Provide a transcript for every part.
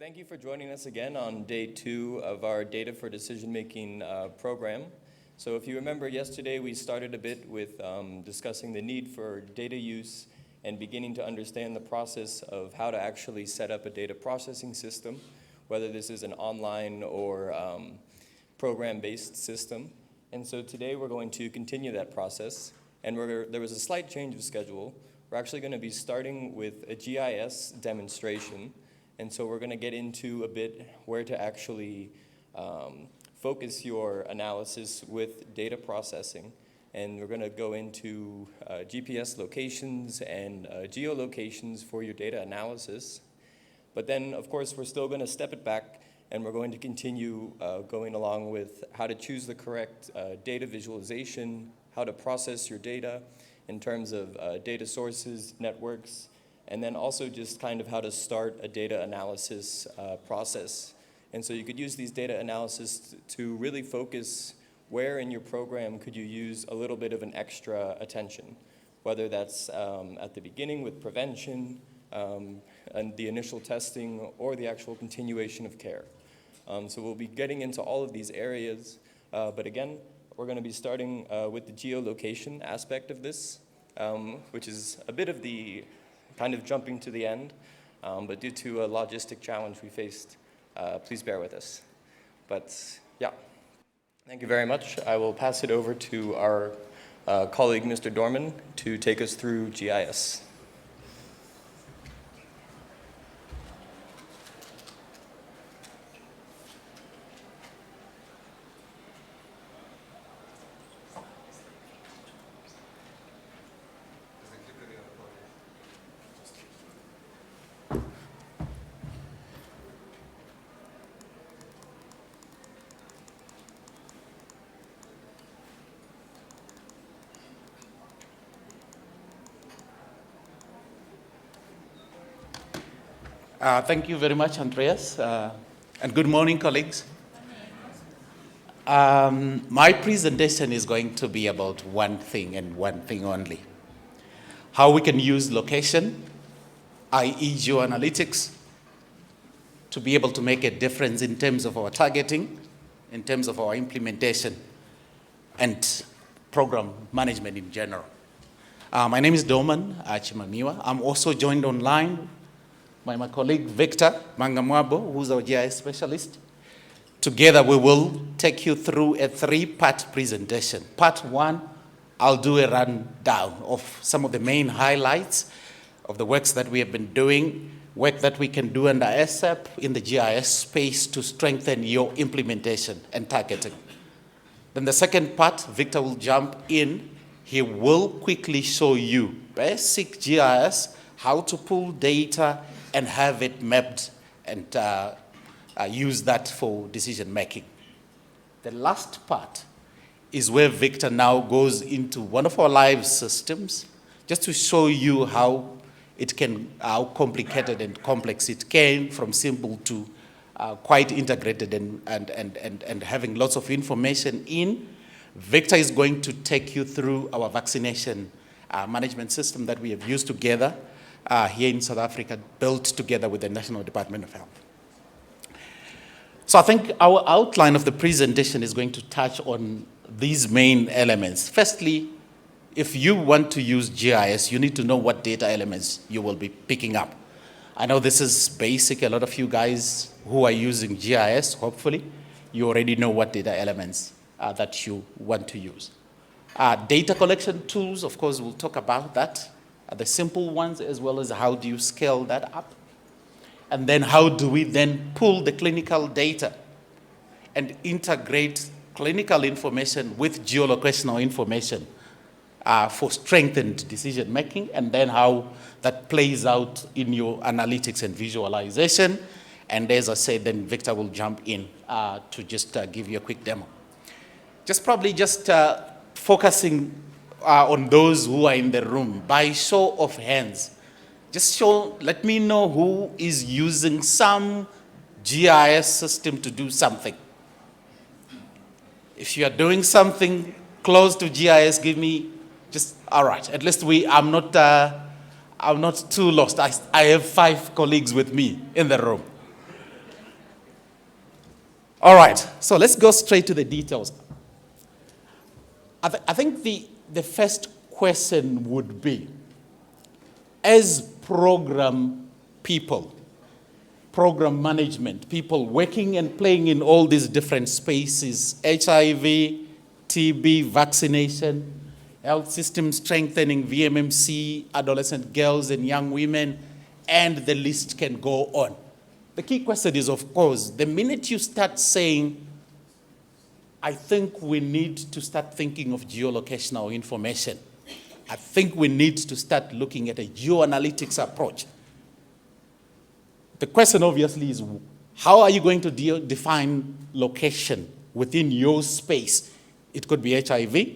thank you for joining us again on day 2 of our Data for Decision-Making program. So if you remember yesterday, we started a bit with discussing the need for data use and beginning to understand the process of how to actually set up a data processing system, whether this is an online or program-based system. And so today we're going to continue that process. And there was a slight change of schedule. We're actually going to be starting with a GIS demonstration. And so we're going to get into a bit where to actually focus your analysis with data processing. And we're going to go into GPS locations and geolocations for your data analysis. But then, of course, we're still going to step it back, and we're going to continue going along with how to choose the correct data visualization, how to process your data in terms of data sources, networks, and then also just kind of how to start a data analysis process. And so you could use these data analysis to really focus where in your program could you use a little bit of an extra attention, whether that's at the beginning with prevention, and the initial testing, or the actual continuation of care. So we'll be getting into all of these areas, but again, we're going to be starting with the geolocation aspect of this, which is a bit of the kind of jumping to the end, but due to a logistic challenge we faced, please bear with us. But yeah, thank you very much. I will pass it over to our colleague, Mr. Dorman, to take us through GIS. Thank you very much, Andreas, and good morning, colleagues. My presentation is going to be about one thing and one thing only: how we can use location, i.e. geoanalytics, to be able to make a difference in terms of our targeting, in terms of our implementation, and program management in general. My name is Dorman Chimamiwa. I'm also joined online by my colleague Victor Mangamwabo, who's our GIS specialist. Together we will take you through a 3-part presentation. Part 1, I'll do a rundown of some of the main highlights of the works that we have been doing, work that we can do under ASAP in the GIS space to strengthen your implementation and targeting. Then the second part, Victor will jump in. He will quickly show you basic GIS, how to pull data and have it mapped and use that for decision making. The last part is where Victor now goes into one of our live systems, just to show you how complicated and complex it can, from simple to quite integrated and having lots of information in. Victor is going to take you through our vaccination management system that we have used together here in South Africa, built together with the National Department of Health. So I think our outline of the presentation is going to touch on these main elements. Firstly, if you want to use GIS, you need to know what data elements you will be picking up. I know this is basic. A lot of you guys who are using GIS, hopefully, you already know what data elements that you want to use. Data collection tools, of course, we'll talk about that. The simple ones, as well as how do you scale that up. And then how do we then pull the clinical data and integrate clinical information with geolocational information for strengthened decision making, and then how that plays out in your analytics and visualization. And as I said, then Victor will jump in to just give you a quick demo. Just focusing on those who are in the room, by show of hands. Let me know who is using some GIS system to do something. If you are doing something close to GIS, give me all right. At least I'm not too lost. I have 5 colleagues with me in the room. All right, so let's go straight to the details. I think the first question would be, as program people, program management, people working and playing in all these different spaces, HIV, TB, vaccination, health system strengthening, VMMC, adolescent girls and young women, and the list can go on. The key question is, of course, the minute you start saying, I think we need to start thinking of geolocational information. I think we need to start looking at a geoanalytics approach. The question obviously is, how are you going to define location within your space? It could be HIV,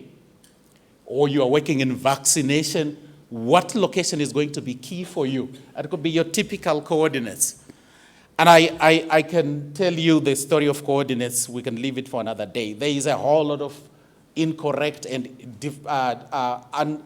or you are working in vaccination. What location is going to be key for you? It could be your typical coordinates. And I can tell you the story of coordinates. We can leave it for another day. There is a whole lot of incorrect and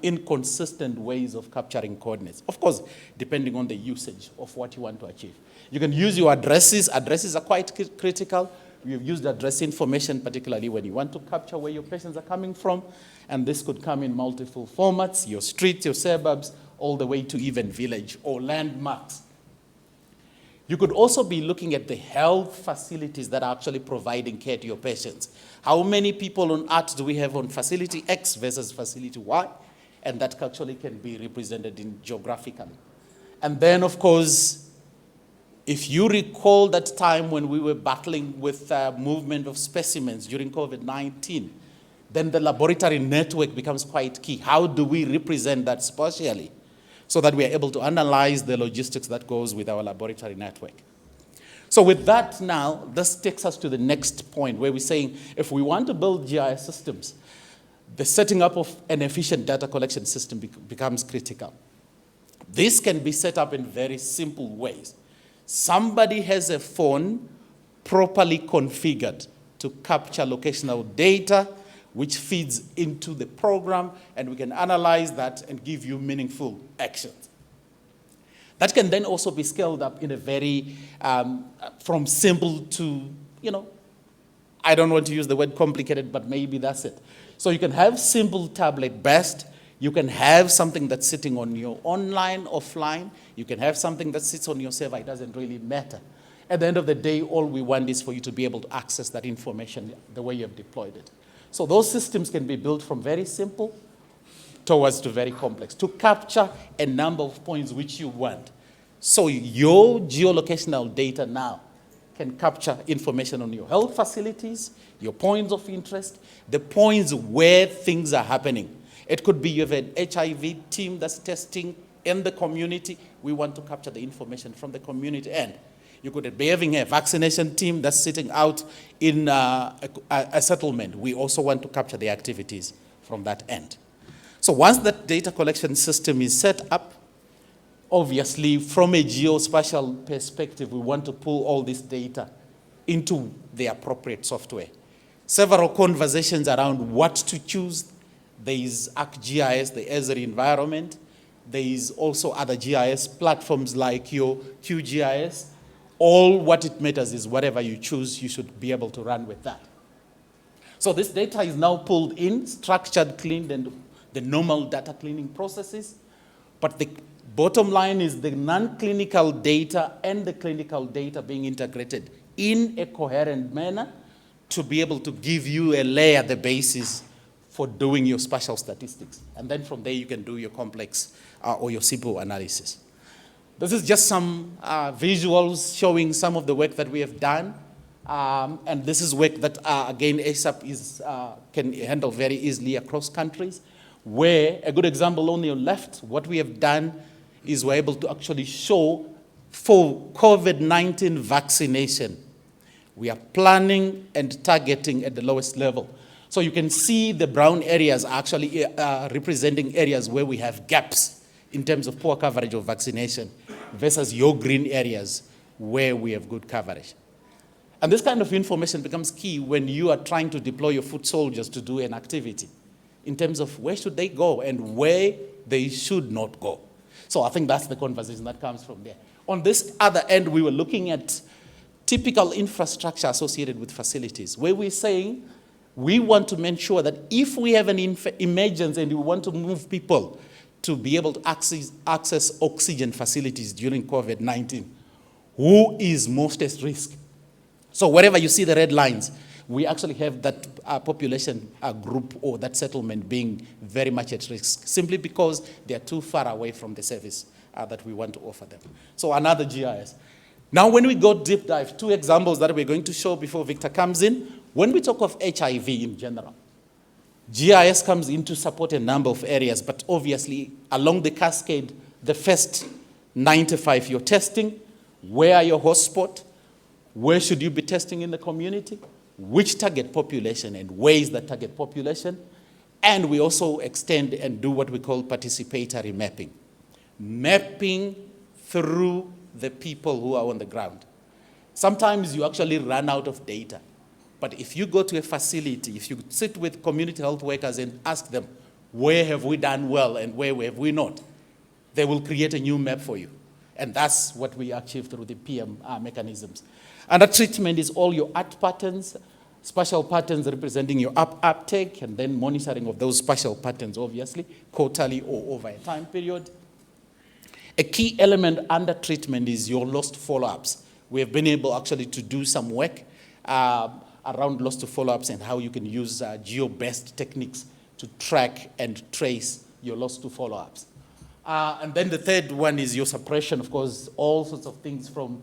inconsistent ways of capturing coordinates. Of course, depending on the usage of what you want to achieve. You can use your addresses. Addresses are quite critical. We've used address information, particularly when you want to capture where your patients are coming from. And this could come in multiple formats, your streets, your suburbs, all the way to even village or landmarks. You could also be looking at the health facilities that are actually providing care to your patients. How many people on earth do we have on facility X versus facility Y? And that actually can be represented geographically. And then, of course, if you recall that time when we were battling with movement of specimens during COVID-19, then the laboratory network becomes quite key. How do we represent that spatially, so that we are able to analyze the logistics that goes with our laboratory network? So with that now, this takes us to the next point, where we're saying, if we want to build GIS systems, the setting up of an efficient data collection system becomes critical. This can be set up in very simple ways. Somebody has a phone properly configured to capture locational data, which feeds into the program, and we can analyze that and give you meaningful actions. That can then also be scaled up in a very, from simple to, I don't want to use the word complicated, but maybe that's it. So you can have simple tablet-based. You can have something that's sitting on your online, offline. You can have something that sits on your server. It doesn't really matter. At the end of the day, all we want is for you to be able to access that information the way you have deployed it. So those systems can be built from very simple towards to very complex to capture a number of points which you want. So your geolocational data now can capture information on your health facilities, your points of interest, the points where things are happening. It could be you have an HIV team that's testing in the community. We want to capture the information from the community end. You could be having a vaccination team that's sitting out in a settlement. We also want to capture the activities from that end. So once that data collection system is set up, obviously from a geospatial perspective, we want to pull all this data into the appropriate software. Several conversations around what to choose. There is ArcGIS, the Esri environment. There is also other GIS platforms like your QGIS. All what it matters is whatever you choose, you should be able to run with that. So this data is now pulled in, structured, cleaned, and the normal data cleaning processes. But the bottom line is the non-clinical data and the clinical data being integrated in a coherent manner to be able to give you a layer, the basis for doing your spatial statistics. And then from there, you can do your complex or your simple analysis. This is just some visuals showing some of the work that we have done. And this is work that, again, ASAP can handle very easily across countries, where a good example on your left, what we have done is we're able to actually show for COVID-19 vaccination, we are planning and targeting at the lowest level. So you can see the brown areas are actually representing areas where we have gaps in terms of poor coverage of vaccination versus your green areas where we have good coverage. And this kind of information becomes key when you are trying to deploy your foot soldiers to do an activity in terms of where should they go and where they should not go. So I think that's the conversation that comes from there. On this other end, we were looking at typical infrastructure associated with facilities, where we're saying we want to make sure that if we have an emergency and we want to move people to be able to access oxygen facilities during COVID-19, who is most at risk? So wherever you see the red lines, we actually have that population group or that settlement being very much at risk, simply because they are too far away from the service that we want to offer them. So another GIS. Now when we go deep dive, 2 examples that we're going to show before Victor comes in. When we talk of HIV in general, GIS comes in to support a number of areas, but obviously along the cascade, the first 95, you're testing, where are your hotspots, where should you be testing in the community, which target population, and where is the target population. And we also extend and do what we call participatory mapping. Mapping through the people who are on the ground. Sometimes you actually run out of data. But if you go to a facility, if you sit with community health workers and ask them, where have we done well and where have we not, they will create a new map for you. And that's what we achieve through the PM mechanisms. And that treatment is all your ACT patterns, spatial patterns representing your uptake, and then monitoring of those spatial patterns, obviously, quarterly or over a time period. A key element under treatment is your lost follow-ups. We have been able actually to do some work around lost follow-ups and how you can use geo-based techniques to track and trace your lost follow-ups. And then the third one is your suppression, of course, all sorts of things from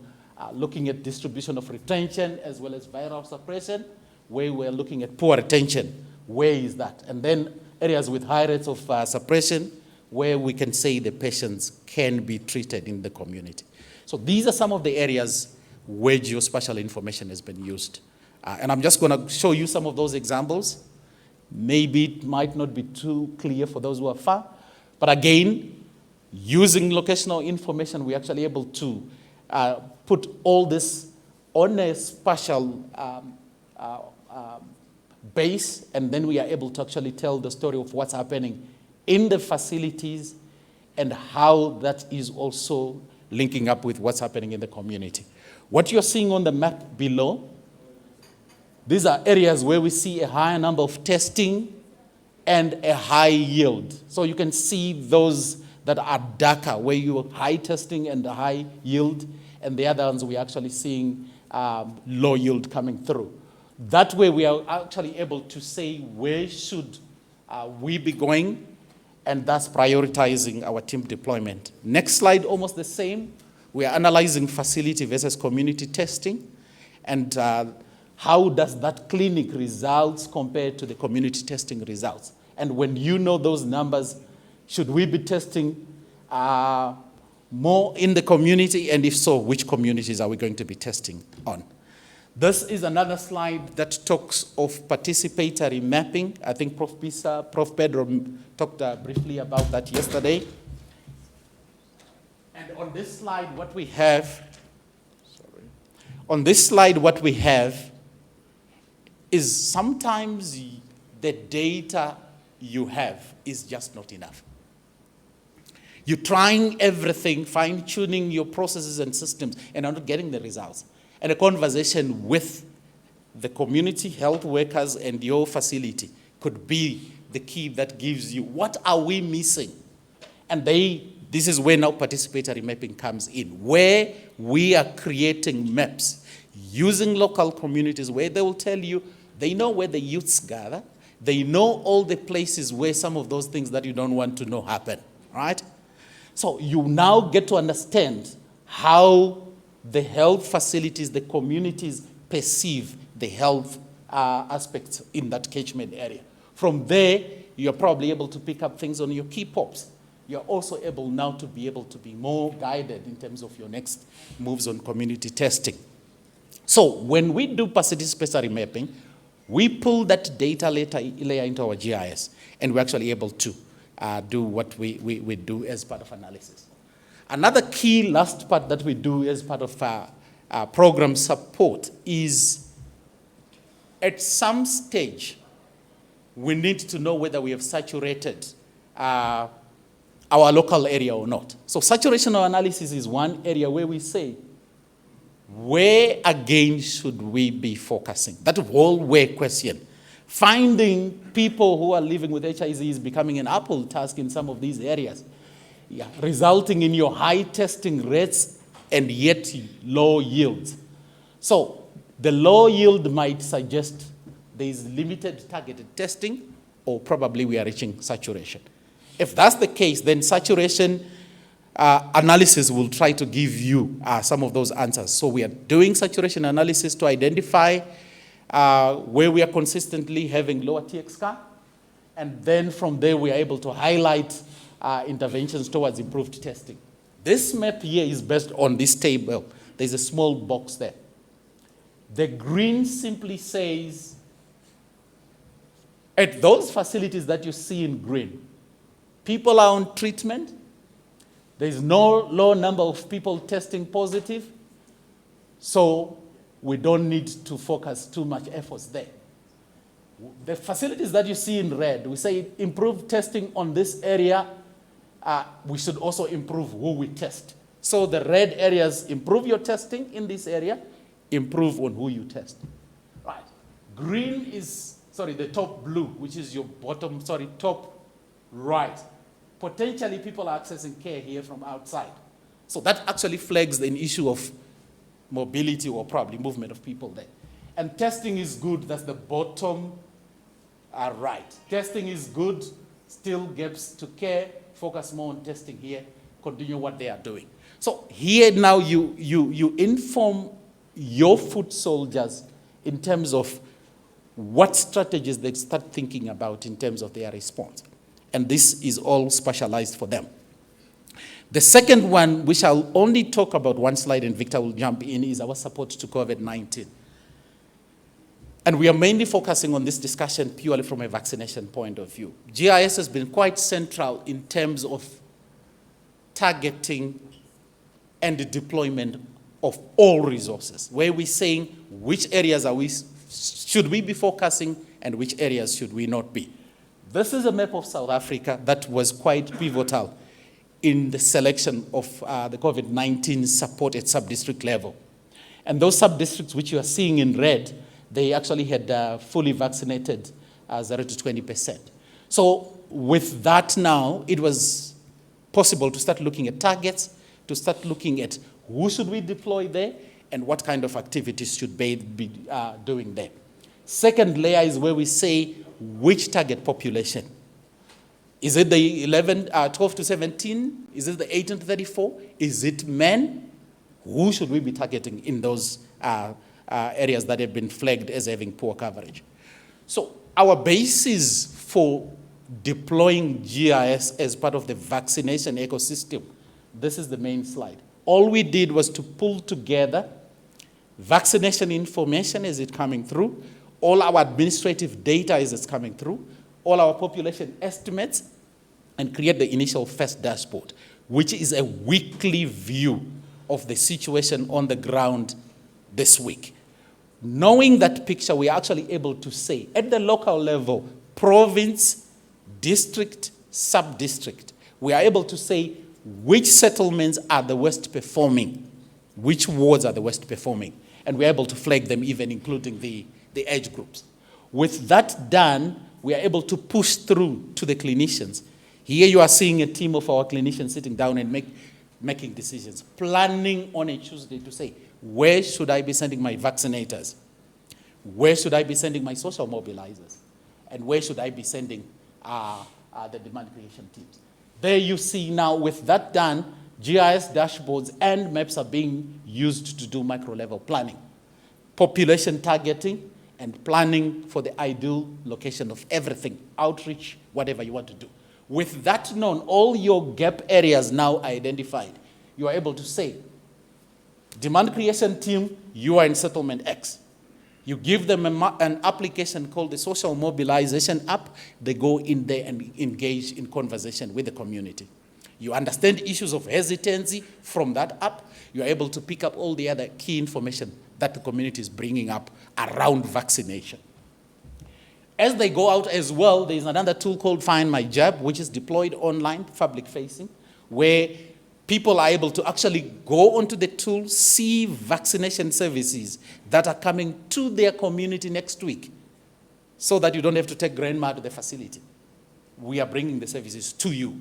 looking at distribution of retention as well as viral suppression, where we're looking at poor retention. Where is that? And then areas with high rates of suppression, where we can say the patients can be treated in the community. So these are some of the areas where geospatial information has been used. And I'm just going to show you some of those examples. Maybe it might not be too clear for those who are far, but again, using locational information, we're actually able to put all this on a spatial base, and then we are able to actually tell the story of what's happening in the facilities and how that is also linking up with what's happening in the community. What you're seeing on the map below, these are areas where we see a higher number of testing and a high yield. So you can see those that are darker, where you have high testing and high yield, and the other ones we're actually seeing low yield coming through. That way we are actually able to say where should we be going, and thus prioritizing our team deployment. Next slide, almost the same. We are analyzing facility versus community testing, and how does that clinic results compare to the community testing results? And when you know those numbers, should we be testing more in the community? And if so, which communities are we going to be testing on? This is another slide that talks of participatory mapping. I think Prof. Pedro talked briefly about that yesterday. And on this slide, what we have, is sometimes the data you have is just not enough. You're trying everything, fine-tuning your processes and systems, and are not getting the results. And a conversation with the community health workers and your facility could be the key that gives you, what are we missing? And this is where now participatory mapping comes in, where we are creating maps using local communities where they will tell you, they know where the youths gather, they know all the places where some of those things that you don't want to know happen, right? So you now get to understand how the health facilities, the communities perceive the health aspects in that catchment area. From there, you're probably able to pick up things on your key pops. You're also able now to be able to be more guided in terms of your next moves on community testing. So when we do participatory mapping, we pull that data layer into our GIS, and we're actually able to do what we do as part of analysis. Another key last part that we do as part of program support is, at some stage, we need to know whether we have saturated our local area or not. So saturational analysis is one area where we say, where again should we be focusing? That whole where question. Finding people who are living with HIV is becoming an uphill task in some of these areas, resulting in your high testing rates and yet low yields. So the low yield might suggest there is limited targeted testing, or probably we are reaching saturation. If that's the case, then saturation analysis will try to give you some of those answers. So we are doing saturation analysis to identify where we are consistently having lower TX score, and then from there we are able to highlight interventions towards improved testing. This map here is based on this table. There's a small box there. The green simply says, at those facilities that you see in green, people are on treatment. There's no low number of people testing positive, so we don't need to focus too much efforts there. The facilities that you see in red, we say improve testing on this area. We should also improve who we test. So the red areas, improve your testing in this area, improve on who you test. Right. Green is, the top blue, which is your bottom, top right. Potentially people are accessing care here from outside. So that actually flags an issue of mobility or probably movement of people there. And testing is good, that's the bottom right. Testing is good, still gaps to care, focus more on testing here, continue what they are doing. So here now you inform your foot soldiers in terms of what strategies they start thinking about in terms of their response. And this is all specialized for them. The second one, which I'll only talk about one slide and Victor will jump in, is our support to COVID-19. And we are mainly focusing on this discussion purely from a vaccination point of view. GIS has been quite central in terms of targeting and the deployment of all resources, where we're saying which areas should we be focusing and which areas should we not be. This is a map of South Africa that was quite pivotal in the selection of the COVID-19 support at sub-district level. And those sub-districts which you are seeing in red, they actually had fully vaccinated 0 to 20%. So with that now, it was possible to start looking at targets, to start looking at who should we deploy there and what kind of activities should they be doing there. Second layer is where we say which target population. Is it the 12 to 17? Is it the 18 to 34? Is it men? Who should we be targeting in those areas that have been flagged as having poor coverage? So our basis for deploying GIS as part of the vaccination ecosystem, this is the main slide. All we did was to pull together vaccination information as it's coming through, all our administrative data as it's coming through, all our population estimates, and create the initial first dashboard, which is a weekly view of the situation on the ground this week. Knowing that picture, we are actually able to say, at the local level, province, district, sub-district, we are able to say which settlements are the worst performing, which wards are the worst performing, and we're able to flag them, even including the age groups. With that done, we are able to push through to the clinicians. Here you are seeing a team of our clinicians sitting down and making decisions, planning on a Tuesday to say, where should I be sending my vaccinators? Where should I be sending my social mobilizers? And where should I be sending the demand creation teams? There you see now, with that done, GIS dashboards and maps are being used to do micro-level planning, population targeting, and planning for the ideal location of everything, outreach, whatever you want to do. With that known, all your gap areas now identified, you are able to say, demand creation team, you are in settlement X. You give them an application called the Social Mobilization App. They go in there and engage in conversation with the community. You understand issues of hesitancy from that app. You are able to pick up all the other key information that the community is bringing up around vaccination. As they go out as well, there's another tool called Find My Jab, which is deployed online, public-facing, where people are able to actually go onto the tool, see vaccination services that are coming to their community next week, so that you don't have to take grandma to the facility. We are bringing the services to you.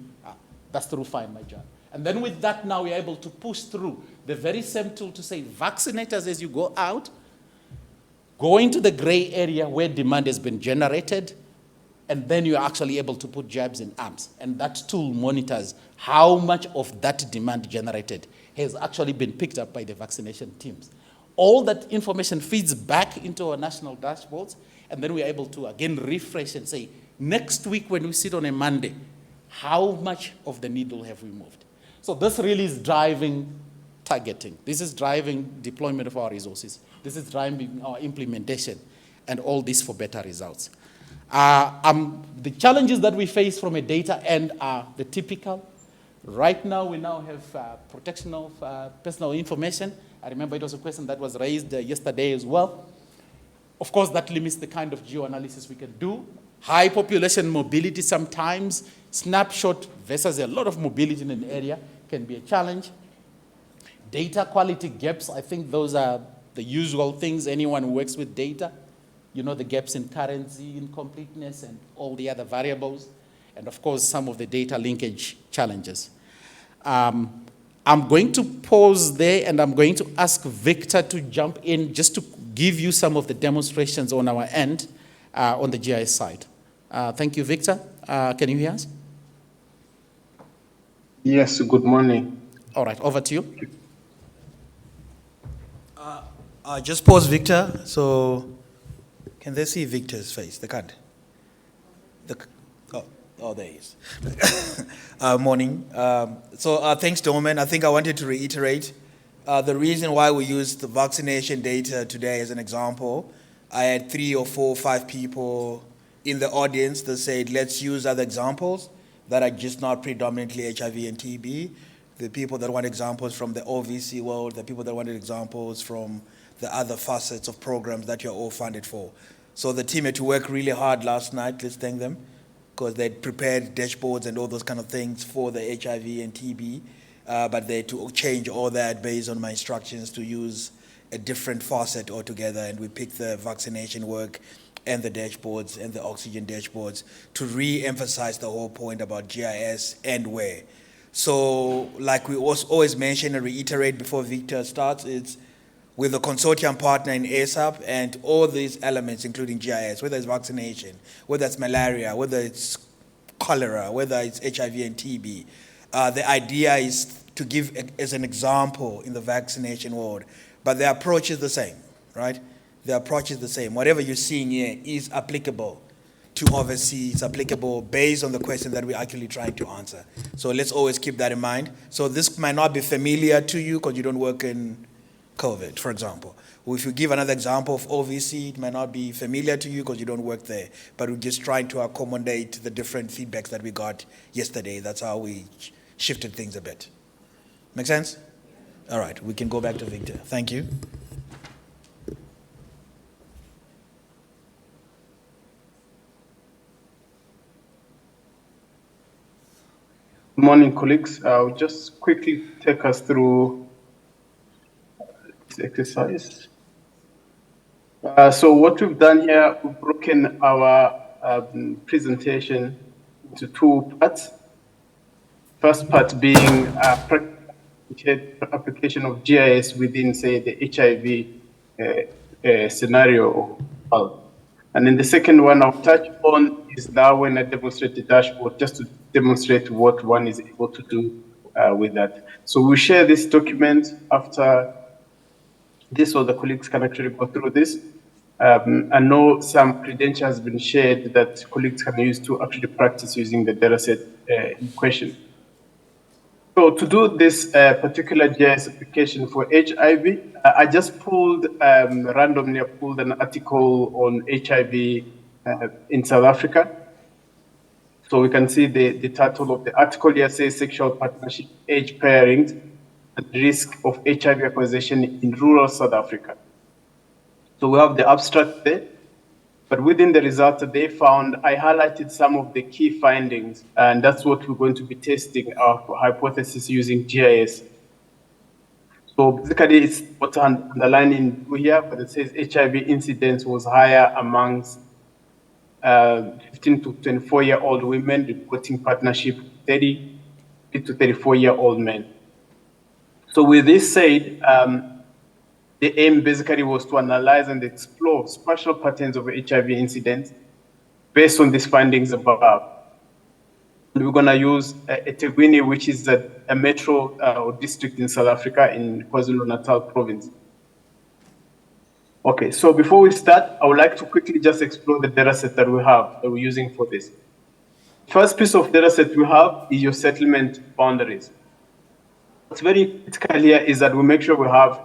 That's through Find My Job. And then with that now, we're able to push through the very same tool to say, vaccinators as you go out, go into the gray area where demand has been generated, and then you're actually able to put jabs in arms. And that tool monitors how much of that demand generated has actually been picked up by the vaccination teams. All that information feeds back into our national dashboards, and then we're able to again refresh and say, next week when we sit on a Monday, how much of the needle have we moved? So this really is driving targeting. This is driving deployment of our resources. This is driving our implementation, and all this for better results. The challenges that we face from a data end are the typical. Right now, we now have protection of personal information. I remember it was a question that was raised yesterday as well. Of course, that limits the kind of geoanalysis we can do. High population mobility sometimes, snapshot versus a lot of mobility in an area can be a challenge. Data quality gaps, I think those are the usual things. Anyone who works with data, you know, the gaps in currency, incompleteness, and all the other variables. And of course, some of the data linkage challenges. I'm going to pause there, and I'm going to ask Victor to jump in just to give you some of the demonstrations on our end on the GIS side. Thank you, Victor. Can you hear us? Yes, good morning. All right, over to you. Just pause Victor. So, can they see Victor's face? They can't. Oh, there he is. Morning. Thanks, Doman. I think I wanted to reiterate the reason why we used the vaccination data today as an example. I had 3 or 4 or 5 people in the audience that said, let's use other examples that are just not predominantly HIV and TB. The people that want examples from the OVC world, the people that wanted examples from the other facets of programs that you're all funded for. So the team had to work really hard last night, let's thank them, because they'd prepared dashboards and all those kind of things for the HIV and TB, but they had to change all that based on my instructions to use a different facet altogether, and we picked the vaccination work and the dashboards and the oxygen dashboards to re-emphasize the whole point about GIS and where. So like we always mention and reiterate before Victor starts, it's with a consortium partner in ASAP, and all these elements, including GIS, whether it's vaccination, whether it's malaria, whether it's cholera, whether it's HIV and TB. The idea is to give as an example in the vaccination world, but the approach is the same, right? The approach is the same. Whatever you're seeing here is applicable to overseas, it's applicable based on the question that we're actually trying to answer. So let's always keep that in mind. So this might not be familiar to you because you don't work in COVID, for example. Or if you give another example of OVC, it might not be familiar to you because you don't work there, but we're just trying to accommodate the different feedbacks that we got yesterday. That's how we shifted things a bit. Make sense? All right, we can go back to Victor. Thank you. Good morning, colleagues. I'll just quickly take us through this exercise. So what we've done here, we've broken our presentation into 2 parts. First part being application of GIS within, say, the HIV scenario. And then the second one I'll touch on is now when I demonstrate the dashboard, just to demonstrate what one is able to do with that. So we'll share this document after this, so the colleagues can actually go through this. I know some credentials have been shared that colleagues can use to actually practice using the dataset in question. So to do this particular GIS application for HIV, I just randomly pulled an article on HIV in South Africa. So we can see the title of the article here says Sexual Partnership, Age Pairings, and Risk of HIV Acquisition in Rural South Africa. So we have the abstract there. But within the results that they found, I highlighted some of the key findings, and that's what we're going to be testing our hypothesis using GIS. So basically, it's what's underlining here, but it says HIV incidence was higher amongst 15 to 24-year-old women reporting partnership with 30 to 34-year-old men. So with this said, the aim basically was to analyze and explore spatial patterns of HIV incidence based on these findings above. And we're going to use eThekwini, which is a metro or district in South Africa in KwaZulu-Natal province. Okay, so before we start, I would like to quickly just explore the data set that we have that we're using for this. First piece of data set we have is your settlement boundaries. What's very critical here is that we make sure we have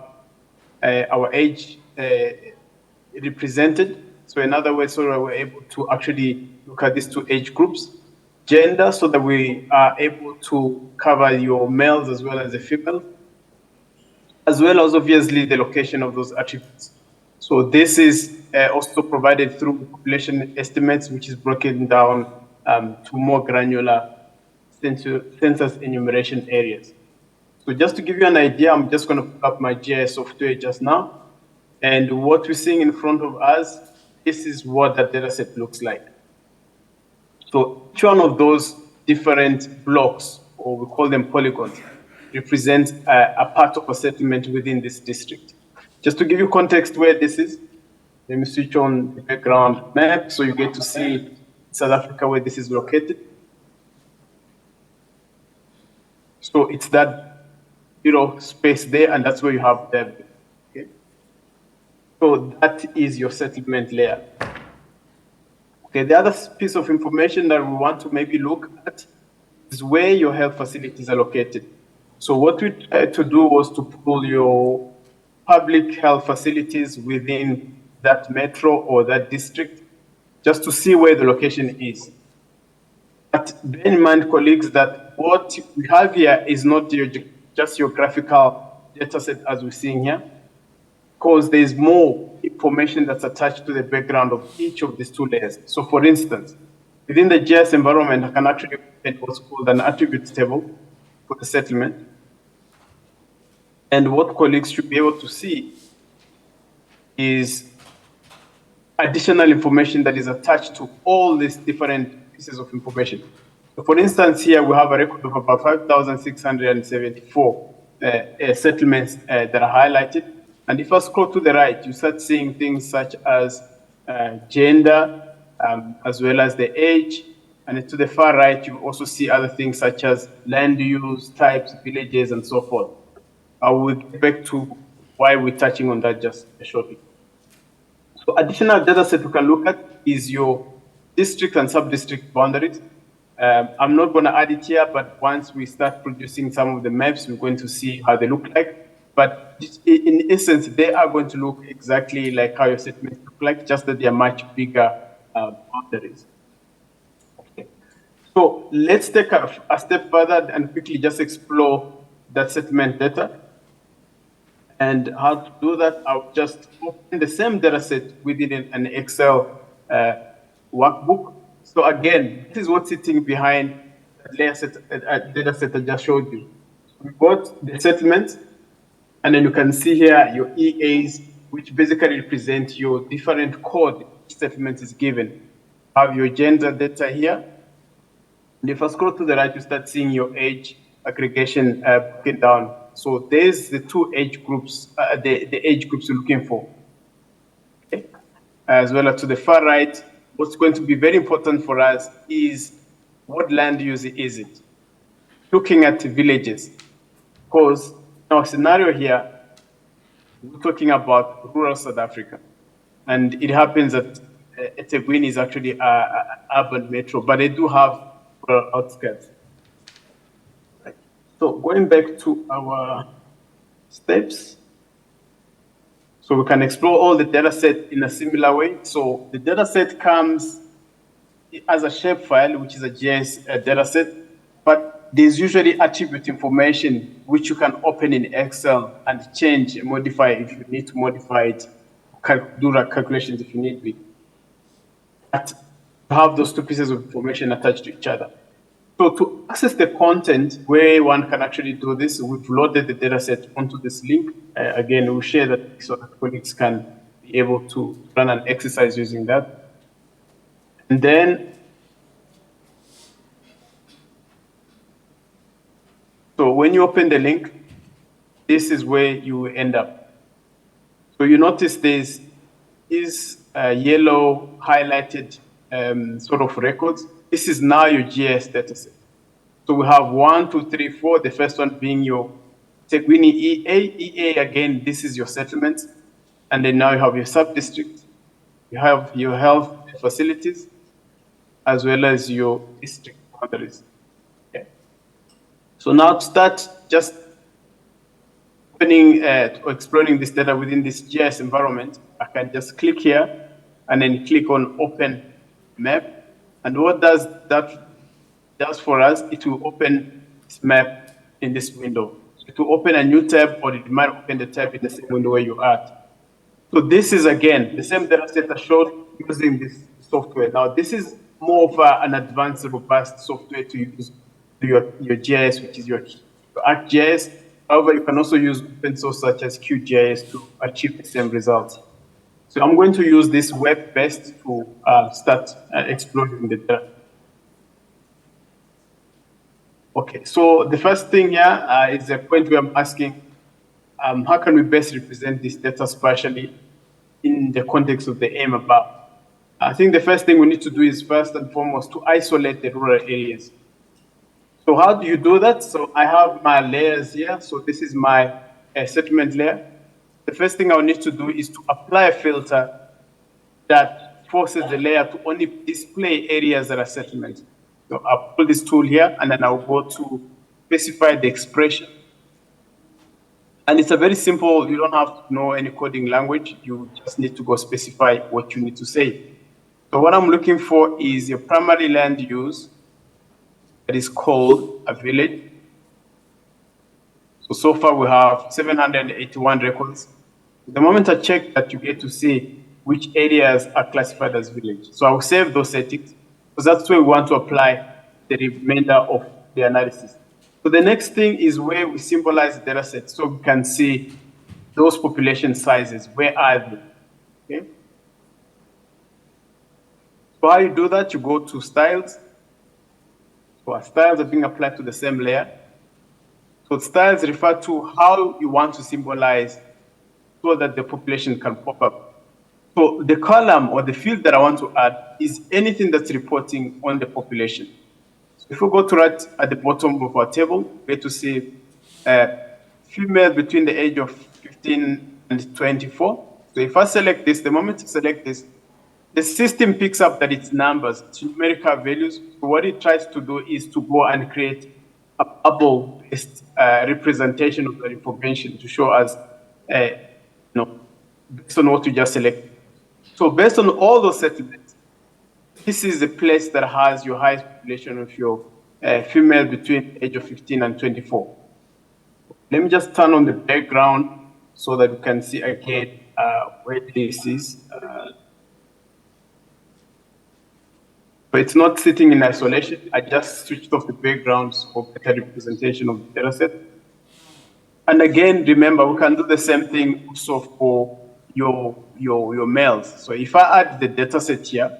our age represented. So in other words, so that we're able to actually look at these two age groups. Gender, so that we are able to cover your males as well as the females, as well as obviously the location of those attributes. So this is also provided through population estimates, which is broken down to more granular census enumeration areas. So just to give you an idea, I'm just going to pull up my GIS software just now. And what we're seeing in front of us, this is what that data set looks like. So each one of those different blocks, or we call them polygons, represents a part of a settlement within this district. Just to give you context where this is, let me switch on the background map so you get to see South Africa where this is located. So it's that space there, and that's where you have them. Okay? So that is your settlement layer. Okay, the other piece of information that we want to maybe look at is where your health facilities are located. So what we tried to do was to pull your public health facilities within that metro or that district, just to see where the location is. But bear in mind, colleagues, that what we have here is not just your graphical data set as we're seeing here, because there's more information that's attached to the background of each of these two layers. So for instance, within the GIS environment, I can actually create what's called an attributes table for the settlement. And what colleagues should be able to see is additional information that is attached to all these different pieces of information. So for instance, here we have a record of about 5,674 settlements that are highlighted. And if I scroll to the right, you start seeing things such as gender, as well as the age. And to the far right, you also see other things such as land use, types, villages, and so forth. I will get back to why we're touching on that just shortly. So additional data set we can look at is your district and sub-district boundaries. I'm not going to add it here, but once we start producing some of the maps, we're going to see how they look like. But in essence, they are going to look exactly like how your settlements look like, just that they are much bigger boundaries. Okay. So let's take a step further and quickly just explore that settlement data. And how to do that, I'll just open the same data set within an Excel workbook. So again, this is what's sitting behind the data set I just showed you. We've got the settlements, and then you can see here your EAs, which basically represent your different code each settlement is given. You have your gender data here. And if I scroll to the right, you start seeing your age aggregation broken down. So there's the two age groups, the age groups you're looking for. Okay. As well as to the far right, what's going to be very important for us is what land use is it? Looking at villages, because in our scenario here, we're talking about rural South Africa. And it happens that eThekwini is actually an urban metro, but they do have rural outskirts. Right. So going back to our steps, so we can explore all the data set in a similar way. So the data set comes as a shapefile, which is a GIS data set, but there's usually attribute information which you can open in Excel and change, modify if you need to modify it, do calculations if you need to. to have those two pieces of information attached to each other. So to access the content where one can actually do this, we've loaded the data set onto this link. Again, we'll share that so that colleagues can be able to run an exercise using that. And then, so when you open the link, this is where you end up. So you notice there's yellow highlighted sort of records. This is now your GIS dataset. So we have 1, 2, 3, 4. The first one being your Tegwini EA. EA, again, this is your settlement. And then now you have your sub-district. You have your health facilities, as well as your district boundaries. Okay. So now to start just opening or exploring this data within this GIS environment, I can just click here and then click on Open Map. And what does that does for us? It will open this map in this window. So it will open a new tab, or it might open the tab in the same window where you're at. So this is, again, the same data set I showed using this software. Now, this is more of an advanced, robust software to use your GIS, which is your ArcGIS. However, you can also use open source such as QGIS to achieve the same results. So I'm going to use this web-based to start exploring the data. Okay, so the first thing here is a point where I'm asking, how can we best represent this data spatially in the context of the aim above? I think the first thing we need to do is first and foremost to isolate the rural areas. So how do you do that? So I have my layers here. So this is my settlement layer. The first thing I'll need to do is to apply a filter that forces the layer to only display areas that are settlement. So I'll pull this tool here, and then I'll go to specify the expression. And it's a very simple, you don't have to know any coding language. You just need to go specify what you need to say. So what I'm looking for is your primary land use that is called a village. So far we have 781 records. The moment I check that, you get to see which areas are classified as village. So I'll save those settings, because that's where we want to apply the remainder of the analysis. So the next thing is where we symbolize the data set, so we can see those population sizes. Where are they? Okay. So how you do that, you go to styles. So our styles are being applied to the same layer. So styles refer to how you want to symbolize so that the population can pop up. So the column or the field that I want to add is anything that's reporting on the population. So if we go to right at the bottom of our table, we get to see female between the age of 15 and 24. So if I select this, the moment I select this, the system picks up that it's numbers, it's numerical values. So what it tries to do is to go and create a bubble-based representation of the information to show us, based on what we just selected. So based on all those settlements, this is the place that has your highest population of your female between the age of 15 and 24. Let me just turn on the background so that we can see again where this is. But it's not sitting in isolation. I just switched off the backgrounds for better representation of the data set. And again, remember, we can do the same thing also for your males. So if I add the data set here,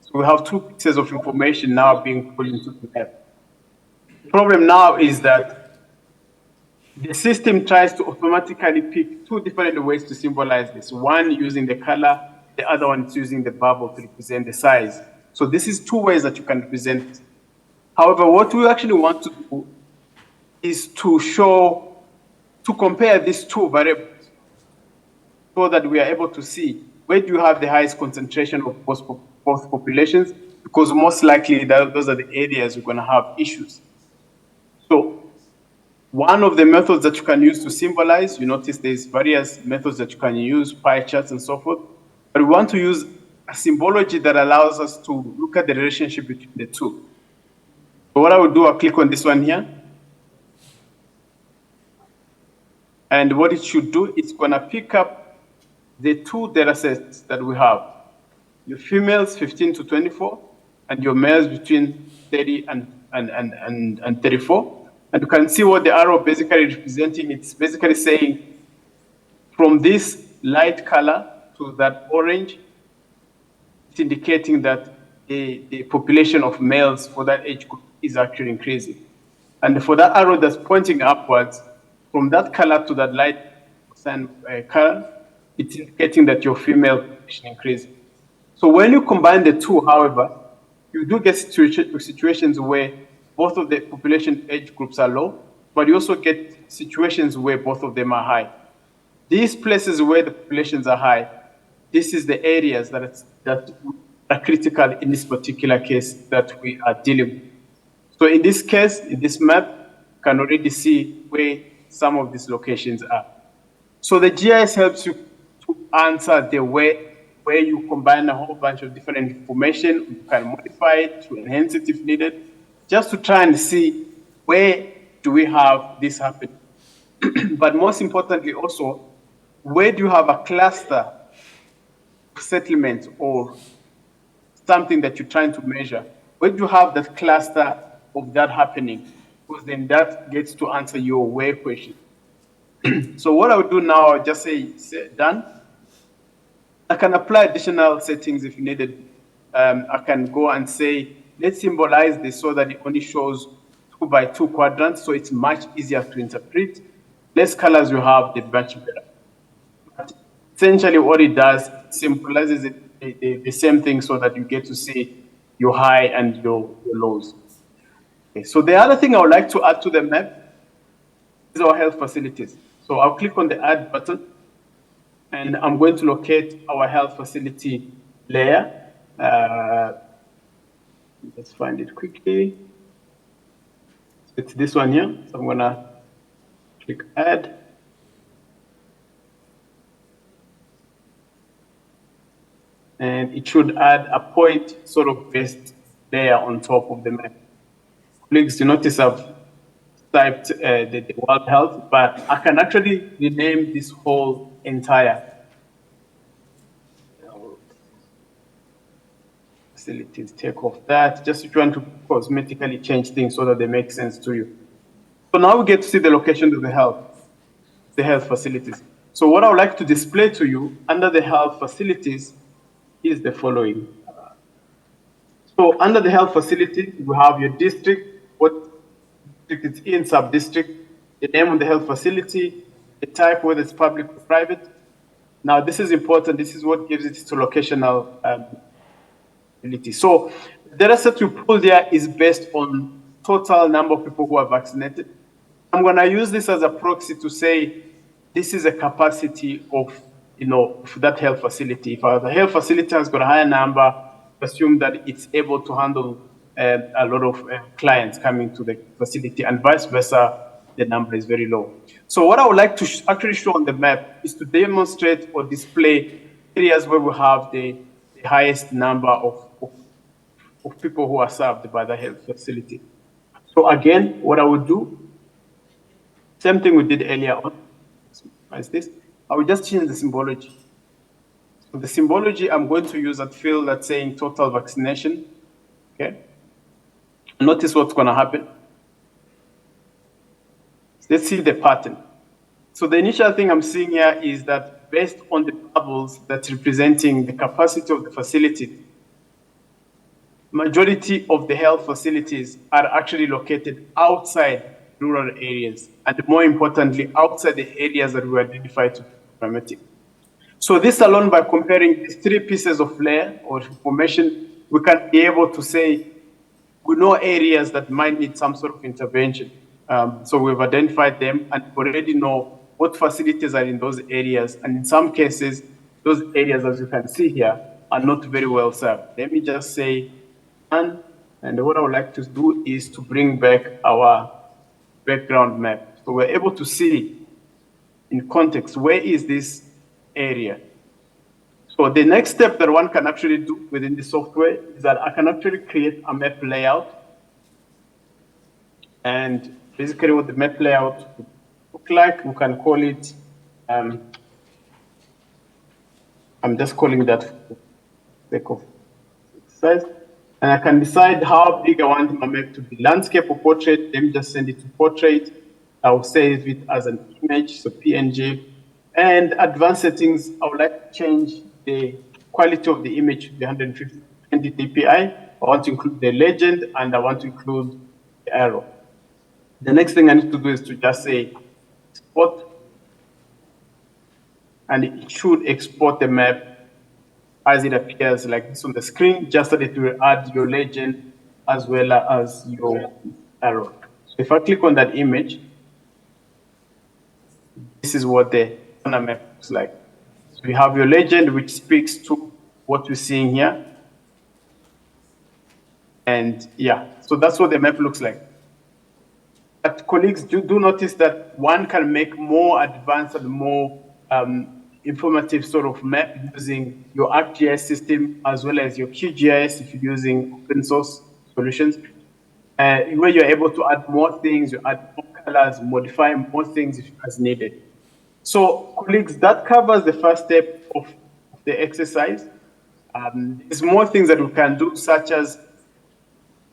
so we have two pieces of information now being put into the map. The problem now is that the system tries to automatically pick two different ways to symbolize this. One using the color, the other one is using the bubble to represent the size. So this is two ways that you can represent it. However, what we actually want to do is to compare these two variables so that we are able to see where do you have the highest concentration of both populations, because most likely those are the areas you're going to have issues. So one of the methods that you can use to symbolize, you notice there's various methods that you can use, pie charts and so forth, but we want to use a symbology that allows us to look at the relationship between the two. So what I will do, I'll click on this one here. And what it should do, it's going to pick up the two data sets that we have. your females 15 to 24, and your males between 30 and 34. And you can see what the arrow basically representing. It's basically saying from this light color to that orange, it's indicating that the population of males for that age group is actually increasing. And for that arrow that's pointing upwards, from that color to that light color, it's indicating that your female population increasing. So when you combine the two, however, you do get situations where both of the population age groups are low, but you also get situations where both of them are high. These places where the populations are high, this is the areas that are critical in this particular case that we are dealing with. So in this case, in this map, you can already see where some of these locations are. So the GIS helps you to answer the way where you combine a whole bunch of different information. You can modify it to enhance it if needed, just to try and see where do we have this happening. But most importantly also, where do you have a cluster of settlements or something that you're trying to measure? Where do you have that cluster of that happening? Because then that gets to answer your where question. So what I would do now, I'll just say done. I can apply additional settings if needed. I can go and say, let's symbolize this so that it only shows 2 by 2 quadrants, so it's much easier to interpret. Less colors you have, the much better. But essentially what it does, it symbolizes the same thing so that you get to see your high and your lows. Okay, so the other thing I would like to add to the map is our health facilities. So I'll click on the add button, and I'm going to locate our health facility layer. Let's find it quickly. So it's this one here. So I'm gonna click add. And it should add a point sort of based layer on top of the map. Colleagues, you notice I've typed the World Health, but I can actually rename this whole entire facilities. Take off that, just trying to cosmetically change things so that they make sense to you. So now we get to see the location of the health facilities. So what I would like to display to you under the health facilities is the following. So under the health facility, we have your district, what district it's in, sub-district, the name of the health facility, the type, whether it's public or private. Now, this is important. This is what gives it its locational ability. So the data set we pull there is based on total number of people who are vaccinated. I'm going to use this as a proxy to say this is a capacity of that health facility. If the health facility has got a higher number, assume that it's able to handle a lot of clients coming to the facility, and vice versa, the number is very low. So what I would like to actually show on the map is to demonstrate or display areas where we have the highest number of people who are served by the health facility. So again, what I would do, same thing we did earlier on, as this, I will just change the symbology. So the symbology I'm going to use that field that's saying total vaccination, okay? Notice what's gonna happen. Let's see the pattern. So the initial thing I'm seeing here is that based on the bubbles that's representing the capacity of the facility, majority of the health facilities are actually located outside rural areas, and more importantly, outside the areas that we identified to be problematic. So this alone, by comparing these 3 pieces of layer or information, we can be able to say we know areas that might need some sort of intervention. So we've identified them and already know what facilities are in those areas. And in some cases, those areas, as you can see here, are not very well served. Let me just say, and what I would like to do is to bring back our background map. So we're able to see in context, where is this area? So the next step that one can actually do within the software is that I can actually create a map layout. And basically what the map layout would look like, we can call it, I'm just calling that sake of exercise. And I can decide how big I want my map to be, landscape or portrait. Let me just send it to portrait. I'll save it as an image, so PNG. And advanced settings, I would like to change the quality of the image to the 150 dpi. I want to include the legend and I want to include the arrow. The next thing I need to do is to just say export, and it should export the map as it appears like this on the screen, just so that it will add your legend as well as your arrow. So if I click on that image, this is what the map looks like. So we have your legend, which speaks to what we're seeing here. And yeah, so that's what the map looks like. But colleagues, do notice that one can make more advanced and more informative sort of map using your ArcGIS system as well as your QGIS if you're using open source solutions, where you're able to add more things, you add more colors, modify more things as needed. So colleagues, that covers the first step of the exercise. There's more things that we can do, such as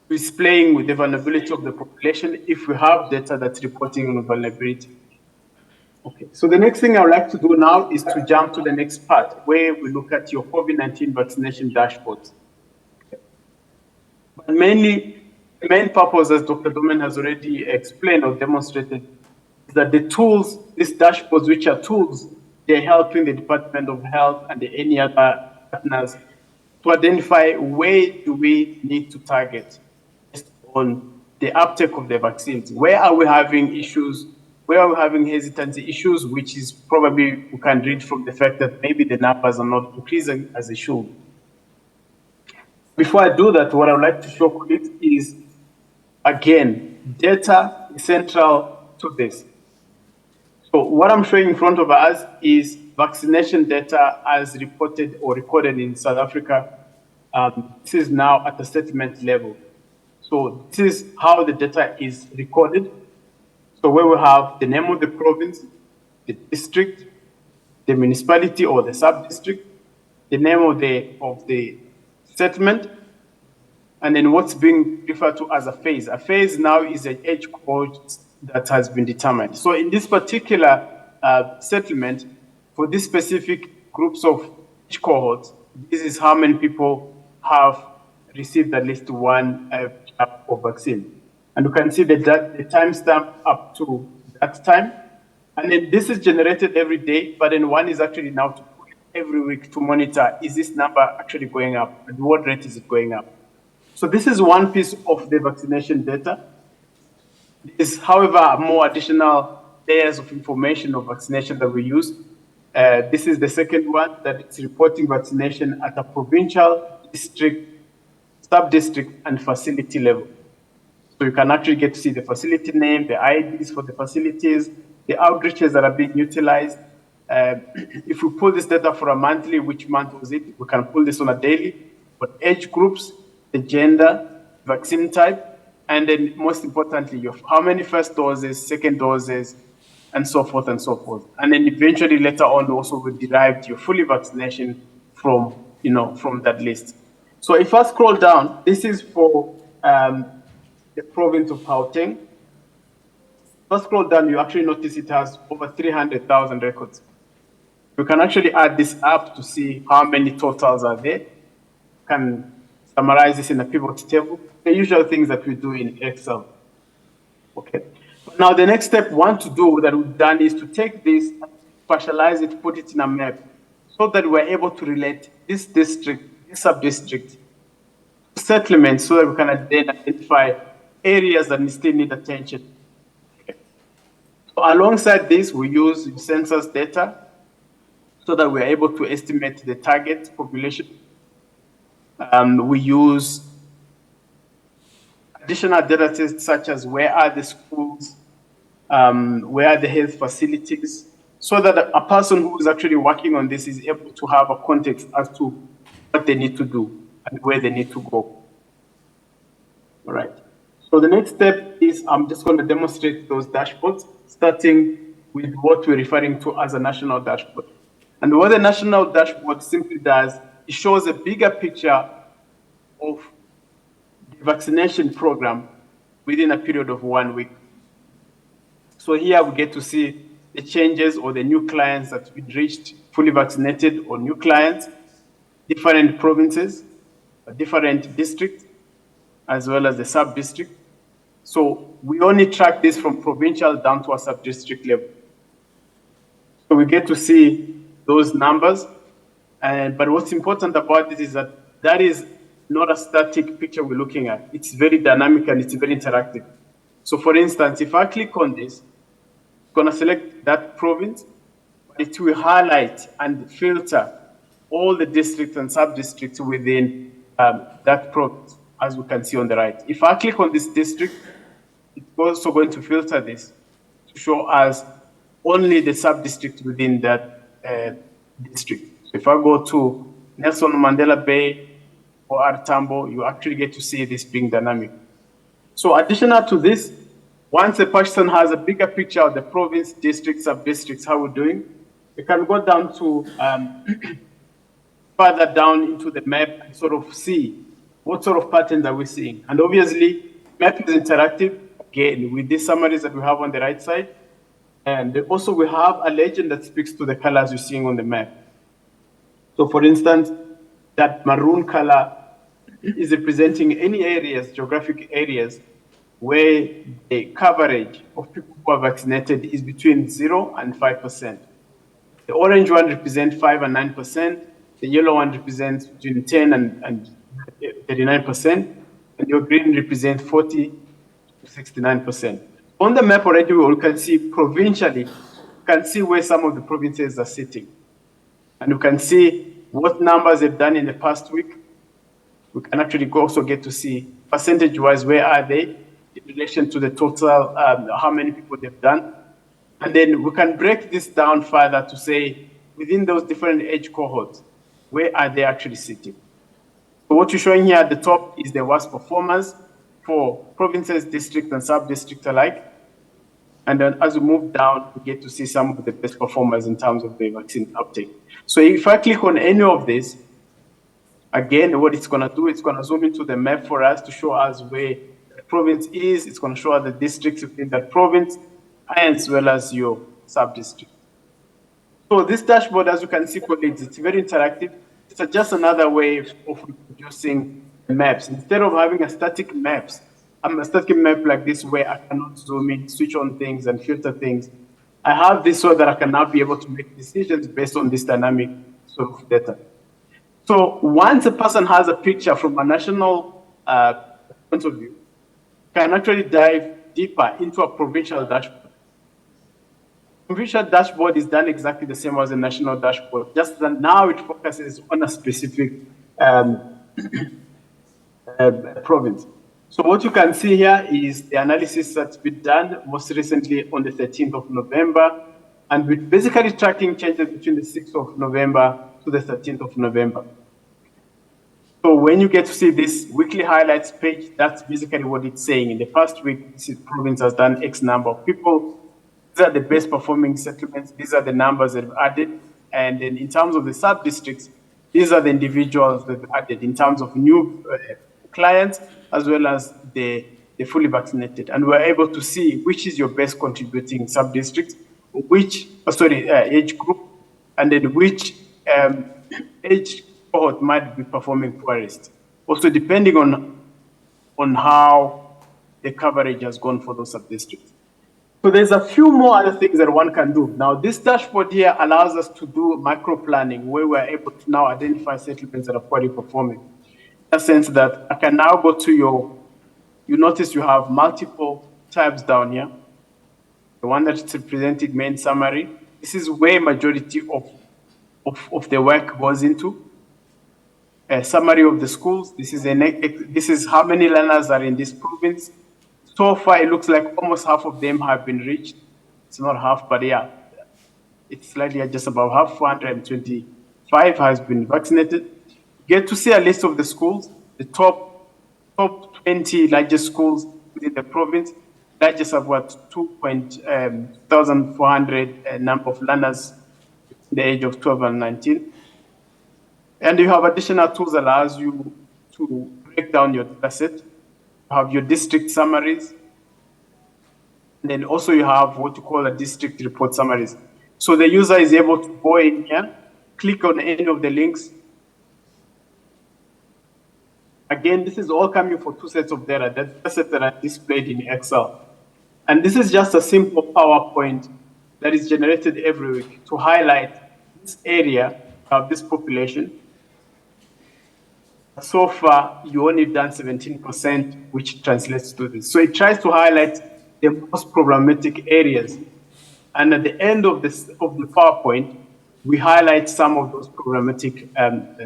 displaying with the vulnerability of the population if we have data that's reporting on vulnerability. Okay, so the next thing I would like to do now is to jump to the next part where we look at your COVID-19 vaccination dashboards. Okay. But mainly, the main purpose, as Dr. Domen has already explained or demonstrated, is that the tools, these dashboards, which are tools, they're helping the Department of Health and any other partners to identify where do we need to target based on the uptake of the vaccines. Where are we having issues? Where are we having hesitancy issues, which is probably, we can read from the fact that maybe the numbers are not increasing as they should. Before I do that, what I would like to show colleagues is, again, data is central to this. So what I'm showing in front of us is vaccination data as reported or recorded in South Africa. This is now at the settlement level. So this is how the data is recorded. So where we have the name of the province, the district, the municipality or the sub-district, the name of the settlement, and then what's being referred to as a phase. A phase now is an age cohort that has been determined. So in this particular settlement, for these specific groups of age cohorts, this is how many people have received at least one jab of vaccine. And you can see the timestamp up to that time. And then this is generated every day, but then one is actually now to put every week to monitor, is this number actually going up? At what rate is it going up? So this is one piece of the vaccination data. There's, however, more additional layers of information of vaccination that we use. This is the second one, that it's reporting vaccination at a provincial, district, sub-district, and facility level. So you can actually get to see the facility name, the IDs for the facilities, the outreaches that are being utilized. If we pull this data for a monthly, which month was it? We can pull this on a daily. But age groups, the gender, vaccine type, and then most importantly, how many first doses, second doses, and so forth and so forth. And then eventually later on also we derived your fully vaccination from, from that list. So if I scroll down, this is for the province of Gauteng. If I scroll down, you actually notice it has over 300,000 records. You can actually add this up to see how many totals are there. You can summarize this in a pivot table, the usual things that we do in Excel. Okay. Now the next step we want to do that we've done is to take this, partialize it, put it in a map, so that we're able to relate this district, this sub-district, settlements, so that we can then identify areas that still need attention. Okay. So alongside this, we use census data so that we're able to estimate the target population. We use additional data sets such as where are the schools, where are the health facilities, so that a person who is actually working on this is able to have a context as to what they need to do and where they need to go. All right. So the next step is I'm just going to demonstrate those dashboards, starting with what we're referring to as a national dashboard. And what the national dashboard simply does it shows a bigger picture of the vaccination program within a period of 1 week. So here we get to see the changes or the new clients that we reached fully vaccinated, or new clients, different provinces, different districts, as well as the sub-district. So we only track this from provincial down to a sub-district level. So we get to see those numbers. But what's important about this is that that is not a static picture we're looking at. It's very dynamic and it's very interactive. So for instance, if I click on this, it's going to select that province. It will highlight and filter all the districts and sub-districts within that province, as we can see on the right. If I click on this district, it's also going to filter this to show us only the sub-district within that district. So if I go to Nelson Mandela Bay or Artambo, you actually get to see this being dynamic. So additional to this, once a person has a bigger picture of the province, districts, sub-districts, how we're doing, you can go down to further down into the map and sort of see what sort of patterns are we seeing. And obviously, map is interactive, again, with these summaries that we have on the right side. And also we have a legend that speaks to the colors you're seeing on the map. So for instance, that maroon color is representing any areas, geographic areas, where the coverage of people who are vaccinated is between 0 and 5%. The orange one represents 5 and 9%. The yellow one represents between 10 and 39%. And your green represents 40 to 69%. On the map already, we can see provincially, you can see where some of the provinces are sitting. And you can see what numbers they've done in the past week. We can actually also get to see percentage-wise, where are they in relation to the total, how many people they've done. And then we can break this down further to say, within those different age cohorts, where are they actually sitting? So what you're showing here at the top is the worst performance for provinces, districts, and sub-districts alike. And then as we move down, we get to see some of the best performers in terms of the vaccine uptake. So if I click on any of this, again, what it's going to do, it's going to zoom into the map for us to show us where the province is. It's going to show us the districts within that province, as well as your sub-district. So this dashboard, as you can see, colleagues, it's very interactive. It's just another way of reproducing the maps. Instead of having a static map like this where I cannot zoom in, switch on things, and filter things, I have this so that I can now be able to make decisions based on this dynamic sort of data. So once a person has a picture from a national point of view, can actually dive deeper into a provincial dashboard. Provincial dashboard is done exactly the same as a national dashboard, just that now it focuses on a specific province. So what you can see here is the analysis that's been done most recently on the 13th of November, and we're basically tracking changes between the 6th of November to the 13th of November. So when you get to see this weekly highlights page, that's basically what it's saying. In the past week, this province has done X number of people. These are the best performing settlements. These are the numbers that have added. And then in terms of the sub-districts, these are the individuals that have added in terms of new clients, as well as the fully vaccinated. And we're able to see which is your best contributing sub-district, which, age group, and then which age cohort might be performing poorest. Also depending on how the coverage has gone for those sub-districts. So there's a few more other things that one can do. Now, this dashboard here allows us to do micro planning, where we're able to now identify settlements that are poorly performing. In a sense that I can now go to you notice you have multiple tabs down here. The one that's represented main summary. This is where majority of the work goes into. A summary of the schools. This is how many learners are in this province. So far, it looks like almost half of them have been reached. It's not half, but yeah, it's slightly just above half. 425 has been vaccinated. You get to see a list of the schools, the top 20 largest schools within the province. Largest have what 2,400 number of learners in the age of 12 and 19. And you have additional tools that allows you to break down your data set. You have your district summaries. And then also you have what you call a district report summaries. So the user is able to go in here, click on any of the links. Again, this is all coming for two sets of data, the data sets that are displayed in Excel. And this is just a simple PowerPoint that is generated every week to highlight this area of this population. So far, you only done 17%, which translates to this. So it tries to highlight the most problematic areas. And at the end of the PowerPoint, we highlight some of those problematic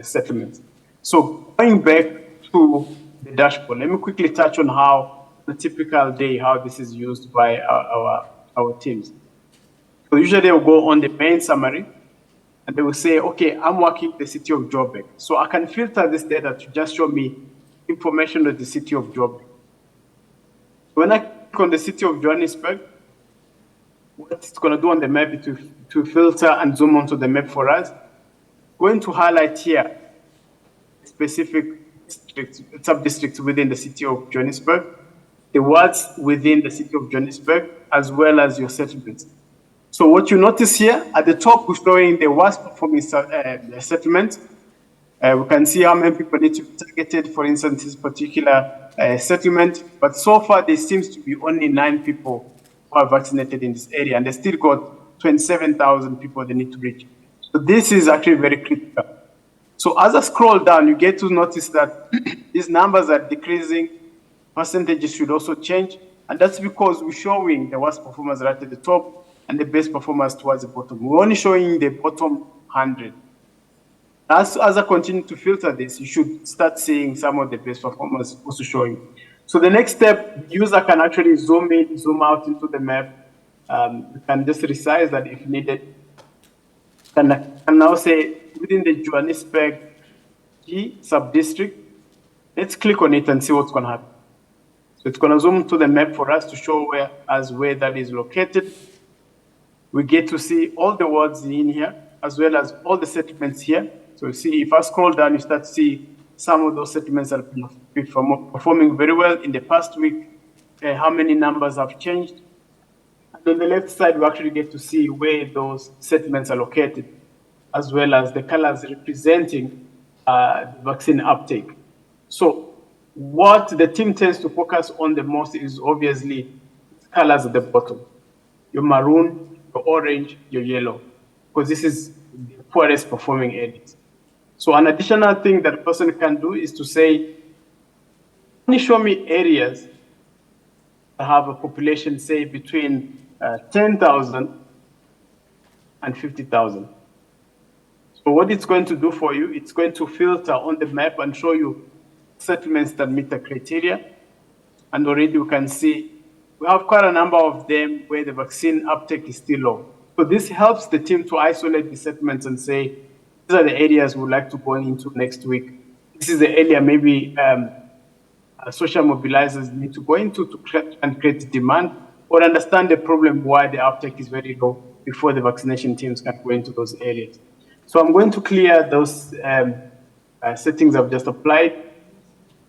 settlements. So going back to the dashboard, let me quickly touch on how the typical day, how this is used by our teams. So usually they'll go on the main summary, and they will say, okay, I'm working the city of Joburg. So I can filter this data to just show me information of the city of Joburg. When I click on the city of Johannesburg, what it's going to do on the map is to filter and zoom onto the map for us. Going to highlight here specific sub-districts within the city of Johannesburg, the wards within the city of Johannesburg, as well as your settlements. So what you notice here, at the top, we're showing the worst performing settlements. We can see how many people need to be targeted, for instance, this particular settlement. But so far, there seems to be only 9 people who are vaccinated in this area, and they still got 27,000 people they need to reach. So this is actually very critical. So as I scroll down, you get to notice that these numbers are decreasing. Percentages should also change, and that's because we're showing the worst performers right at the top and the best performers towards the bottom. We're only showing the bottom 100. As I continue to filter this, you should start seeing some of the best performers also showing. So the next step, the user can actually zoom in, zoom out into the map. You can just resize that if needed. And I can now say within the Johannesburg G sub-district, let's click on it and see what's going to happen. So it's going to zoom to the map for us to show where that is located. We get to see all the wards in here, as well as all the settlements here. So you see, if I scroll down, you start to see some of those settlements that are performing very well in the past week, how many numbers have changed. And on the left side, we actually get to see where those settlements are located, as well as the colors representing the vaccine uptake. So what the team tends to focus on the most is obviously colors at the bottom, your maroon, your orange, your yellow, because this is the poorest performing areas. So an additional thing that a person can do is to say, can you show me areas that have a population, say, between 10,000 and 50,000. So what it's going to do for you, it's going to filter on the map and show you settlements that meet the criteria. And already you can see we have quite a number of them where the vaccine uptake is still low. So this helps the team to isolate the settlements and say, these are the areas we'd like to go into next week. This is the area maybe social mobilizers need to go into to create demand or understand the problem why the uptake is very low before the vaccination teams can go into those areas. So I'm going to clear those settings I've just applied.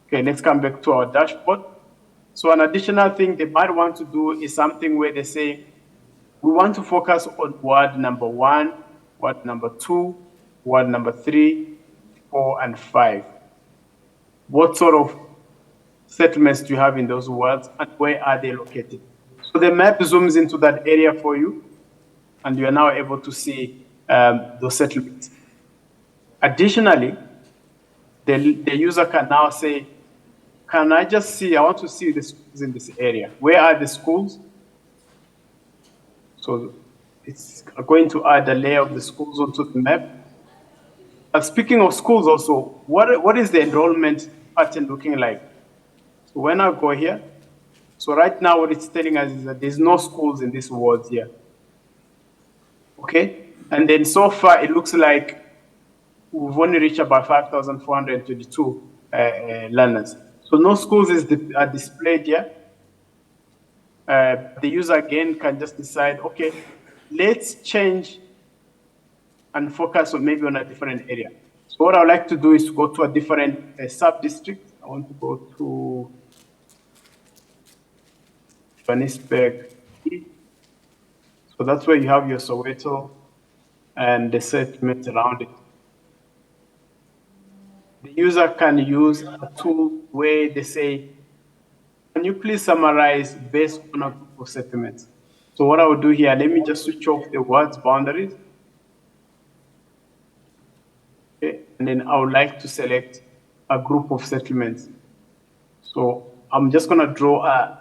Okay, let's come back to our dashboard. So an additional thing they might want to do is something where they say, we want to focus on ward number 1, ward number 2, ward number 3, 4, and 5. What sort of settlements do you have in those wards and where are they located? So the map zooms into that area for you and you are now able to see those settlements. Additionally, the user can now say, can I just see, I want to see the schools in this area. Where are the schools? So it's going to add a layer of the schools onto the map. Speaking of schools also, what is the enrollment pattern looking like? So when I go here, so right now what it's telling us is that there's no schools in this ward here. Okay, and then so far it looks like we've only reached about 5,422 learners. So no schools are displayed here. The user again can just decide, okay, let's change and focus on maybe on a different area. So what I would like to do is to go to a different sub-district. I want to go to Johannesburg. So that's where you have your Soweto and the settlements around it. The user can use a tool where they say, can you please summarize based on a group of settlements? So what I will do here, let me just switch off the words boundaries. Okay, and then I would like to select a group of settlements. So I'm just gonna draw a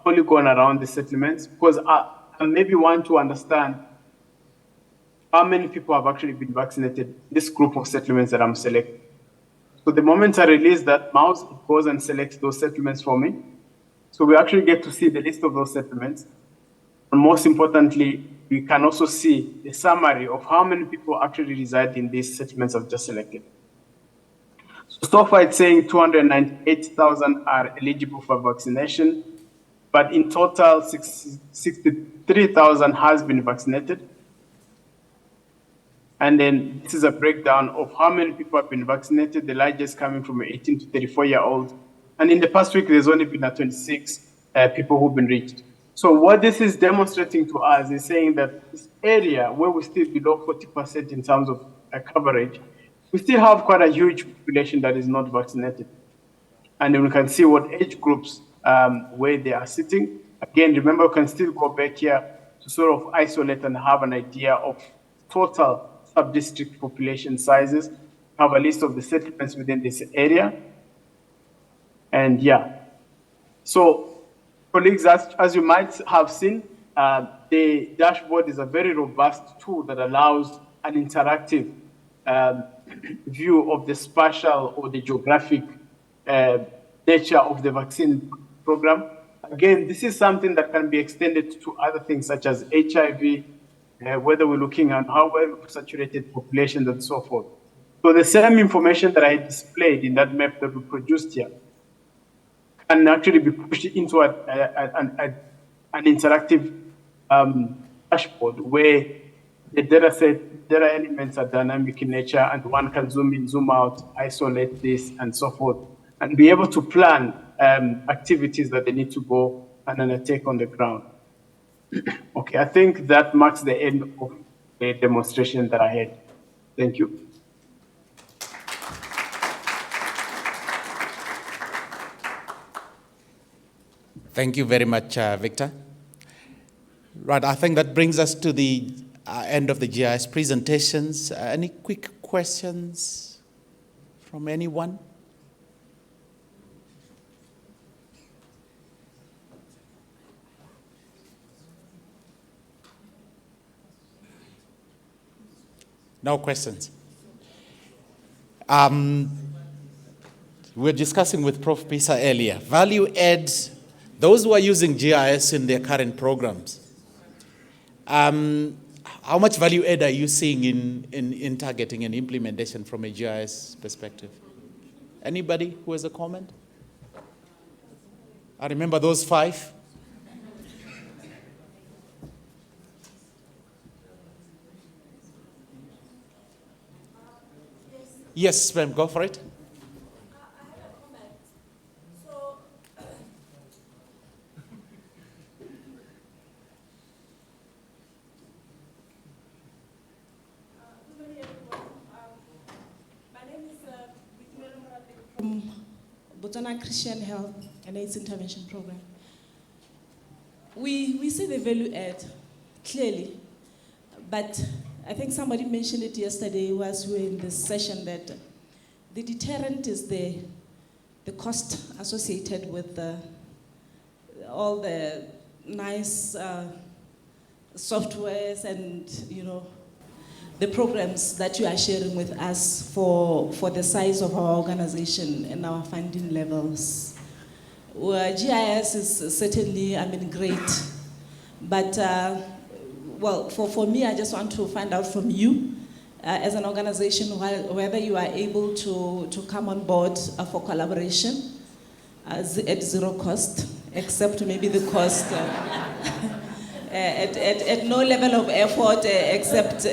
polygon around the settlements because I maybe want to understand how many people have actually been vaccinated, this group of settlements that I'm selecting. So the moment I release that mouse, it goes and selects those settlements for me. So we actually get to see the list of those settlements. And most importantly, we can also see the summary of how many people actually reside in these settlements I've just selected. So far it's saying 298,000 are eligible for vaccination, but in total, 63,000 has been vaccinated. And then this is a breakdown of how many people have been vaccinated, the largest coming from 18 to 34-year-olds. And in the past week, there's only been 26 people who've been reached. So what this is demonstrating to us is saying that this area where we're still below 40% in terms of coverage, we still have quite a huge population that is not vaccinated. And then we can see what age groups where they are sitting. Again, remember, we can still go back here to sort of isolate and have an idea of total sub-district population sizes, have a list of the settlements within this area. And yeah, so colleagues, as you might have seen, the dashboard is a very robust tool that allows an interactive view of the spatial or the geographic nature of the vaccine program. Again, this is something that can be extended to other things such as HIV, whether we're looking at how well saturated populations and so forth. So the same information that I displayed in that map that we produced here can actually be pushed into an interactive dashboard where the data elements are dynamic in nature, and one can zoom in, zoom out, isolate this, and so forth, and be able to plan activities that they need to go and undertake on the ground. Okay, I think that marks the end of the demonstration that I had. Thank you. Thank you very much, Victor. Right, I think that brings us to the end of the GIS presentations. Any quick questions from anyone? No questions. We were discussing with Prof. Pisa earlier. Value add, those who are using GIS in their current programs, how much value add are you seeing in targeting and implementation from a GIS perspective? Anybody who has a comment? I remember those 5. Yes, ma'am, go for it. I have a comment. So, good morning, everyone. My name is Victoria Morate from Botswana Christian Health and AIDS Intervention Program. We see the value add clearly, but I think somebody mentioned it yesterday whilst we were in this session that the deterrent is the cost associated with all the nice softwares and the programs that you are sharing with us for the size of our organization and our funding levels. Well, GIS is certainly, great, but well, for me, I just want to find out from you, as an organization, whether you are able to come on board for collaboration at zero cost, except maybe the cost at no level of effort, except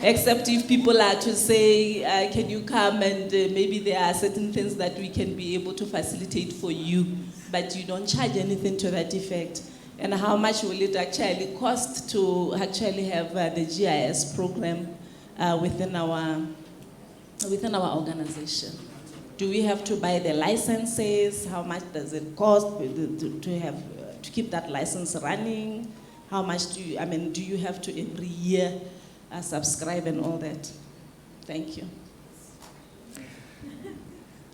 Except if people are to say, can you come and maybe there are certain things that we can be able to facilitate for you, but you don't charge anything to that effect. And how much will it actually cost to actually have the GIS program within our organization? Do we have to buy the licenses? How much does it cost to keep that license running? How much do you have to every year subscribe and all that? Thank you.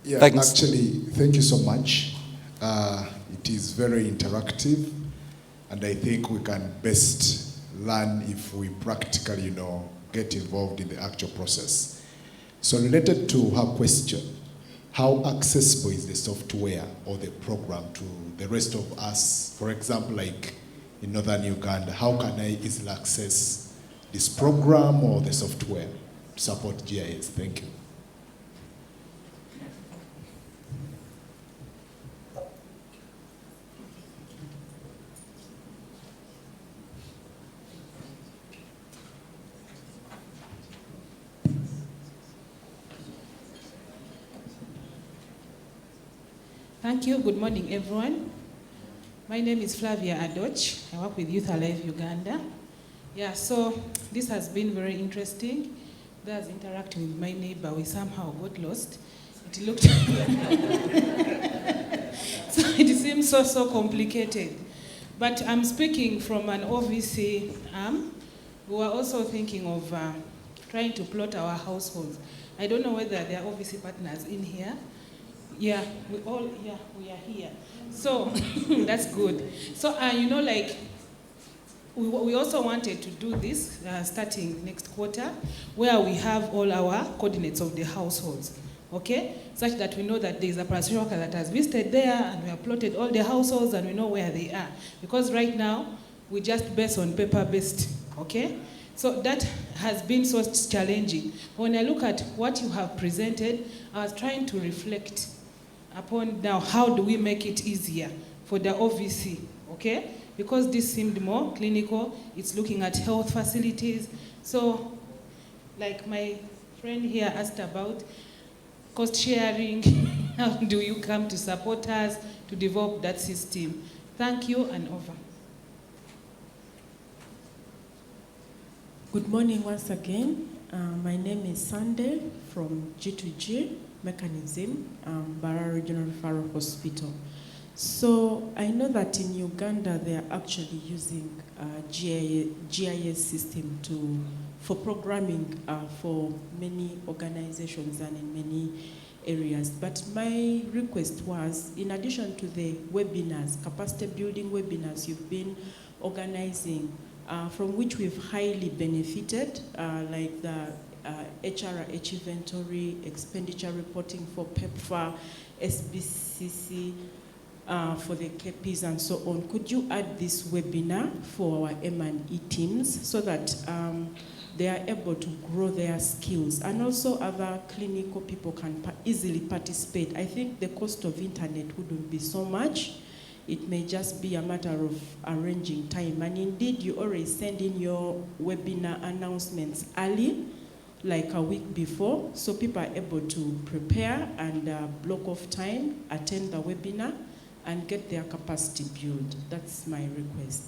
Yeah, Thanks. actually, thank you so much. It is very interactive, and I think we can best learn if we practically, get involved in the actual process. So related to her question, how accessible is the software or the program to the rest of us? For example, like in northern Uganda, how can I easily access this program or the software to support GIS? Thank you. Thank you. Good morning, everyone. My name is Flavia Adoch. I work with Youth Alive Uganda. Yeah, so this has been very interesting. There's interacting with my neighbor. We somehow got lost. It looked so it seems so complicated. But I'm speaking from an OVC arm. We were also thinking of trying to plot our households. I don't know whether there are OVC partners in here. Yeah, we are here. So that's good. So, we also wanted to do this starting next quarter, where we have all our coordinates of the households, okay? Such that we know that there is a parachute worker that has visited there, and we have plotted all the households, and we know where they are. Because right now, we just base on paper-based, okay? So that has been so challenging. When I look at what you have presented, I was trying to reflect upon now how do we make it easier for the OVC, okay? Because this seemed more clinical, it's looking at health facilities. So, like my friend here asked about cost sharing, how do you come to support us to develop that system? Thank you, and over. Good morning once again. My name is Sunday from G2G Mechanism, Bara Regional Referral Hospital. So I know that in Uganda they are actually using GIS system for programming for many organizations and in many areas. But my request was, in addition to the webinars, capacity building webinars you've been organizing, from which we've highly benefited, like the HRH inventory, expenditure reporting for PEPFAR, SBCC, for the KPs and so on. Could you add this webinar for our M&E teams so that they are able to grow their skills, and also other clinical people can easily participate? I think the cost of internet wouldn't be so much. It may just be a matter of arranging time. And indeed, you already send in your webinar announcements early, like a week before, so people are able to prepare and block off time, attend the webinar, and get their capacity built. That's my request.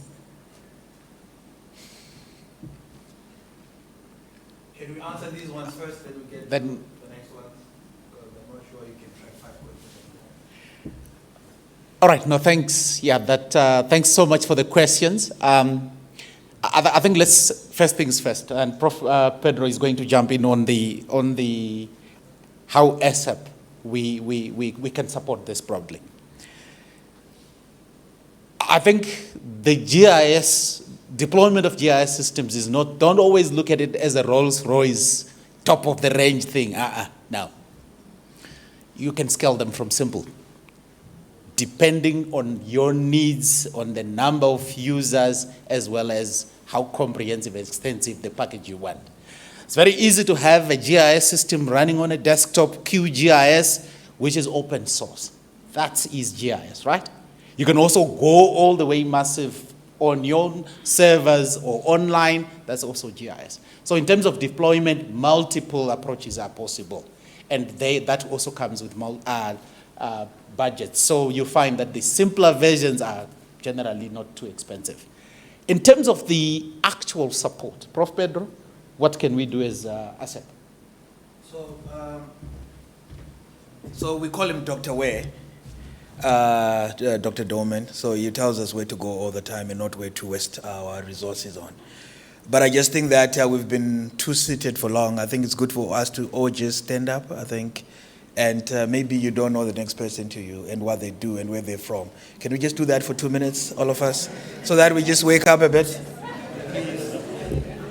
Can we answer these ones first, then we get Then- to the next ones? Because I'm not sure you can try 5 questions. All right, no, thanks. Yeah, thanks so much for the questions. I think first things first, and Prof. Pedro is going to jump in on the how ASAP we can support this probably. I think the GIS, deployment of GIS systems is don't always look at it as a Rolls-Royce top of the range thing. No. You can scale them from simple, depending on your needs, on the number of users, as well as how comprehensive and extensive the package you want. It's very easy to have a GIS system running on a desktop, QGIS, which is open source. That is GIS, right? You can also go all the way massive on your servers or online, that's also GIS. So in terms of deployment, multiple approaches are possible. And that also comes with budgets. So you find that the simpler versions are generally not too expensive. In terms of the actual support, Prof. Pedro, what can we do as ASEP? So we call him Dr. Ware, Dr. Doman. So he tells us where to go all the time and not where to waste our resources on. But I just think that we've been too seated for long. I think it's good for us to all just stand up, I think. And maybe you don't know the next person to you and what they do and where they're from. Can we just do that for 2 minutes, all of us? So that we just wake up a bit?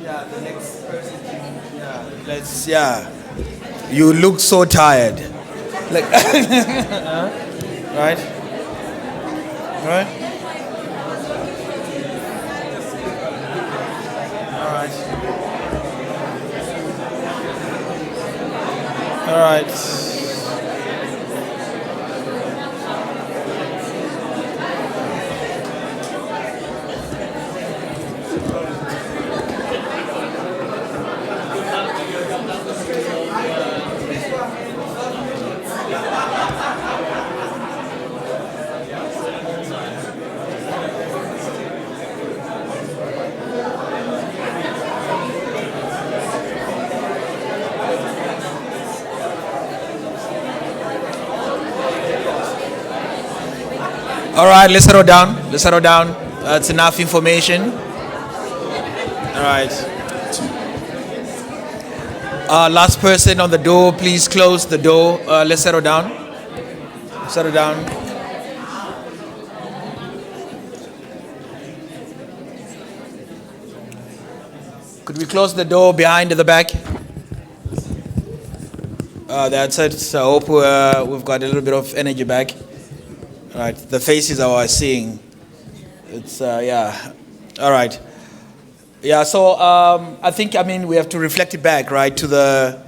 Yeah, the next person. Yeah. You look so tired. Like, right? Right? All right. All right. All right, let's settle down. That's enough information. All right. Last person on the door, please close the door. Let's settle down. Settle down. Could we close the door behind the back? That's it. So I hope we've got a little bit of energy back. All right, the faces I was seeing. It's, yeah. All right. Yeah, so I think, we have to reflect it back, right, to the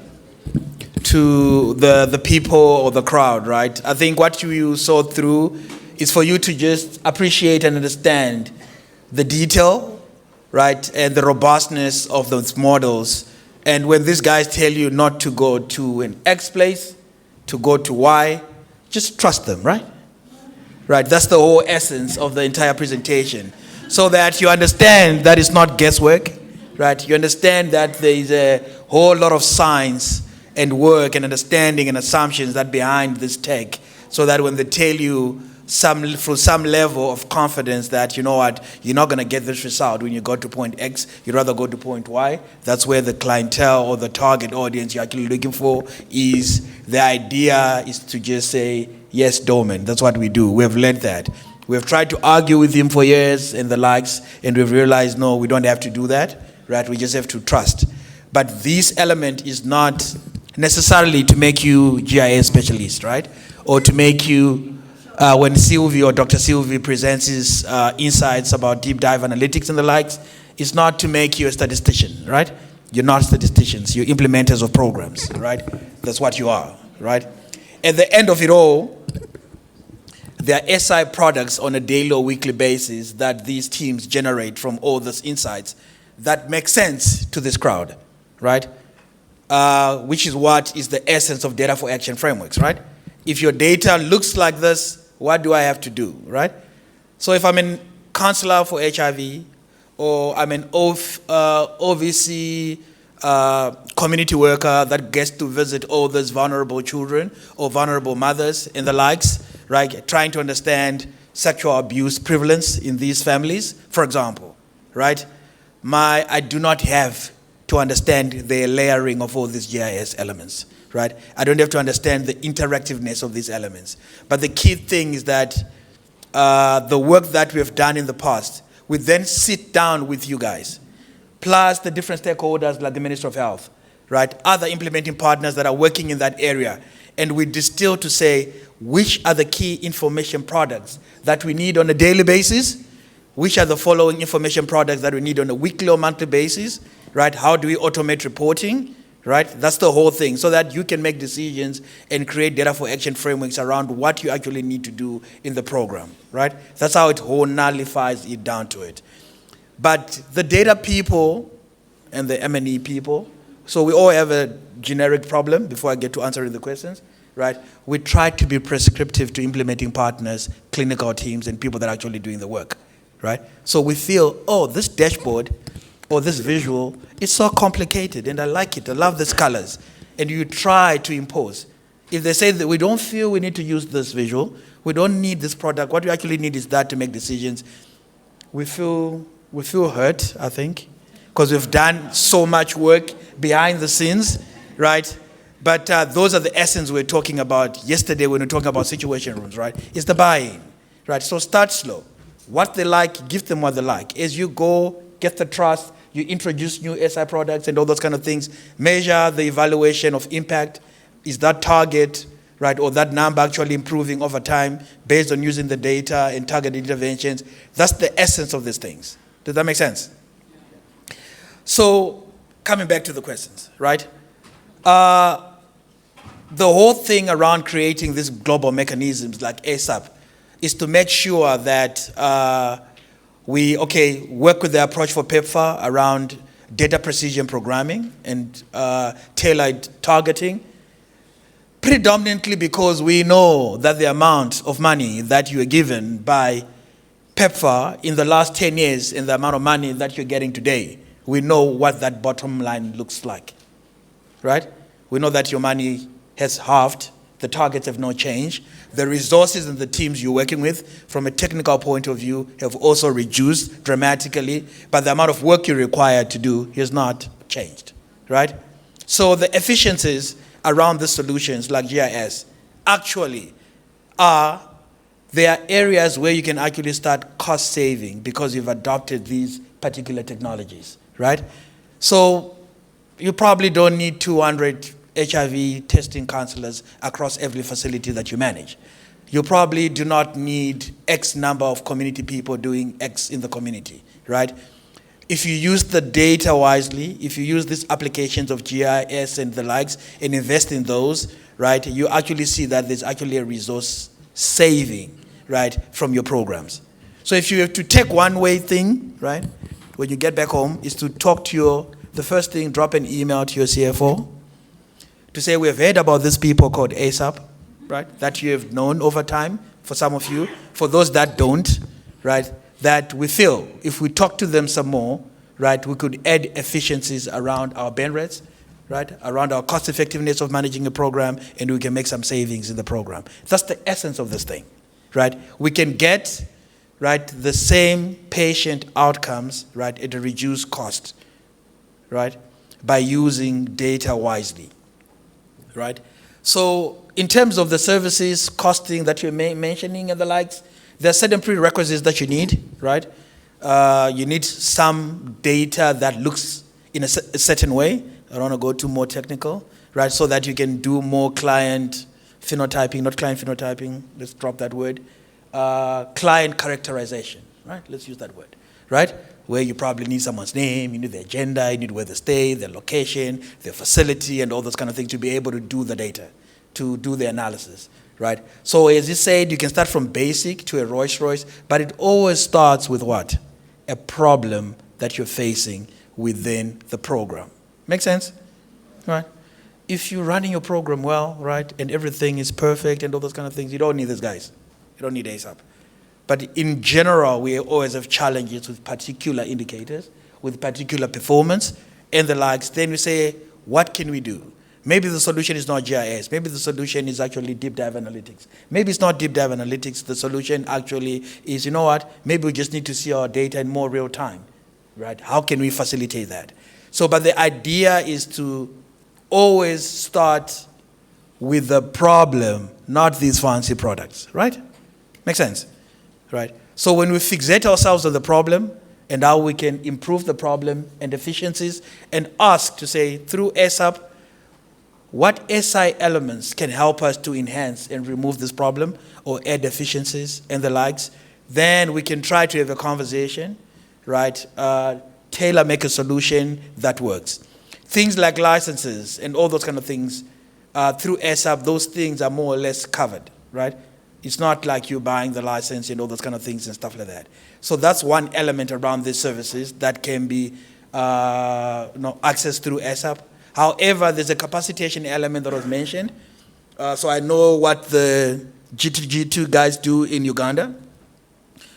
people or the crowd, right? I think what you saw through is for you to just appreciate and understand the detail, right, and the robustness of those models. And when these guys tell you not to go to an X place, to go to Y, just trust them, right? Right, that's the whole essence of the entire presentation. So that you understand that it's not guesswork, right? You understand that there is a whole lot of science and work and understanding and assumptions that behind this tech, so that when they tell you through some level of confidence that, you know what, you're not going to get this result when you go to point X, you'd rather go to point Y. That's where the clientele or the target audience you're actually looking for is. The idea is to just say, yes, Doman, that's what we do. We have learned that. We have tried to argue with him for years and the likes, and we've realized, no, we don't have to do that, right? We just have to trust. But this element is not necessarily to make you GIS specialist, right? Or to make you, when Sylvie or Dr. Sylvie presents his insights about deep dive analytics and the likes, it's not to make you a statistician, right? You're not statisticians, you're implementers of programs, right? That's what you are, right? At the end of it all, there are SI products on a daily or weekly basis that these teams generate from all these insights that make sense to this crowd, right? Which is what is the essence of data for action frameworks, right? If your data looks like this, what do I have to do, right? So if I'm a counselor for HIV, or I'm an OVC community worker that gets to visit all those vulnerable children or vulnerable mothers and the likes, right? Trying to understand sexual abuse prevalence in these families, for example, right? I do not have to understand the layering of all these GIS elements, right? I don't have to understand the interactiveness of these elements. But the key thing is that the work that we have done in the past, we then sit down with you guys, plus the different stakeholders like the Ministry of Health, right? Other implementing partners that are working in that area. And we distill to say, which are the key information products that we need on a daily basis? Which are the following information products that we need on a weekly or monthly basis, right? How do we automate reporting, right? That's the whole thing, so that you can make decisions and create data for action frameworks around what you actually need to do in the program, right? That's how it whole nullifies it down to it. But the data people and the M&E people, so we all have a generic problem before I get to answering the questions, right? We try to be prescriptive to implementing partners, clinical teams, and people that are actually doing the work, right? So we feel, oh, this dashboard or this visual is so complicated, and I like it. I love these colors. And you try to impose. If they say that we don't feel we need to use this visual, we don't need this product, what we actually need is that to make decisions, we feel hurt, I think, because we've done so much work behind the scenes, right? But those are the essence we're talking about yesterday when we were talking about situation rooms, right? It's the buy-in, right? So start slow. What they like, give them what they like. As you go, get the trust, you introduce new SI products and all those kind of things. Measure the evaluation of impact. Is that target, right, or that number actually improving over time based on using the data and targeted interventions? That's the essence of these things. Does that make sense? So, coming back to the questions, right? The whole thing around creating these global mechanisms like ASAP is to make sure that we work with the approach for PEPFAR around data precision programming and tailored targeting, predominantly because we know that the amount of money that you are given by PEPFAR in the last 10 years and the amount of money that you're getting today, we know what that bottom line looks like, right? We know that your money has halved, the targets have not changed, the resources and the teams you're working with from a technical point of view have also reduced dramatically, but the amount of work you're required to do has not changed, right? So the efficiencies around the solutions like GIS actually there are areas where you can actually start cost saving because you've adopted these particular technologies, right? So you probably don't need 200 HIV testing counselors across every facility that you manage. You probably do not need X number of community people doing X in the community, right? If you use the data wisely, if you use these applications of GIS and the likes and invest in those, right, you actually see that there's actually a resource saving, right, from your programs. So if you have to take one-way thing, right, when you get back home, is to talk to the first thing, drop an email to your CFO to say, we have heard about these people called ASAP, right, that you have known over time, for some of you. For those that don't, right, that we feel if we talk to them some more, right, we could add efficiencies around our burn rates, right, around our cost effectiveness of managing a program, and we can make some savings in the program. That's the essence of this thing, right? We can get, right, the same patient outcomes, right, at a reduced cost, right, by using data wisely, right? So in terms of the services costing that you're mentioning and the likes, there are certain prerequisites that you need, right? You need some data that looks in a certain way. I don't want to go too more technical, right? So that you can do more client phenotyping, not client phenotyping, let's drop that word. Client characterization, right? Let's use that word, right? Where you probably need someone's name, you need their gender, you need where they stay, their location, their facility, and all those kind of things to be able to do the data, to do the analysis, right? So as you said, you can start from basic to a Rolls Royce, but it always starts with what? A problem that you're facing within the program. Make sense? Right? If you're running your program well, right, and everything is perfect and all those kind of things, you don't need these guys. You don't need ASAP. But in general, we always have challenges with particular indicators, with particular performance and the likes. Then we say, what can we do? Maybe the solution is not GIS. Maybe the solution is actually deep dive analytics. Maybe it's not deep dive analytics. The solution actually is, you know what, maybe we just need to see our data in more real time, right? How can we facilitate that? So, but the idea is to always start with the problem, not these fancy products, right? Make sense? Right? So when we fixate ourselves on the problem and how we can improve the problem and efficiencies and ask to say, through ASAP, what SI elements can help us to enhance and remove this problem or add efficiencies and the likes, then we can try to have a conversation, right? Tailor make a solution that works. things like licenses and all those kind of things, through ASAP, those things are more or less covered, right? It's not like you're buying the license and all those kind of things and stuff like that. So that's one element around these services that can be accessed through ASAP. However, there's a capacitation element that was mentioned. So I know what the G2G2 guys do in Uganda,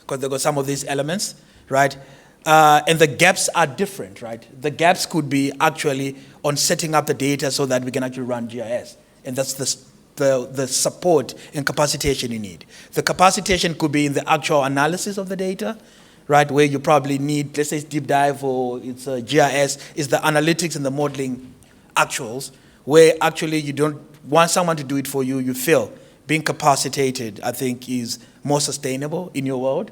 because they've got some of these elements, right? And the gaps are different, right? The gaps could be actually on setting up the data so that we can actually run GIS. And that's the support and capacitation you need. The capacitation could be in the actual analysis of the data, right? Where you probably need, let's say it's deep dive or it's a GIS, is the analytics and the modeling actuals, where actually you don't want someone to do it for you, you feel being capacitated, I think, is more sustainable in your world.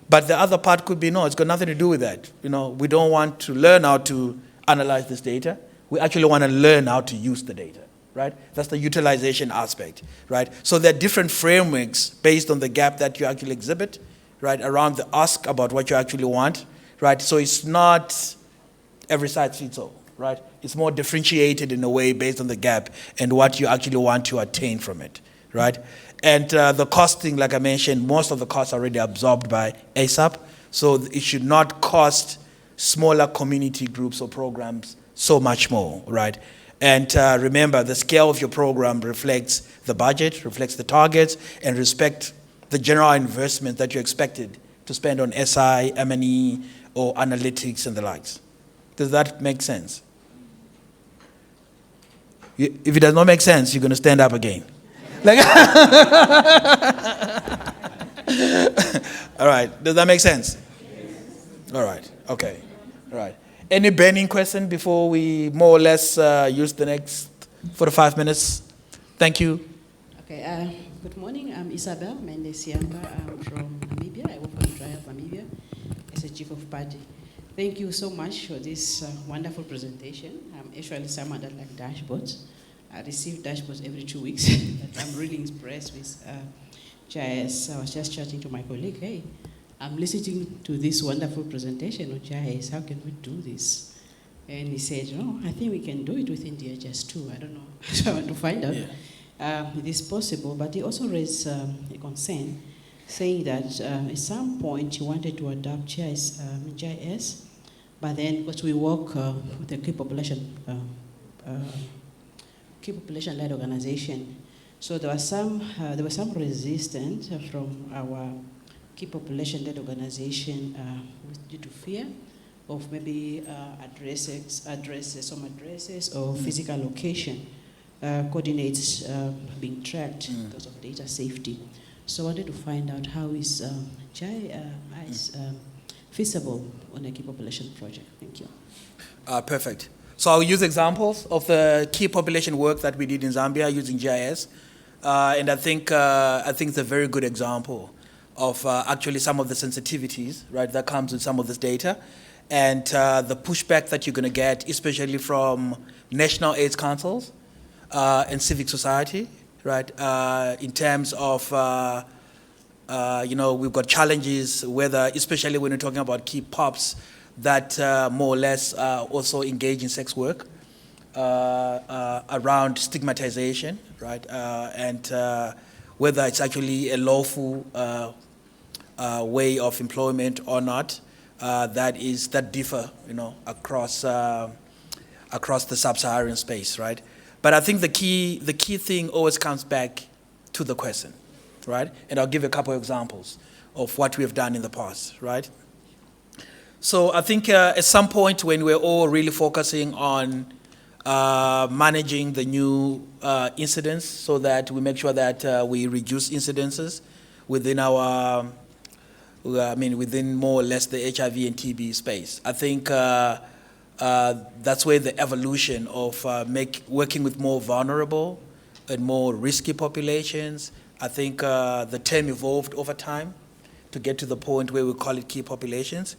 But the other part could be, no, it's got nothing to do with that. You know, we don't want to learn how to analyze this data. We actually want to learn how to use the data, right? That's the utilization aspect, right? So there are different frameworks based on the gap that you actually exhibit, right, around the ask about what you actually want, right? So it's not every site fits all, right? It's more differentiated in a way based on the gap and what you actually want to attain from it, right? And the costing, like I mentioned, most of the costs are already absorbed by ASAP, so it should not cost smaller community groups or programs so much more, right? And remember, the scale of your program reflects the budget, reflects the targets, and respect the general investment that you're expected to spend on SI, M&E, or analytics and the likes. Does that make sense? If it does not make sense, you're going to stand up again. Like, all right, does that make sense? All right, okay, all right. Any burning question before we more or less use the next 45 minutes? Thank you. Okay, good morning. I'm Isabel Mendes Yamba. I'm from Namibia. I work for IntraHealth Namibia as a chief of party. Thank you so much for this wonderful presentation. I'm actually someone that like dashboards. I receive dashboards every 2 weeks. I'm really impressed with GIS. I was just chatting to my colleague, hey, I'm listening to this wonderful presentation on GIS. How can we do this? And he said, no, I think we can do it within DHS too. I don't know. So I want to find out. It is possible, but he also raised a concern, saying that at some point he wanted to adopt GIS, but then because we work with a key population-led organization, so there was some resistance from our key population-led organization due to fear of maybe addresses or physical location coordinates being tracked because of data safety. So I wanted to find out how is GIS feasible on a key population project. Thank you. Perfect. So I'll use examples of the key population work that we did in Zambia using GIS, and I think it's a very good example of actually some of the sensitivities, right, that comes with some of this data, and the pushback that you're going to get, especially from national AIDS councils and civic society, right, in terms of, we've got challenges, whether, especially when we're talking about key pops that more or less also engage in sex work, around stigmatization, right, and whether it's actually a lawful way of employment or not, that differ, across the sub-Saharan space, right? But I think the key thing always comes back to the question, right? And I'll give a couple of examples of what we have done in the past, right? So I think at some point when we're all really focusing on managing the new incidents so that we make sure that we reduce incidences within our, within more or less the HIV and TB space. I think that's where the evolution of working with more vulnerable and more risky populations, I think the term evolved over time to get to the point where we call it key populations,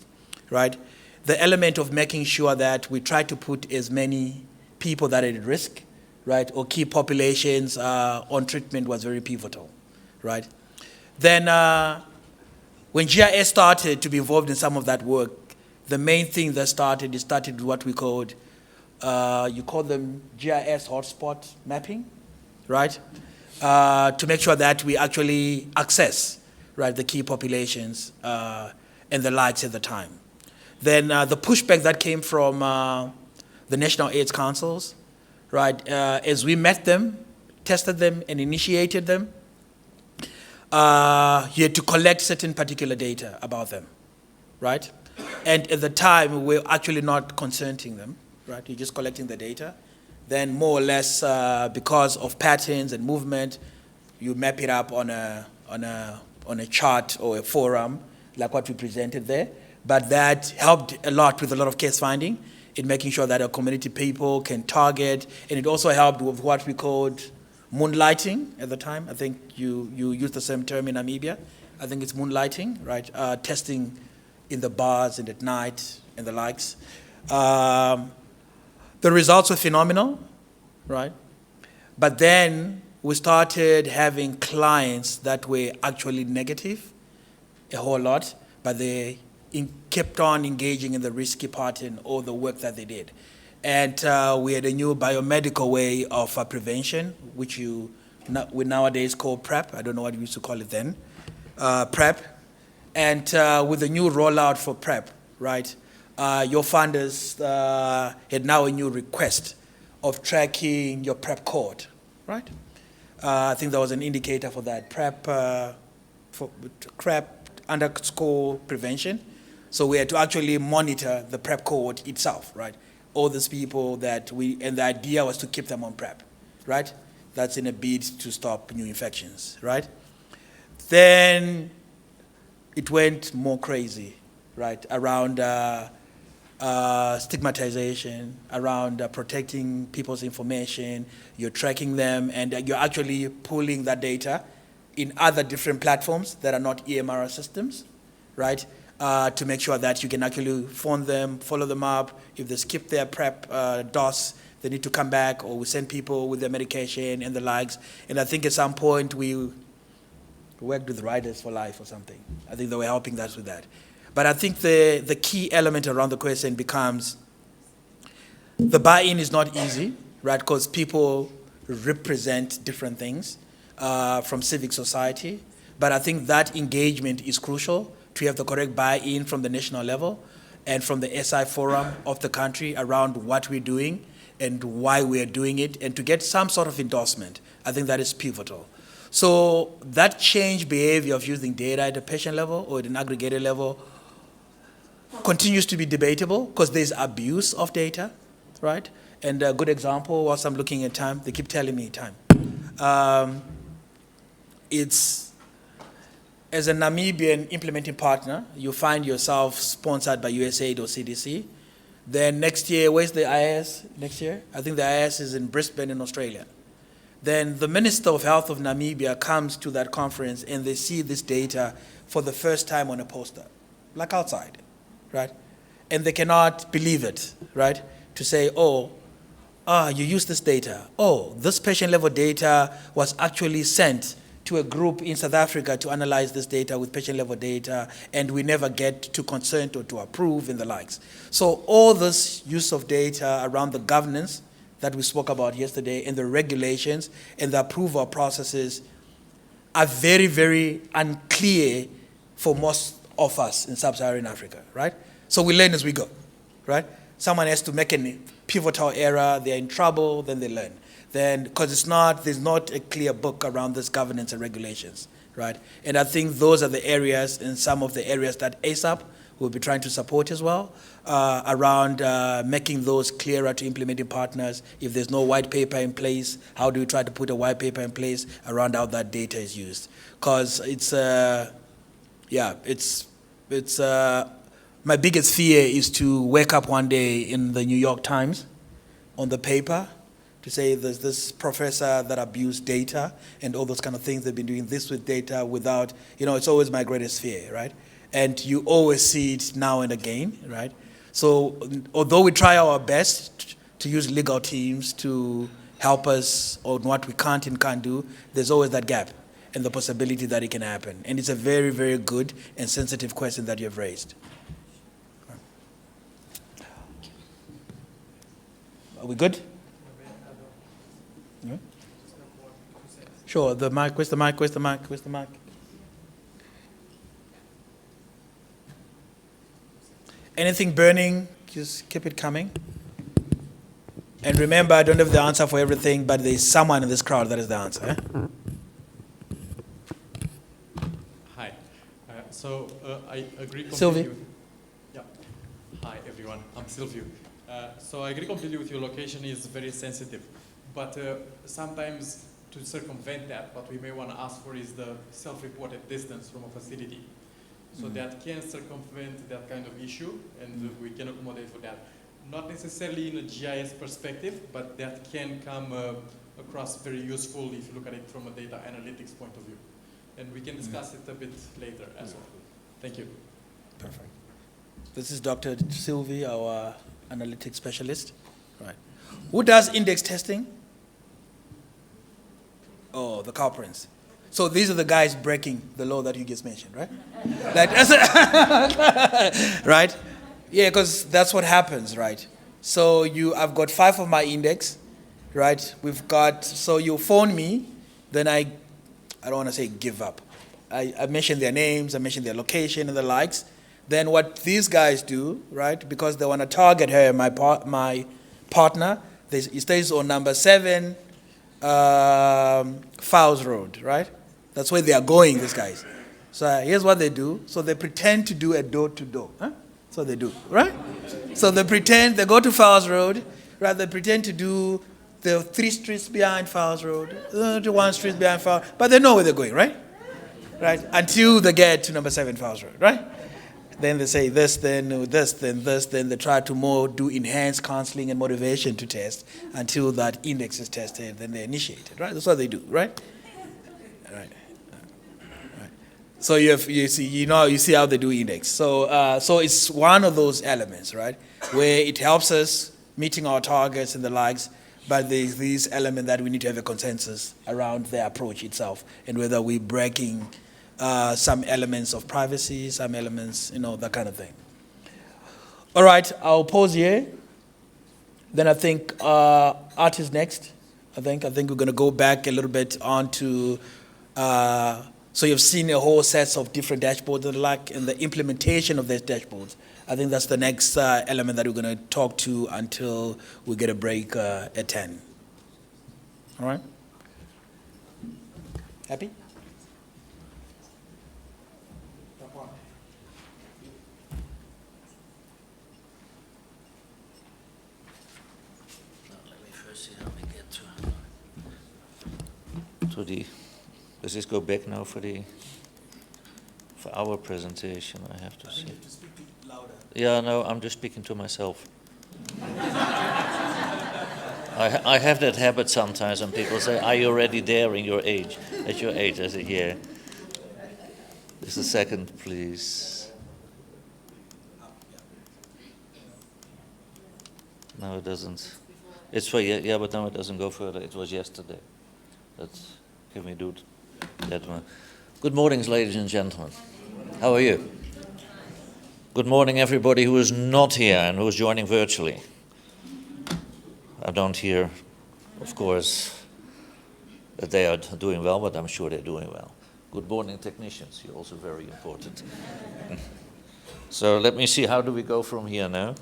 right? The element of making sure that we try to put as many people that are at risk, right, or key populations on treatment was very pivotal, right? Then when GIS started to be involved in some of that work, the main thing that started with what we called you call them GIS hotspot mapping, right? To make sure that we actually access, right, the key populations and the likes at the time. Then the pushback that came from the National AIDS Councils, right, as we met them, tested them, and initiated them, you had to collect certain particular data about them, right? And at the time, we were actually not consenting them, right? You're just collecting the data. Then more or less, because of patterns and movement, you map it up on a chart or a forum, like what we presented there. But that helped a lot with a lot of case finding in making sure that our community people can target, and it also helped with what we called moonlighting at the time. I think you used the same term in Namibia. I think it's moonlighting, right? Testing in the bars and at night and the likes. The results were phenomenal, right? But then we started having clients that were actually negative, a whole lot, but they kept on engaging in the risky part in all the work that they did. And we had a new biomedical way of prevention, which we nowadays call PrEP. I don't know what we used to call it then, PrEP. And with the new rollout for PrEP, right, your funders had now a new request of tracking your PrEP code, right? I think there was an indicator for that, PrEP_prevention. So we had to actually monitor the PrEP cohort itself, right? All these people and the idea was to keep them on PrEP, right? That's in a bid to stop new infections, right? Then it went more crazy, right? Around stigmatization, around protecting people's information. You're tracking them, and you're actually pulling that data in other different platforms that are not EMR systems, right? To make sure that you can actually phone them, follow them up. If they skip their PrEP dose, they need to come back, or we send people with their medication and the likes. And I think at some point we worked with Riders for Life or something. I think they were helping us with that. But I think the key element around the question becomes the buy-in is not easy, right? Because people represent different things from civic society. But I think that engagement is crucial to have the correct buy-in from the national level and from the SI forum of the country around what we're doing and why we're doing it, and to get some sort of endorsement. I think that is pivotal. So that change behavior of using data at a patient level or at an aggregated level continues to be debatable because there's abuse of data, right? And a good example, whilst I'm looking at time, they keep telling me time. As a Namibian implementing partner, you find yourself sponsored by USAID or CDC. Then next year, where's the IIS next year? I think the IIS is in Brisbane in Australia. Then the Minister of Health of Namibia comes to that conference and they see this data for the first time on a poster, like outside, right? And they cannot believe it, right? To say, you used this data. This patient level data was actually sent to a group in South Africa to analyze this data with patient level data, and we never get to consent or to approve and the likes. So all this use of data around the governance that we spoke about yesterday and the regulations and the approval processes are very, very unclear for most of us in sub-Saharan Africa, right? So we learn as we go, right? Someone has to make a pivotal error, they're in trouble, then they learn. Then, because there's not a clear book around this governance and regulations, right? And I think those are the areas and some of the areas that ASAP will be trying to support as well, around making those clearer to implementing partners. If there's no white paper in place, how do we try to put a white paper in place around how that data is used? Because my biggest fear is to wake up one day in the New York Times on the paper to say there's this professor that abused data and all those kind of things. They've been doing this with data without, it's always my greatest fear, right? And you always see it now and again, right? So although we try our best to use legal teams to help us on what we can't and can't do, there's always that gap and the possibility that it can happen. And it's a very, very good and sensitive question that you've raised. Are we good? Yeah. Sure, the mic, where's the mic, where's the mic, where's the mic? Anything burning, just keep it coming. And remember, I don't have the answer for everything, but there's someone in this crowd that is the answer. Eh? Hi. I agree completely Sylvie. with... Yeah. Hi, everyone. I'm Sylvie. So I agree completely with your location is very sensitive. But sometimes to circumvent that, what we may want to ask for is the self-reported distance from a facility. So that can circumvent that kind of issue, and we can accommodate for that. Not necessarily in a GIS perspective, but that can come across very useful if you look at it from a data analytics point of view. And we can discuss it a bit later as well. Thank you. Perfect. This is Dr. Sylvie, our analytics specialist. Right. Who does index testing? Oh, the corporate. So these are the guys breaking the law that you just mentioned, right? Right? Yeah, because that's what happens, right? So I've got 5 of my index, right? So you phone me, then I don't want to say give up. I mention their names, I mention their location and the likes. Then what these guys do, right? Because they want to target her, my partner, he stays on number 7, Fowles Road, right? That's where they are going, these guys. So here's what they do. So they pretend to do a door-to-door. Huh? That's what they do, right? So they go to Fowles Road, right? They pretend to do the 3 streets behind Fowles Road, to 1 street behind Fowles, but they know where they're going, right? Right? Until they get to number 7 Fowles Road, right? Then they say this, then this, then this, then they try to do enhanced counseling and motivation to test until that index is tested, then they initiate it, right? That's what they do, right? Right. So you see how they do index. So it's one of those elements, right, where it helps us meeting our targets and the likes, but there's this element that we need to have a consensus around the approach itself and whether we're breaking some elements of privacy, some elements, that kind of thing. All right, I'll pause here. Then I think Art is next. I think we're going to go back a little bit on to. So you've seen a whole set of different dashboards and the implementation of those dashboards. I think that's the next element that we're going to talk to until we get a break at 10. All right? Happy? Let me first see how we get to does this go back now for our presentation? I have to see. You have to speak louder. Yeah, no, I'm just speaking to myself. I have that habit sometimes when people say, "Are you already there in your age?" At your age, I say, "Yeah." Just a second, please. No, it doesn't. It's for yeah, but no, it doesn't go further. It was yesterday. Can we do that one? Good morning, ladies and gentlemen. How are you? Good morning, everybody who is not here and who is joining virtually. I don't hear, of course, that they are doing well, but I'm sure they're doing well. Good morning, technicians. You're also very important. So let me see, how do we go from here now?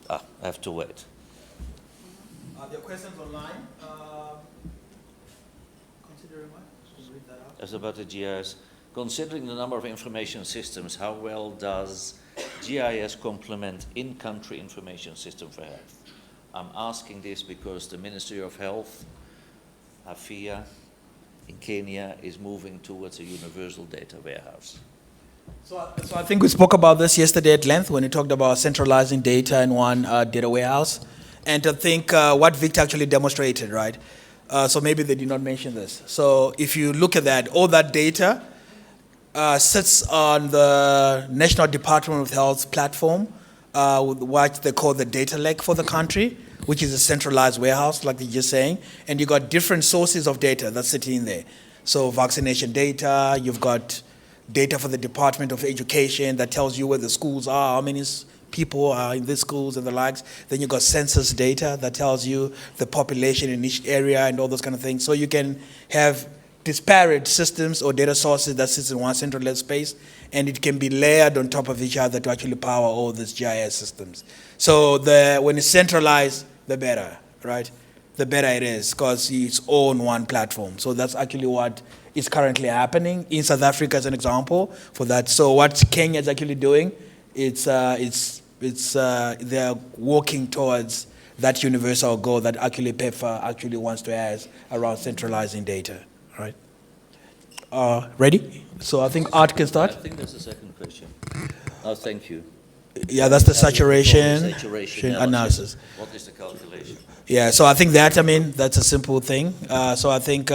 I have to wait. There are questions online. Considering what? Just read that out. As about the GIS, considering the number of information systems, how well does GIS complement in-country information system for health? I'm asking this because the Ministry of Health, Afia, in Kenya, is moving towards a universal data warehouse. So I think we spoke about this yesterday at length when we talked about centralizing data in one data warehouse. And I think what Victor actually demonstrated, right? So maybe they did not mention this. So if you look at that, all that data sits on the National Department of Health platform, what they call the data lake for the country, which is a centralized warehouse, like you're just saying. And you got different sources of data that's sitting in there. So vaccination data, you've got data for the Department of Education that tells you where the schools are, how many people are in these schools and the likes. Then you got census data that tells you the population in each area and all those kind of things. So you can have disparate systems or data sources that sits in one centralized space, and it can be layered on top of each other to actually power all these GIS systems. So when it's centralized, the better, right? The better it is, because it's all on one platform. So that's actually what is currently happening in South Africa as an example for that. So what Kenya is actually doing, they're working towards that universal goal that actually PEPFAR actually wants to have around centralizing data. Right. Ready? So I think Art can start. I think that's the second question. Oh, thank you. Yeah, that's the saturation analysis. What is the calculation? Yeah, so I think that's a simple thing. So I think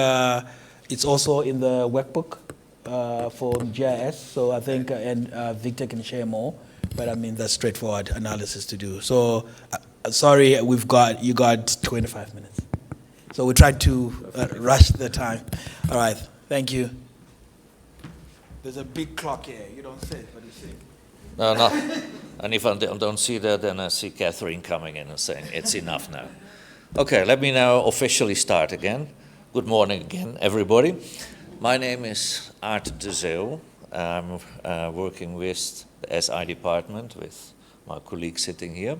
it's also in the workbook for GIS. So I think, and Victor can share more, but I mean, that's straightforward analysis to do. So sorry, you got 25 minutes. So we tried to rush the time. All right, thank you. There's a big clock here. You don't see it, but you see it. No. And if I don't see that, then I see Catherine coming in and saying, it's enough now. Okay, let me now officially start again. Good morning again, everybody. My name is Art de Zeeuw. I'm working with the SI department with my colleague sitting here.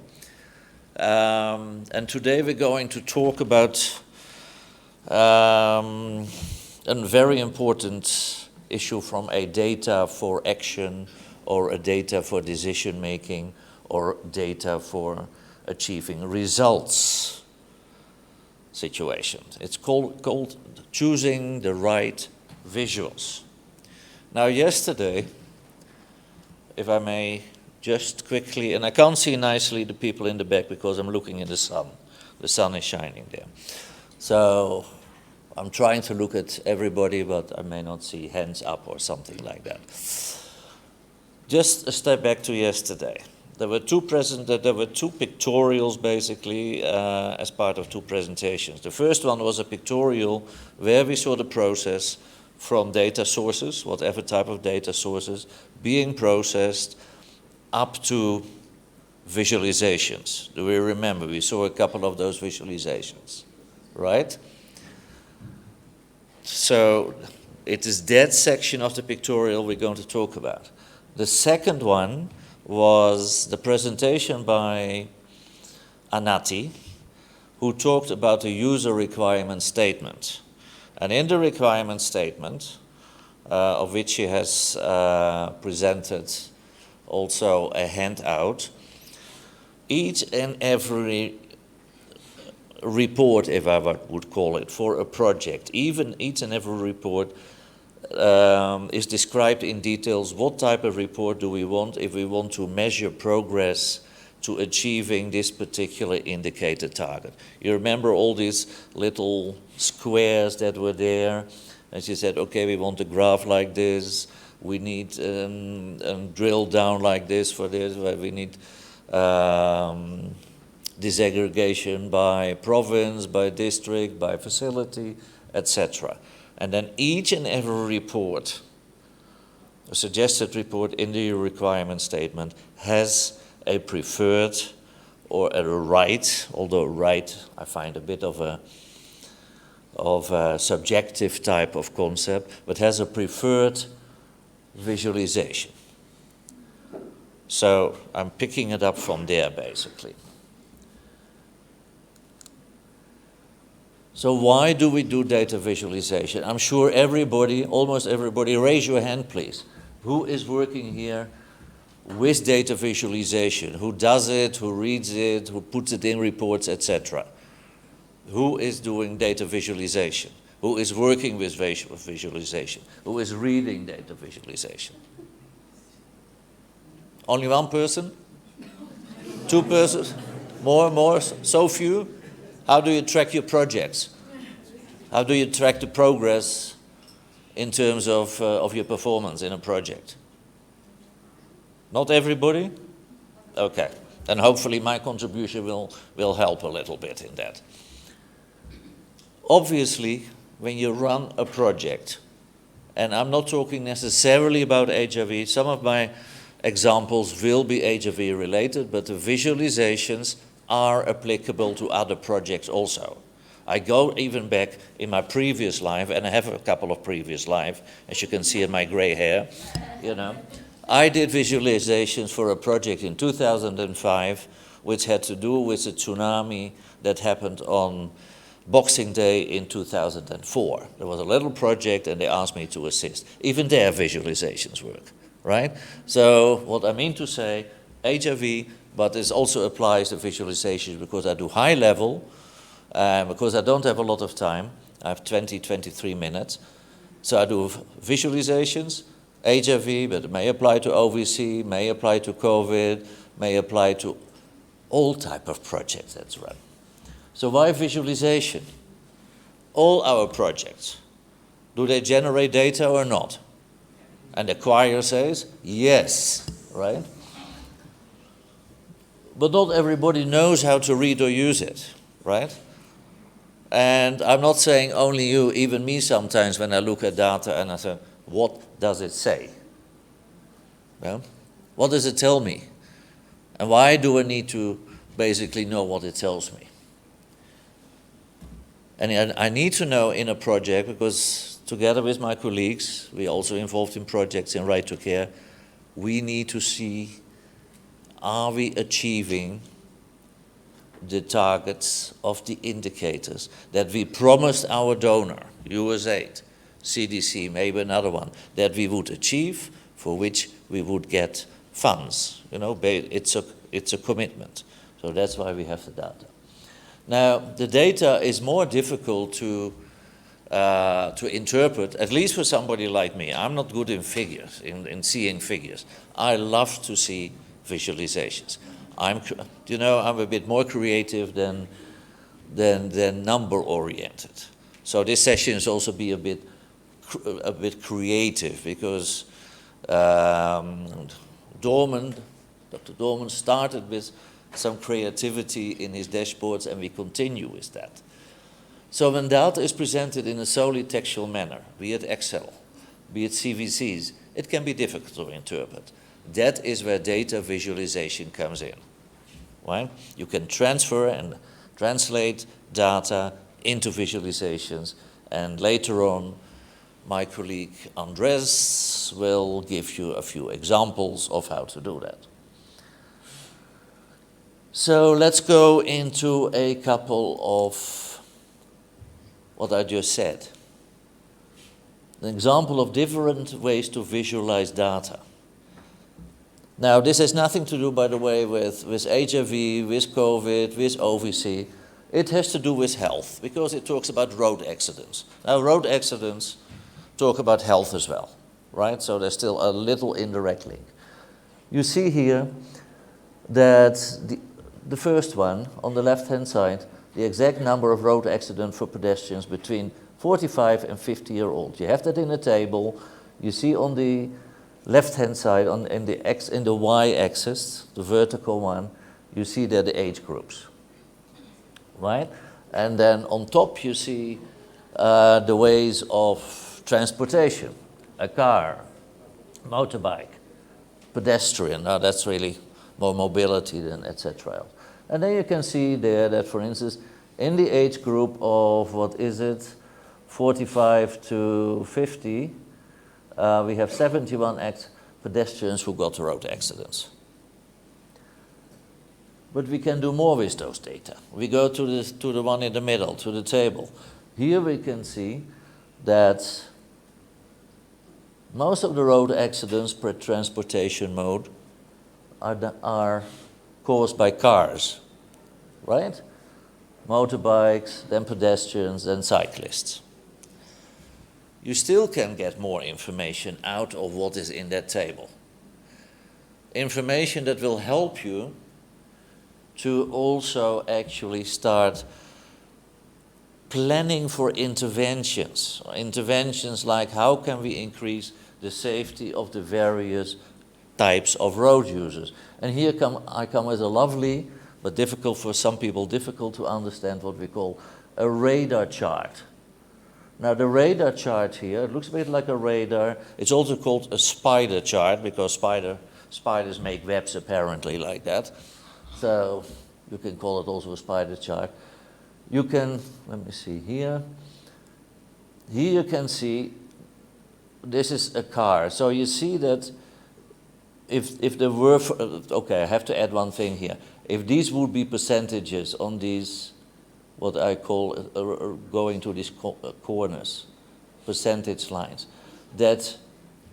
And today we're going to talk about a very important issue from a data for action or a data for decision making or data for achieving results situation. It's called choosing the right visuals. Now yesterday, if I may just quickly, and I can't see nicely the people in the back because I'm looking in the sun. The sun is shining there. So I'm trying to look at everybody, but I may not see hands up or something like that. Just a step back to yesterday. There were two pictorials basically as part of two presentations. The first one was a pictorial where we saw the process from data sources, whatever type of data sources, being processed up to visualizations. Do we remember? We saw a couple of those visualizations, right? So it is that section of the pictorial we're going to talk about. The second one was the presentation by Anati, who talked about the user requirement statement. And in the requirement statement, of which she has presented also a handout, each and every report, if I would call it, for a project, even each and every report is described in details. What type of report do we want if we want to measure progress to achieving this particular indicated target? You remember all these little squares that were there, and she said, okay, we want a graph like this, we need drill down like this for this, we need disaggregation by province, by district, by facility, etc. And then each and every report, a suggested report in the requirement statement, has a preferred or a right, although right I find a bit of a subjective type of concept, but has a preferred visualization. So I'm picking it up from there basically. So why do we do data visualization? I'm sure everybody, almost everybody, raise your hand please. Who is working here with data visualization? Who does it, who reads it, who puts it in reports, etc.? Who is doing data visualization? Who is working with visualization? Who is reading data visualization? Only one person? Two persons? More? So few? How do you track your projects? How do you track the progress in terms of your performance in a project? Not everybody? Okay. Then hopefully my contribution will help a little bit in that. Obviously, when you run a project, and I'm not talking necessarily about HIV, some of my examples will be HRV related, but the visualizations are applicable to other projects also. I go even back in my previous life, and I have a couple of previous lives, as you can see in my gray hair, you know. I did visualizations for a project in 2005, which had to do with a tsunami that happened on Boxing Day in 2004. There was a little project and they asked me to assist. Even their visualizations work, right? So what I mean to say, HRV, but this also applies to visualizations because I do high level, because I don't have a lot of time. I have 23 minutes. So I do visualizations, HRV, but it may apply to OVC, may apply to COVID, may apply to all type of projects that's run. So why visualization? All our projects, do they generate data or not? And the choir says, yes, right? But not everybody knows how to read or use it, right? And I'm not saying only you, even me sometimes when I look at data and I say, what does it say? Well, what does it tell me? And why do I need to basically know what it tells me? And I need to know in a project, because together with my colleagues, we're also involved in projects in Right to Care, we need to see, are we achieving the targets of the indicators that we promised our donor, USAID, CDC, maybe another one, that we would achieve, for which we would get funds. You know, it's a commitment. So that's why we have the data. Now, the data is more difficult to interpret, at least for somebody like me. I'm not good in figures, in seeing figures. I love to see visualizations. I'm a bit more creative than number-oriented. So this session is also be a bit creative, because Dr. Dorman started with some creativity in his dashboards, and we continue with that. So when data is presented in a solely textual manner, be it Excel, be it CVCs, it can be difficult to interpret. That is where data visualization comes in. Right? You can transfer and translate data into visualizations, and later on my colleague Andres will give you a few examples of how to do that. So let's go into a couple of what I just said. An example of different ways to visualize data. Now, this has nothing to do, by the way, with HIV, with COVID, with OVC. It has to do with health, because it talks about road accidents. Now, road accidents talk about health as well, right? So there's still a little indirect link. You see here that the first one, on the left-hand side, the exact number of road accidents for pedestrians between 45 and 50-year-old. You have that in a table. You see on the left-hand side, in the y-axis, the vertical one, you see there the age groups, right? And then on top you see the ways of transportation, a car, motorbike, pedestrian. Now that's really more mobility than etc. And then you can see there that, for instance, in the age group of, 45 to 50, we have 71 pedestrians who got road accidents. But we can do more with those data. We go to the one in the middle, to the table. Here we can see that most of the road accidents per transportation mode are caused by cars, right? Motorbikes, then pedestrians, then cyclists. You still can get more information out of what is in that table. Information that will help you to also actually start planning for interventions. Interventions like, how can we increase the safety of the various types of road users? And here I come with a lovely, but difficult for some people, difficult to understand, what we call a radar chart. Now the radar chart here, it looks a bit like a radar. It's also called a spider chart, because Spiders make webs apparently like that. So you can call it also a spider chart. You can, let me see here. Here you can see this is a car. So you see that if there were, okay, I have to add one thing here. If these would be percentages on these, what I call going to these corners, percentage lines, that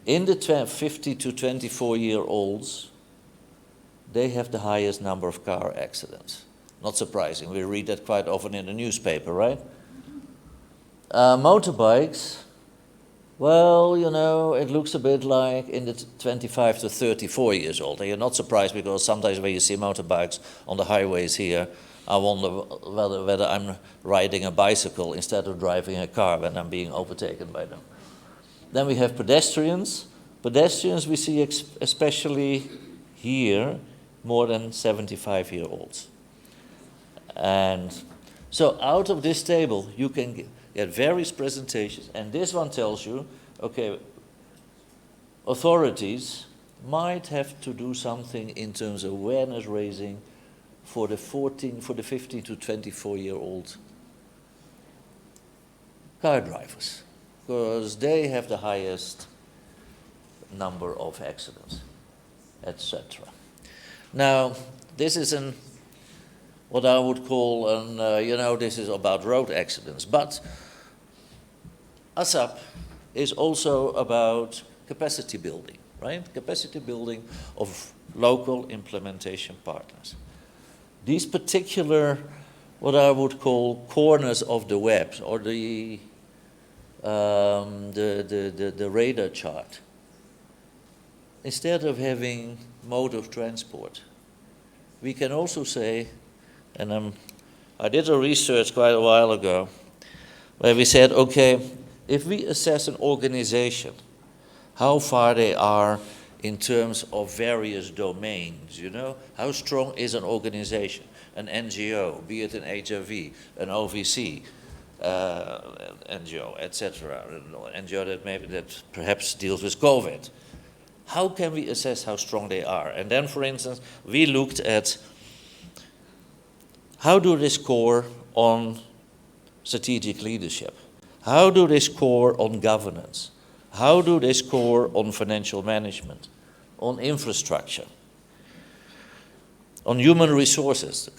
in the 50 to 24-year-olds, they have the highest number of car accidents. Not surprising, we read that quite often in the newspaper, right? Motorbikes, well, you know, it looks a bit like in the 25 to 34 years old. And you're not surprised because sometimes when you see motorbikes on the highways here, I wonder whether I'm riding a bicycle instead of driving a car when I'm being overtaken by them. Then we have pedestrians. Pedestrians we see especially here more than 75-year-olds. And so out of this table you can get various presentations, and this one tells you, okay, authorities might have to do something in terms of awareness raising for the 15 to 24-year-old car drivers, because they have the highest number of accidents, etc. Now, this is what I would call this is about road accidents, but ASAP is also about capacity building, right? Capacity building of local implementation partners. These particular, what I would call corners of the web, or the radar chart, instead of having mode of transport, we can also say, and I did a research quite a while ago, where we said, okay, if we assess an organization, how far they are in terms of various domains, you know, how strong is an organization, an NGO, be it an HIV, an OVC, NGO, etc., an NGO that perhaps deals with COVID. How can we assess how strong they are? And then, for instance, we looked at how do they score on strategic leadership? How do they score on governance? How do they score on financial management, on infrastructure, on human resources, the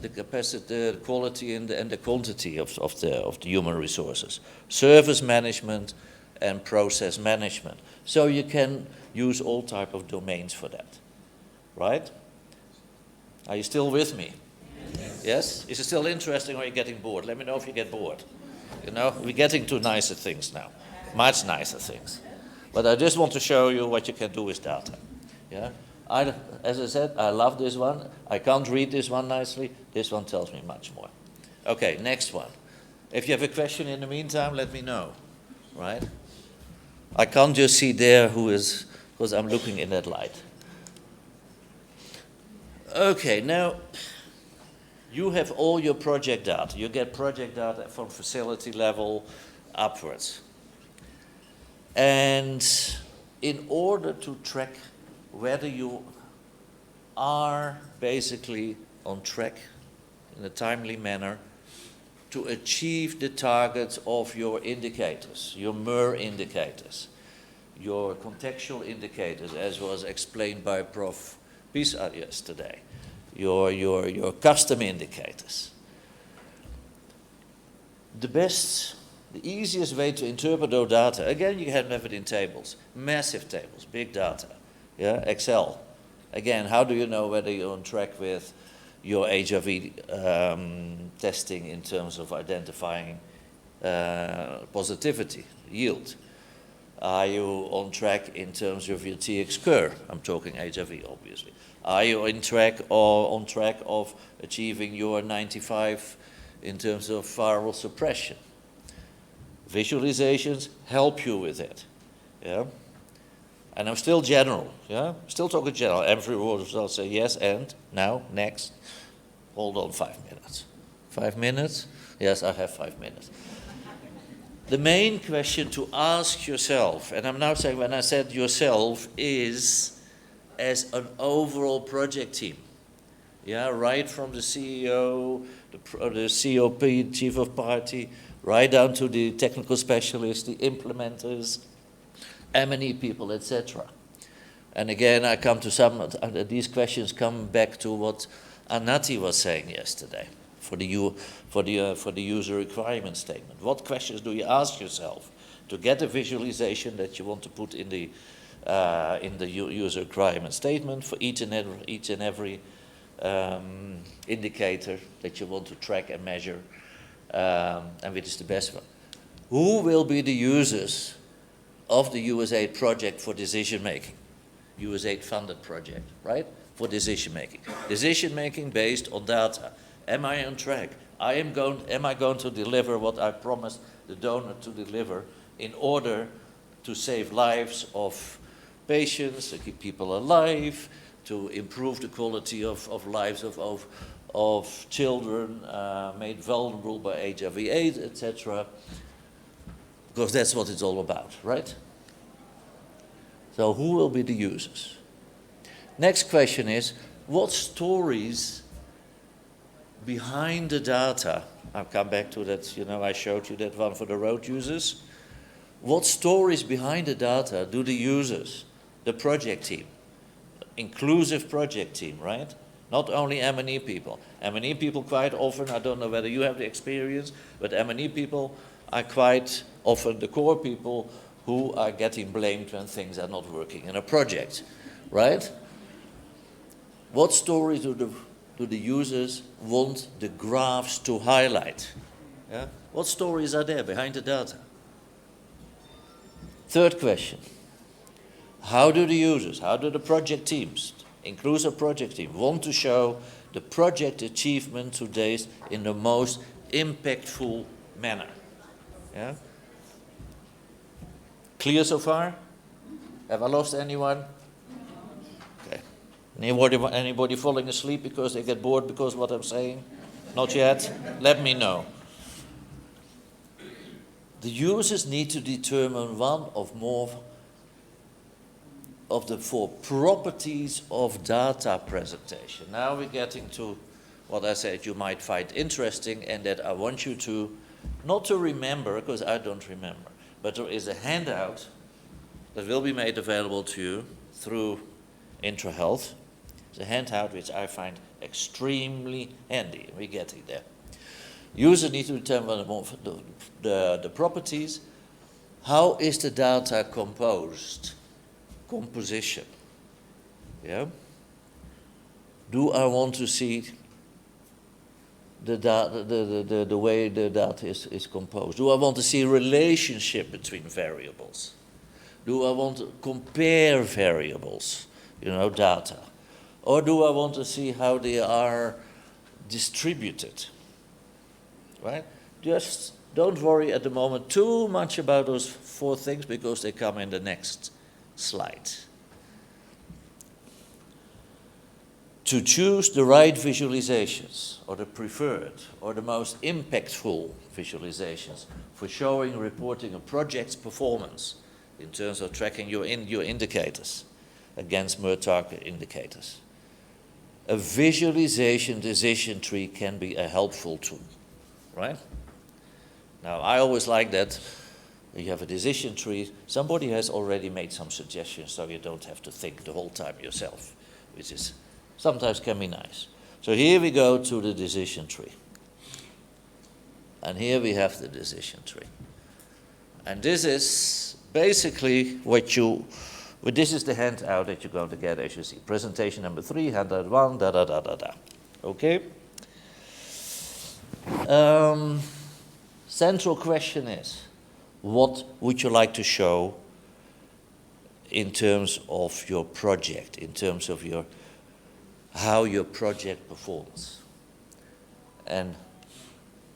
capacity, the quality and the quantity of the human resources, service management and process management. So you can use all type of domains for that, right? Are you still with me? Yes? Is it still interesting or are you getting bored? Let me know if you get bored. You know, we're getting to nicer things now, much nicer things. But I just want to show you what you can do with data. Yeah? As I said, I love this one. I can't read this one nicely. This one tells me much more. Okay, next one. If you have a question in the meantime, let me know, right? I can't just see there who is, because I'm looking in that light. Okay, now, you have all your project data. You get project data from facility level upwards. And in order to track whether you are basically on track in a timely manner to achieve the targets of your indicators, your MER indicators, your contextual indicators, as was explained by Prof. Pisa yesterday, your custom indicators. The easiest way to interpret those data, again, you can have it in tables, massive tables, big data, yeah, Excel. Again, how do you know whether you're on track with your HIV testing in terms of identifying positivity, yield? Are you on track in terms of your TX curve? I'm talking HIV, obviously. Are you on track of achieving your 95 in terms of viral suppression? Visualizations help you with it, yeah? And I'm still general, yeah? Still talking general. Every word will say yes, and now, next. Hold on 5 minutes. 5 minutes? Yes, I have 5 minutes. The main question to ask yourself, and I'm now saying when I said yourself, is as an overall project team. Yeah, right from the CEO, the COP, chief of party, right down to the technical specialists, the implementers, M&E people, etc. And again, I come to these questions come back to what Anati was saying yesterday for the user requirement statement. What questions do you ask yourself to get a visualization that you want to put in the user requirement statement for each and every indicator that you want to track and measure, and which is the best one? Who will be the users of the USAID project for decision making? USAID funded project, right? For decision making. Decision making based on data. Am I on track? Am I going to deliver what I promised the donor to deliver in order to save lives of patients, to keep people alive, to improve the quality of lives of children made vulnerable by HIV/AIDS, etc. Because that's what it's all about, right? So who will be the users? Next question is, what stories behind the data, I'll come back to that, I showed you that one for the road users. What stories behind the data do the users, the project team, inclusive project team, right? Not only M&E people. M&E people quite often, I don't know whether you have the experience, but M&E people are quite often the core people who are getting blamed when things are not working in a project, right? What stories do the users want the graphs to highlight? Yeah? What stories are there behind the data? Third question, how do the users, how do the project teams, inclusive project team, want to show the project achievement to date in the most impactful manner? Yeah? Clear so far? Have I lost anyone? Okay. Anybody falling asleep because they get bored because of what I'm saying? Not yet? Let me know. The users need to determine one of more of the 4 properties of data presentation. Now we're getting to what I said you might find interesting and that I want you to, not to remember, because I don't remember, but there is a handout that will be made available to you through IntraHealth. It's a handout which I find extremely handy. We're getting there. Users need to determine the properties. How is the data composed? Composition. Yeah? Do I want to see the way the data is composed? Do I want to see a relationship between variables? Do I want to compare variables, data? Or do I want to see how they are distributed? Right? Just don't worry at the moment too much about those 4 things because they come in the next slide. To choose the right visualizations, or the preferred, or the most impactful visualizations for showing, reporting a project's performance in terms of tracking your indicators against MER target indicators. A visualization decision tree can be a helpful tool, right? Now, I always like that you have a decision tree. Somebody has already made some suggestions, so you don't have to think the whole time yourself, which is sometimes can be nice. So here we go to the decision tree. And here we have the decision tree. And this is basically this is the handout that you're going to get, as you see. Presentation number 3, handout 1, da-da-da-da-da. Okay? Central question is, what would you like to show in terms of your project, in terms of how your project performs? And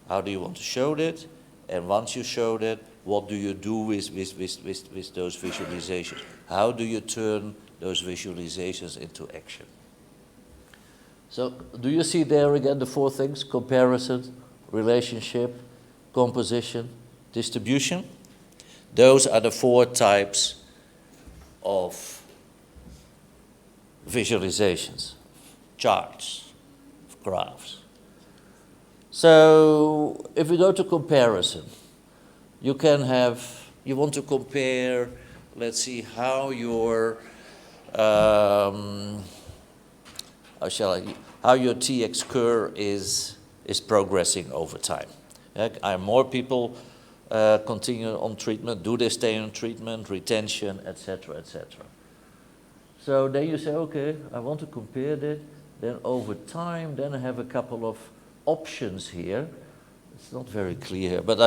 how do you want to show that? And once you show that, what do you do with those visualizations? How do you turn those visualizations into action? So, do you see there again the 4 things? Comparison, relationship, composition, distribution. Those are the 4 types of visualizations, charts, graphs. So if we go to comparison, you want to compare, let's see, how your, how your TX curve is progressing over time. Are more people continue on treatment? Do they stay on treatment, retention, etc., etc.? So then you say, okay, I want to compare that. Then over time, then I have a couple of options here. It's not very clear, but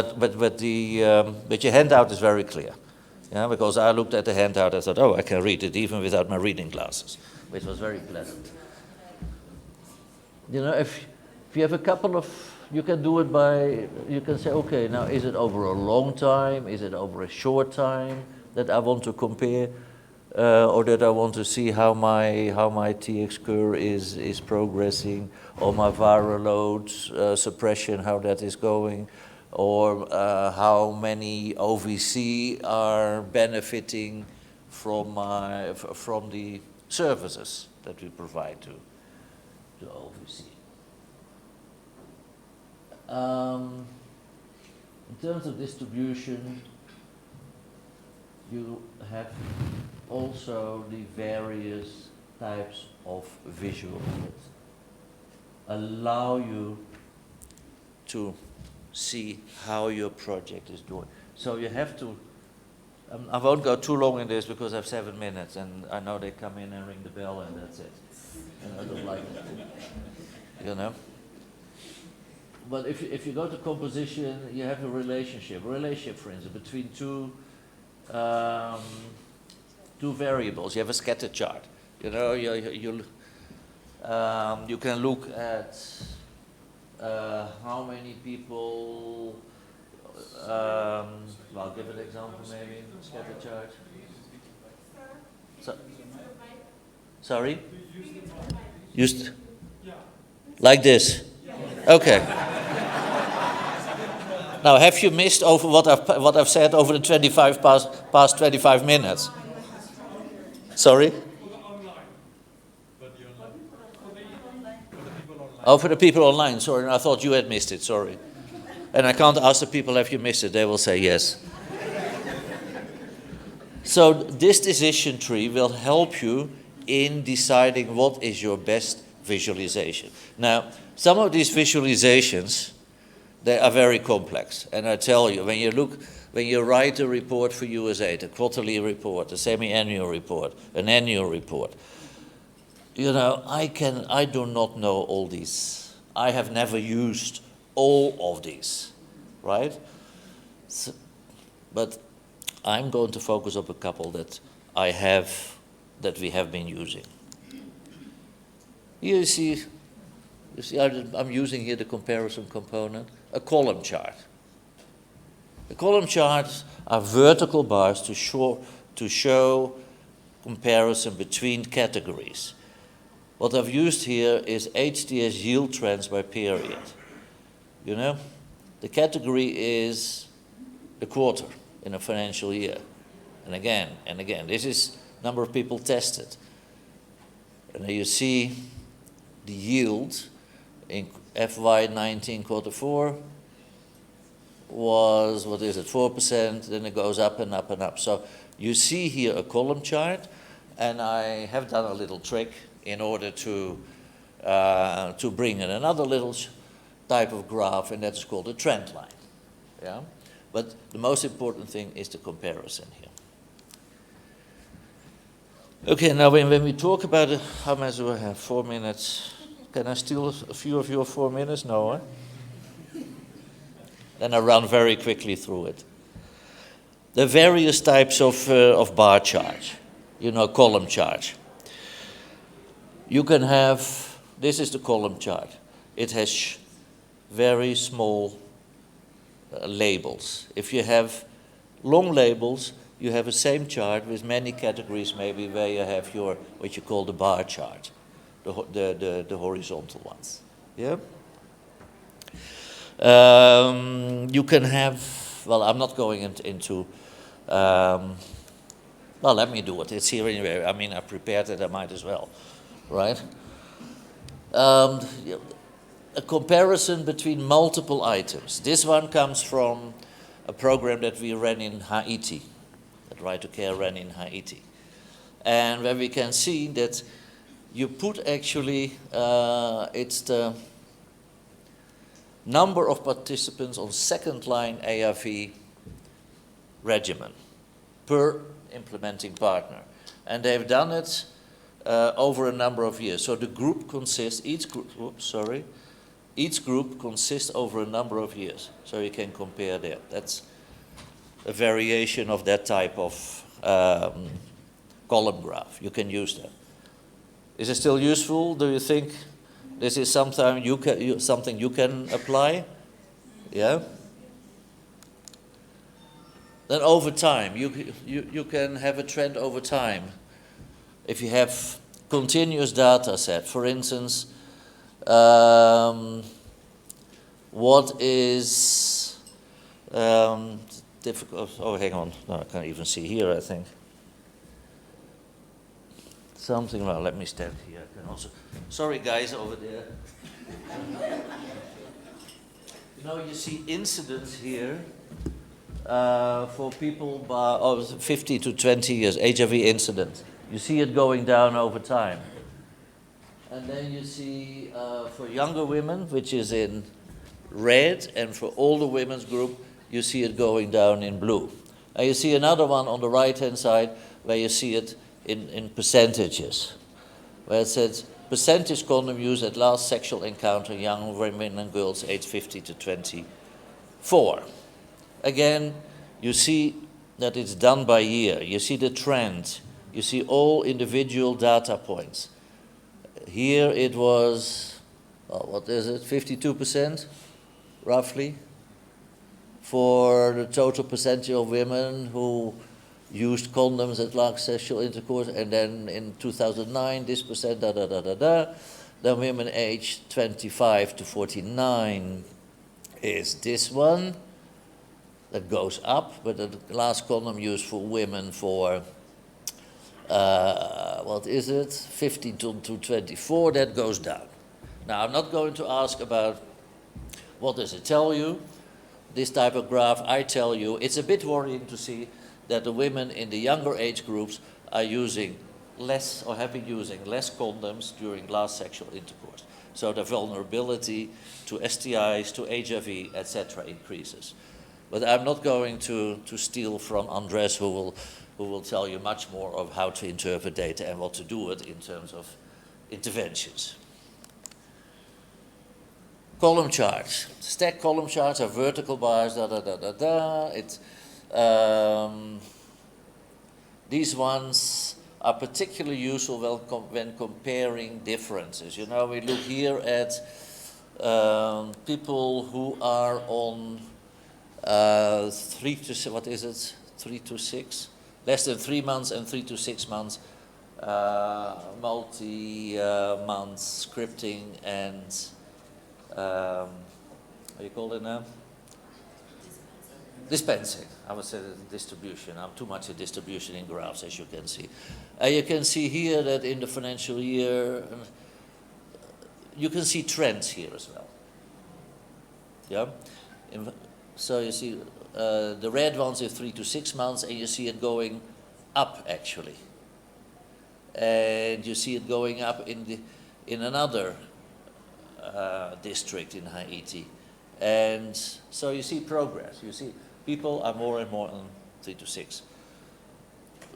your handout is very clear. Yeah, because I looked at the handout, I thought, oh, I can read it even without my reading glasses, which was very pleasant. You know, if you have a couple of, you can do it by, you can say, okay, now is it over a long time? Is it over a short time that I want to compare? Or that I want to see how my TX curve is progressing, or my viral load suppression, how that is going, or how many OVC are benefiting from the services that we provide to OVC. In terms of distribution, you have also the various types of visuals that allow you to see how your project is doing. So you have to, I won't go too long in this because I have 7 minutes and I know they come in and ring the bell and that's it. And I don't like it, you know. But if you go to composition, you have a relationship, for instance, between two variables. You have a scatter chart. You know, you can look at how many people. Well, give an example, maybe scatter chart. Sorry. Used like this. Okay. Now, have you missed over what I've said over the past 25 minutes? Sorry? Oh, for the people online. Sorry, I thought you had missed it. Sorry. And I can't ask the people, have you missed it? They will say yes. So this decision tree will help you in deciding what is your best visualization. Now, some of these visualizations, they are very complex. And I tell you, when you write a report for USAID, a quarterly report, a semi-annual report, an annual report, you know, I do not know all these. I have never used all of these, right? So, but I'm going to focus on a couple that we have been using. You see, I'm using here the comparison component, a column chart. The column charts are vertical bars to show comparison between categories. What I've used here is HTS yield trends by period. You know, the category is the quarter in a financial year. And again, this is number of people tested. And then you see the yield in FY19 quarter 4 was, 4%, then it goes up and up and up. So you see here a column chart, and I have done a little trick in order to bring in another little type of graph, and that's called a trend line. Yeah? But the most important thing is the comparison here. Okay, now when we talk about it, how much do I have? 4 minutes. Can I steal a few of your 4 minutes? No, eh? Then I run very quickly through it. The various types of bar charts, you know, column charts. You can have, this is the column chart. It has very small labels. If you have long labels, you have the same chart with many categories, maybe where you have your, what you call the bar chart, the horizontal ones. Yeah? You can have, well, I'm not going into Well, let me do it. It's here anyway. I mean, I prepared it. I might as well, right? A comparison between multiple items. This one comes from a program that we ran in Haiti, that Right to Care ran in Haiti. And where we can see that you put actually, it's the number of participants on second-line ARV regimen per implementing partner. And they've done it over a number of years. So the group consists, each group consists over a number of years. So you can compare there. That's a variation of that type of column graph. You can use that. Is it still useful? Do you think this is something you can apply? Yeah? Then over time, you can have a trend over time. If you have continuous data set, for instance, what is difficult? Oh, hang on. No, I can't even see here, I think. Something, well, let me stand here. I can also, sorry guys over there. You know, you see incidents here for people by 50 to 20 years, HIV incident. You see it going down over time. And then you see for younger women, which is in red, and for older women's group, you see it going down in blue. And you see another one on the right-hand side where you see it in percentages, where it says percentage condom use at last sexual encounter, young women and girls aged 50 to 24. Again, you see that it's done by year. You see the trend. You see all individual data points. Here it was, well, what is it, 52% roughly for the total percentage of women who used condoms at last sexual intercourse, and then in 2009 this percent, Then women aged 25 to 49 is this one. That goes up, but the last condom used for women for, what is it, 15 to 24, that goes down. Now, I'm not going to ask about what does it tell you, this type of graph. I tell you, it's a bit worrying to see that the women in the younger age groups are using less, or have been using less condoms during last sexual intercourse. So the vulnerability to STIs, to HIV, etc. increases. But I'm not going to steal from Andres, who will tell you much more of how to interpret data and what to do it in terms of interventions. Column charts. Stack column charts are vertical bars, It's, these ones are particularly useful when comparing differences. You know, we look here at people who are on 3 to, what is it, 3 to 6? Less than 3 months and 3 to 6 months, multi-month scripting and, what do you call it now? Dispensing. I would say distribution. I'm too much in distribution in graphs, as you can see. You can see here that in the financial year, you can see trends here as well. Yeah? So you see the red ones are 3 to 6 months, and you see it going up actually. And you see it going up in another district in Haiti. And so you see progress. You see people are more and more on 3 to 6.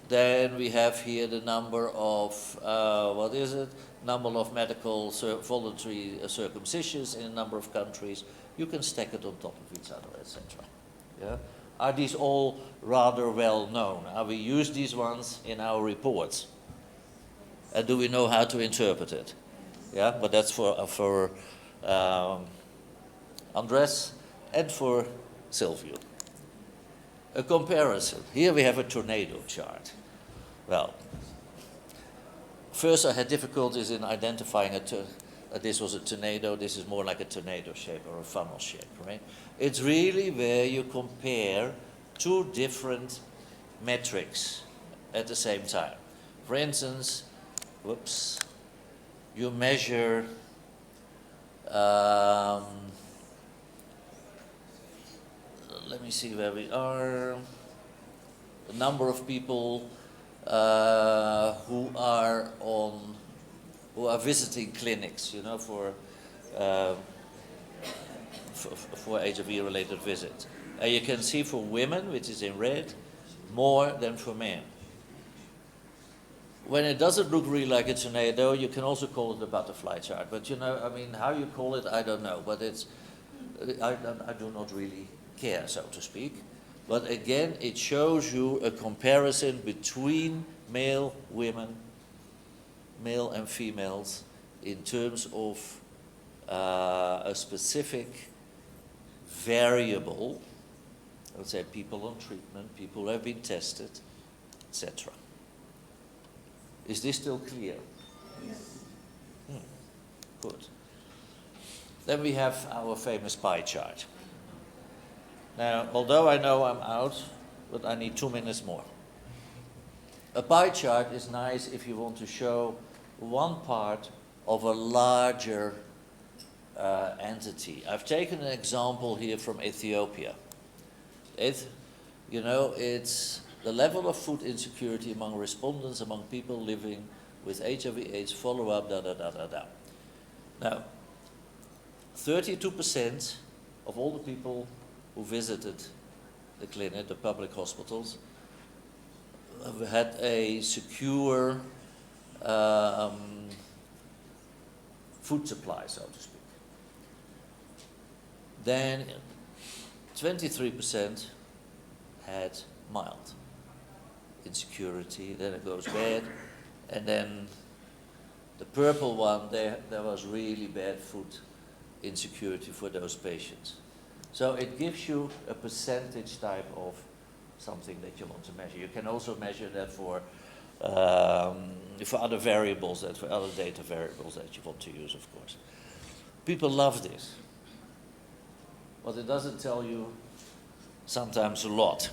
Then we have here the number of, what is it? Number of medical voluntary circumcisions in a number of countries. You can stack it on top of each other, etc. Yeah? Are these all rather well known? Are we use these ones in our reports? And do we know how to interpret it? Yeah, but that's for Andres and for Silvio. A comparison. Here we have a tornado chart. Well, first I had difficulties in identifying this was a tornado. This is more like a tornado shape or a funnel shape, right? It's really where you compare two different metrics at the same time. For instance, you measure let me see where we are. The number of people who are visiting clinics, you know, for HIV-related visits. And you can see for women, which is in red, more than for men. When it doesn't look really like a tornado, you can also call it a butterfly chart. But you know, I mean, how you call it, I don't know. But I do not really care, so to speak. But again, it shows you a comparison between male, women, male and females, in terms of a specific variable. Let's say people on treatment, people who have been tested, etc. Is this still clear? Yes. Good. Then we have our famous pie chart. Now, although I know I'm out, but I need 2 minutes more. A pie chart is nice if you want to show one part of a larger entity. I've taken an example here from Ethiopia. It's the level of food insecurity among respondents, among people living with HIV/AIDS, follow-up, Now, 32% of all the people who visited the clinic, the public hospitals, have had a secure food supply, so to speak. Then 23% had mild insecurity, then it goes bad, and then the purple one, there was really bad food insecurity for those patients. So it gives you a percentage type of something that you want to measure. You can also measure that for other variables, for other data variables that you want to use, of course. People love this, but it doesn't tell you sometimes a lot.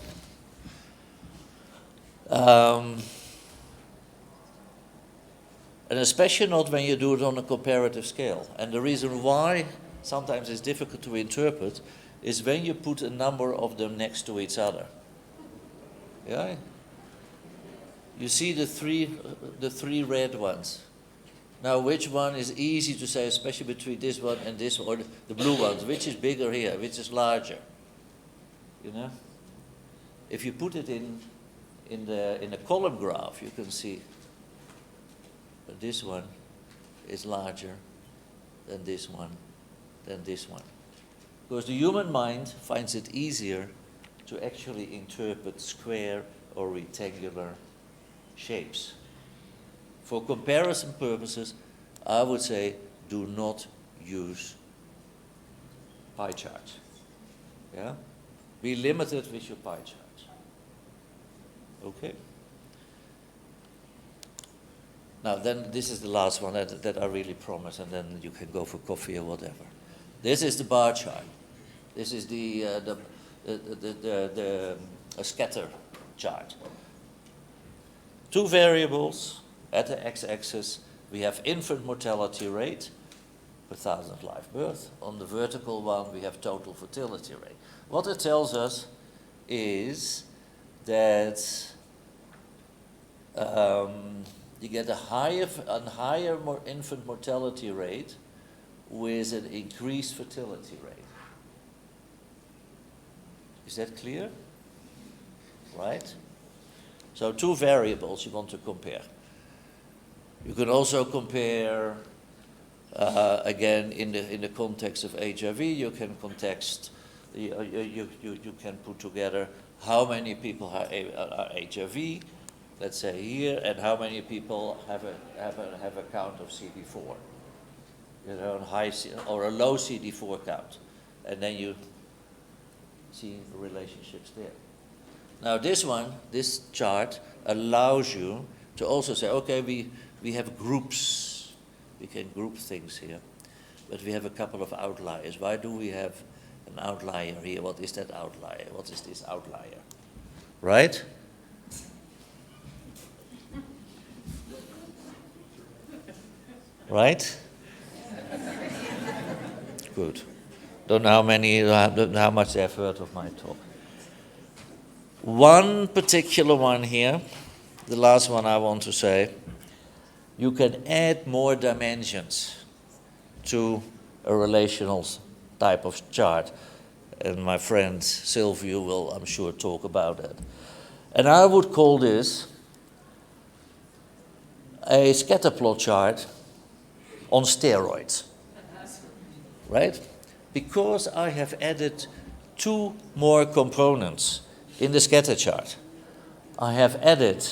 And especially not when you do it on a comparative scale. And the reason why sometimes it's difficult to interpret is when you put a number of them next to each other. Yeah? You see the three red ones. Now, which one is easy to say, especially between this one and this one, or the blue ones? Which is bigger here? Which is larger? You know? If you put it in a column graph, you can see that this one is larger than this one, than this one. Because the human mind finds it easier to actually interpret square or rectangular shapes. For comparison purposes, I would say do not use pie charts. Yeah? Be limited with your pie charts. Okay? Now then, this is the last one that I really promise, and then you can go for coffee or whatever. This is the bar chart. This is the scatter chart. Two variables at the x-axis. We have infant mortality rate per 1,000 live birth. On the vertical one, we have total fertility rate. What it tells us is that you get a higher infant mortality rate with an increased fertility rate. Is that clear? Right? So two variables you want to compare. You can also compare, again, in the context of HIV, you can you can put together how many people are HIV, let's say here, and how many people have a count of CD4, you know, a high or a low CD4 count, and then you see the relationships there. Now this chart allows you to also say, okay, we have groups, we can group things here, but we have a couple of outliers. Why do we have an outlier here? What is that outlier? What is this outlier? Right? Right? Good. Don't know how much they have heard of my talk. One particular one here, the last one I want to say, you can add more dimensions to a relational type of chart. And my friend Sylvia will, I'm sure, talk about it. And I would call this a scatter plot chart on steroids, right? Because I have added 2 more components in the scatter chart. I have added,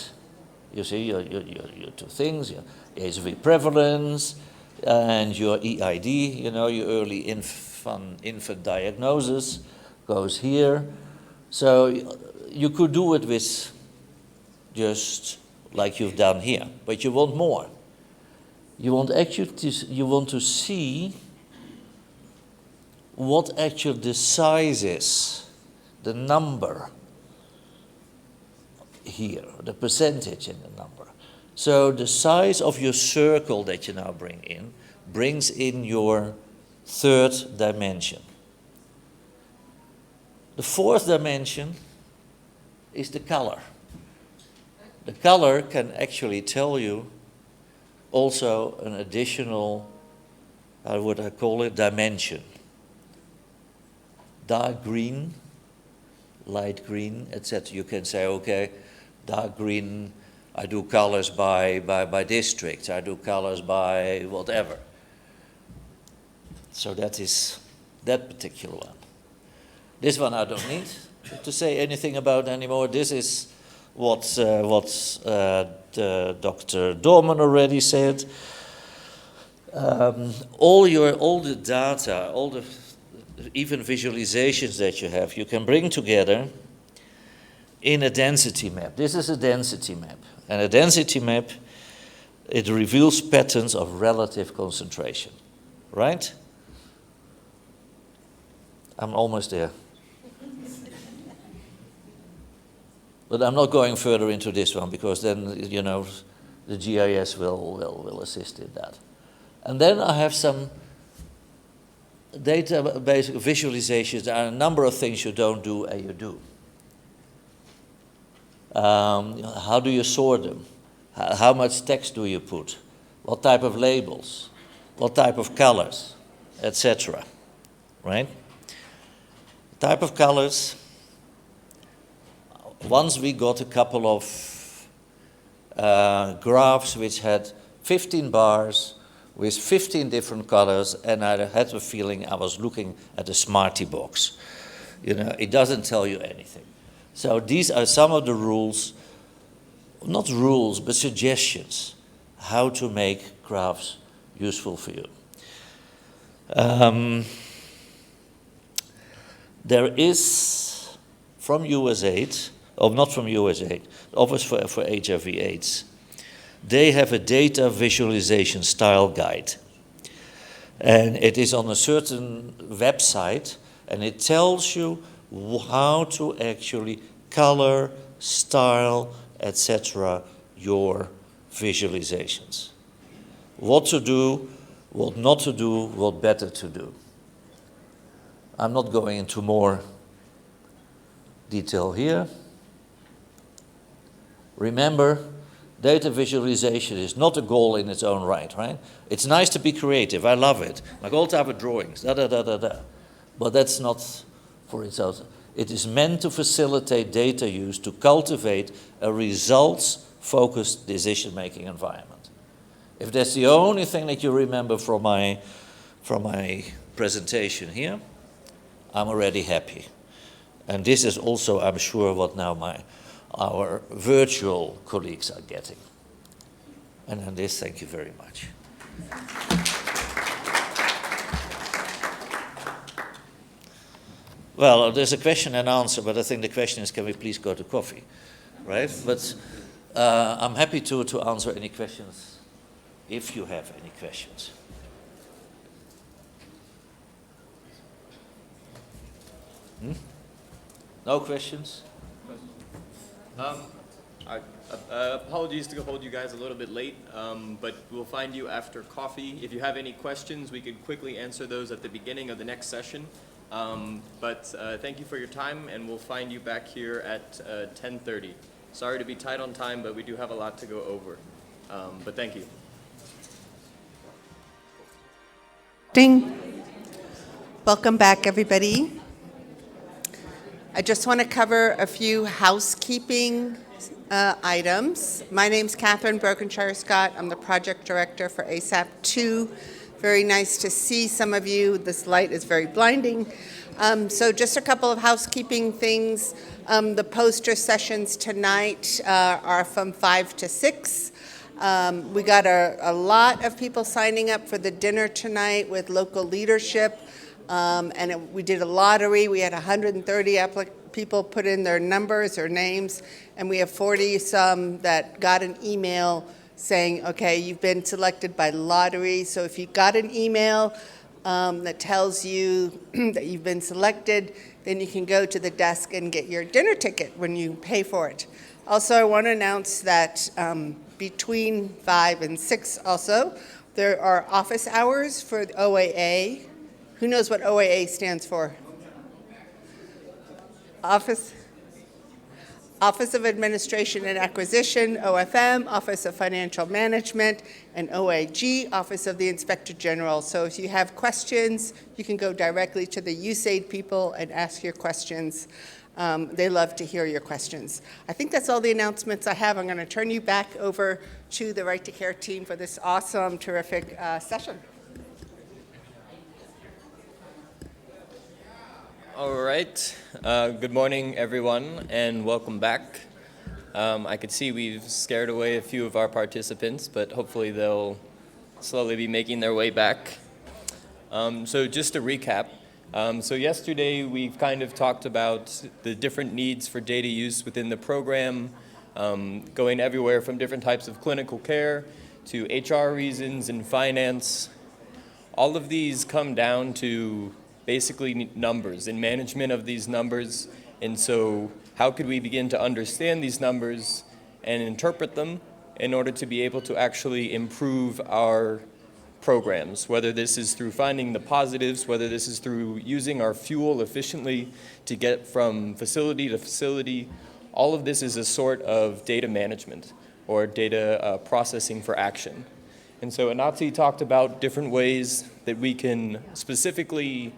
you see, your 2 things, your HV prevalence and your EID, you know, your early infant diagnosis goes here. So you could do it with just like you've done here, but you want more. You want to see what actually the size is, the number here, the percentage in the number. So the size of your circle that you now bring in brings in your 3rd dimension. The 4th dimension is the color. The color can actually tell you also an additional, how would I call it, dimension. Dark green, light green, etc. You can say, okay, dark green, I do colors by district, I do colors by whatever. So that is that particular one. This one I don't need to say anything about anymore. This is what Dr. Dorman already said. All the data, all the even visualizations that you have, you can bring together in a density map. This is a density map. And a density map, it reveals patterns of relative concentration, right? I'm almost there. But I'm not going further into this one because then, you know, the GIS will assist in that. And then I have some database visualizations. There are a number of things you don't do and you do. How do you sort them? How much text do you put? What type of labels? What type of colors? Etc. Right? Type of colors. Once we got a couple of graphs which had 15 bars with 15 different colors, and I had a feeling I was looking at a Smarty box. You know, it doesn't tell you anything. So these are some of the rules, not rules, but suggestions, how to make graphs useful for you. There is, from USAID, or not from USAID, Office for HIV/AIDS, they have a data visualization style guide. And it is on a certain website, and it tells you how to actually color, style, etc. your visualizations. What to do, what not to do, what better to do. I'm not going into more detail here. Remember, data visualization is not a goal in its own right? It's nice to be creative, I love it. Like all type of drawings, But that's not for itself. It is meant to facilitate data use to cultivate a results-focused decision-making environment. If that's the only thing that you remember from my presentation here, I'm already happy. And this is also, I'm sure, what now our virtual colleagues are getting. And on this, thank you very much. Well, there's a question and answer, but I think the question is, can we please go to coffee, right? But I'm happy to answer any questions, if you have any questions. No questions? Apologies to hold you guys a little bit late, but we'll find you after coffee. If you have any questions, we could quickly answer those at the beginning of the next session. Thank you for your time, and we'll find you back here at 10:30. Sorry to be tight on time, but we do have a lot to go over. But thank you. Welcome back, everybody. I just want to cover a few housekeeping items. My name's Catherine Brokenshire-Scott. I'm the project director for ASAP 2. Very nice to see some of you. This light is very blinding. So just a couple of housekeeping things. The poster sessions tonight are from 5 to 6. We got a lot of people signing up for the dinner tonight with local leadership. We did a lottery. We had 130 people put in their numbers or names, and we have 40-some that got an email saying, okay, you've been selected by lottery. So if you got an email that tells you that you've been selected, then you can go to the desk and get your dinner ticket when you pay for it. Also, I want to announce that between 5 and 6 also, there are office hours for the OAA. Who knows what OAA stands for? Office of Administration and Acquisition, OFM, Office of Financial Management, and OAG, Office of the Inspector General. So if you have questions, you can go directly to the USAID people and ask your questions. They love to hear your questions. I think that's all the announcements I have. I'm going to turn you back over to the Right to Care team for this awesome, terrific session. All right. Good morning, everyone, and welcome back. I could see we've scared away a few of our participants, but hopefully they'll slowly be making their way back. So just to recap, so yesterday we've kind of talked about the different needs for data use within the program, going everywhere from different types of clinical care to HR reasons and finance. All of these come down to basically numbers and management of these numbers. And so how could we begin to understand these numbers and interpret them in order to be able to actually improve our programs, whether this is through finding the positives, whether this is through using our fuel efficiently to get from facility to facility. All of this is a sort of data management or data processing for action. And so Anatsi talked about different ways that we can specifically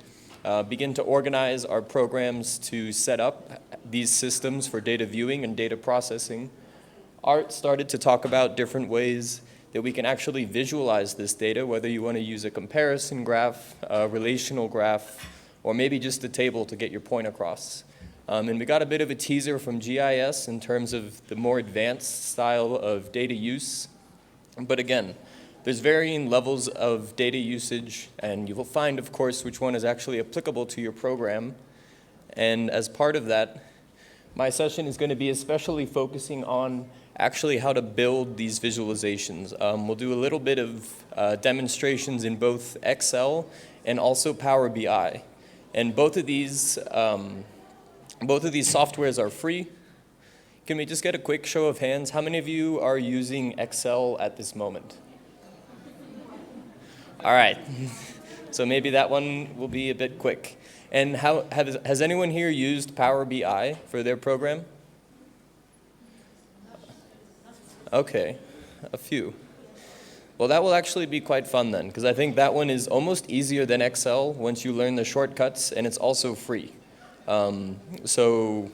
begin to organize our programs to set up these systems for data viewing and data processing. Art started to talk about different ways that we can actually visualize this data, whether you want to use a comparison graph, a relational graph, or maybe just a table to get your point across. And we got a bit of a teaser from GIS in terms of the more advanced style of data use. But again, there's varying levels of data usage, and you will find, of course, which one is actually applicable to your program. And as part of that, my session is going to be especially focusing on actually how to build these visualizations. We'll do a little bit of demonstrations in both Excel and also Power BI. And both of these softwares are free. Can we just get a quick show of hands? How many of you are using Excel at this moment? All right, so maybe that one will be a bit quick. And has anyone here used Power BI for their program? Okay, a few. Well, that will actually be quite fun then, because I think that one is almost easier than Excel once you learn the shortcuts, and it's also free. So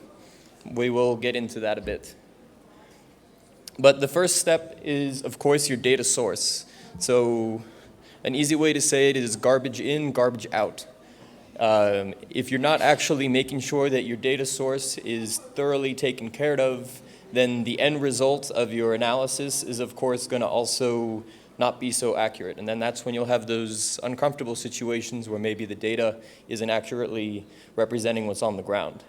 we will get into that a bit. But the first step is, of course, your data source. So an easy way to say it is garbage in, garbage out. If you're not actually making sure that your data source is thoroughly taken care of, then the end result of your analysis is, of course, going to also not be so accurate. And then that's when you'll have those uncomfortable situations where maybe the data isn't accurately representing what's on the ground.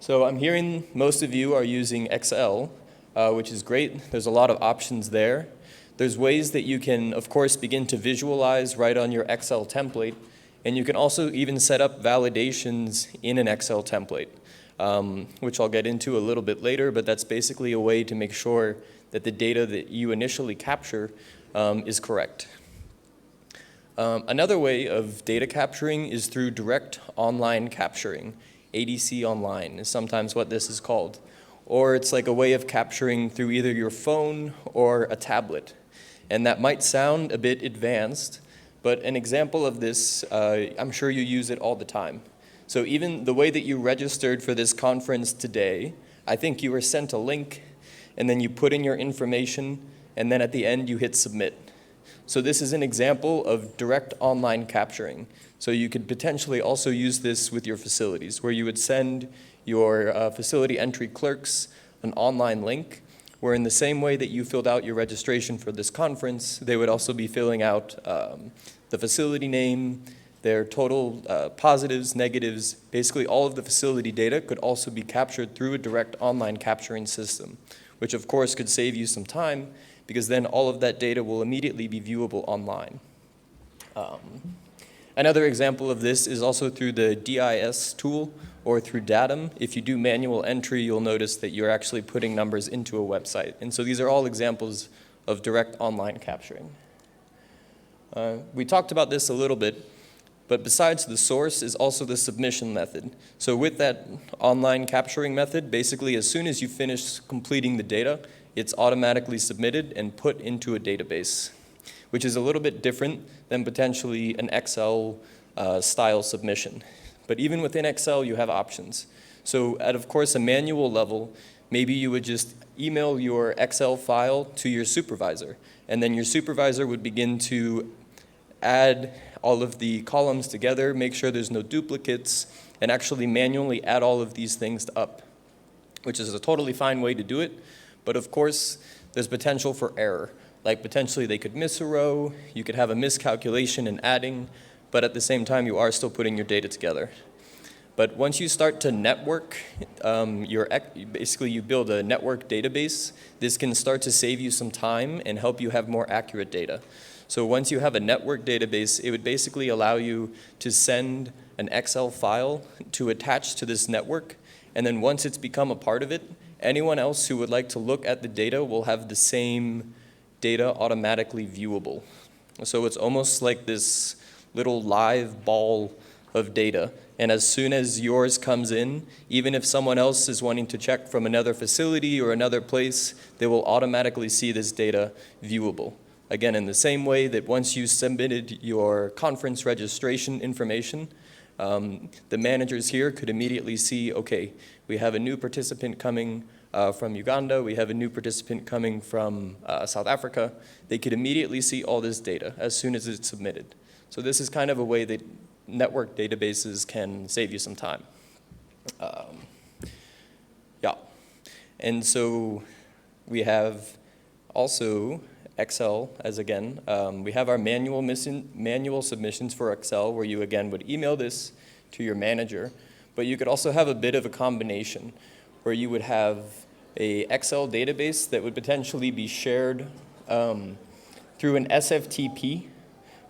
So I'm hearing most of you are using Excel, which is great. There's a lot of options there. There's ways that you can, of course, begin to visualize right on your Excel template, and you can also even set up validations in an Excel template. which I'll get into a little bit later, but that's basically a way to make sure that the data that you initially capture is correct. Another way of data capturing is through direct online capturing. ADC online is sometimes what this is called. Or it's like a way of capturing through either your phone or a tablet. And that might sound a bit advanced, but an example of this, I'm sure you use it all the time. So even the way that you registered for this conference today, I think you were sent a link, and then you put in your information, and then at the end you hit submit. So this is an example of direct online capturing. So you could potentially also use this with your facilities, where you would send your facility entry clerks an online link, where in the same way that you filled out your registration for this conference, they would also be filling out the facility name, their total positives, negatives, basically all of the facility data could also be captured through a direct online capturing system, which of course could save you some time, because then all of that data will immediately be viewable online. Another example of this is also through the DIS tool or through Datum. If you do manual entry, you'll notice that you're actually putting numbers into a website. And so these are all examples of direct online capturing. We talked about this a little bit, but besides the source is also the submission method. So with that online capturing method, basically as soon as you finish completing the data, it's automatically submitted and put into a database, which is a little bit different than potentially an Excel style submission. But even within Excel, you have options. So at, of course, a manual level, maybe you would just email your Excel file to your supervisor, and then your supervisor would begin to add all of the columns together, make sure there's no duplicates, and actually manually add all of these things up, which is a totally fine way to do it. But of course, there's potential for error. Like potentially they could miss a row, you could have a miscalculation in adding, but at the same time you are still putting your data together. But once you start to network, basically you build a network database, this can start to save you some time and help you have more accurate data. So once you have a network database, it would basically allow you to send an Excel file to attach to this network, and then once it's become a part of it, anyone else who would like to look at the data will have the same data automatically viewable. So it's almost like this little live ball of data. And as soon as yours comes in, even if someone else is wanting to check from another facility or another place, they will automatically see this data viewable. Again, in the same way that once you submitted your conference registration information, the managers here could immediately see, okay, we have a new participant coming from Uganda, we have a new participant coming from South Africa. They could immediately see all this data as soon as it's submitted. So this is kind of a way that network databases can save you some time. Yeah, and so we have also Excel as again, we have our manual submissions for Excel where you again would email this to your manager, but you could also have a bit of a combination where you would have a Excel database that would potentially be shared through an SFTP,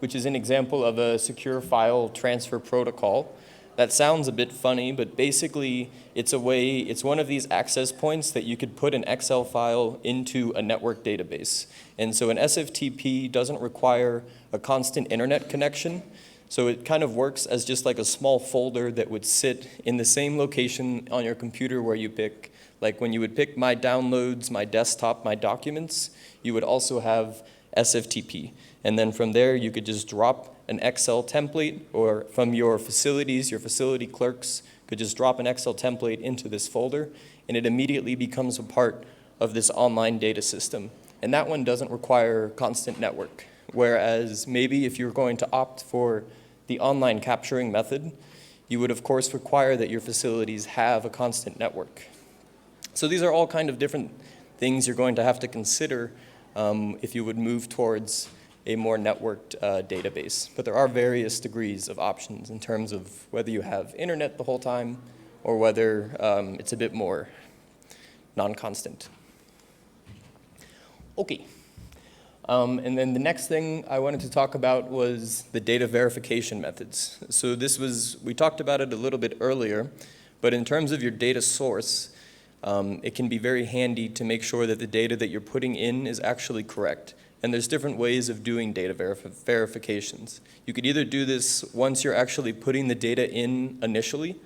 which is an example of a secure file transfer protocol. That sounds a bit funny, but basically it's one of these access points that you could put an Excel file into a network database. And so an SFTP doesn't require a constant internet connection, so it kind of works as just like a small folder that would sit in the same location on your computer where you pick, like when you would pick my downloads, my desktop, my documents, you would also have SFTP. And then from there, you could just drop an Excel template, or from your facilities, your facility clerks could just drop an Excel template into this folder, and it immediately becomes a part of this online data system. And that one doesn't require constant network. Whereas maybe if you're going to opt for the online capturing method, you would of course require that your facilities have a constant network. So these are all kind of different things you're going to have to consider if you would move towards a more networked database. But there are various degrees of options in terms of whether you have internet the whole time or whether it's a bit more non-constant. Okay. And then the next thing I wanted to talk about was the data verification methods. So we talked about it a little bit earlier, But in terms of your data source, it can be very handy to make sure that the data that you're putting in is actually correct. And there's different ways of doing data verifications. You could either do this once you're actually putting the data in initially,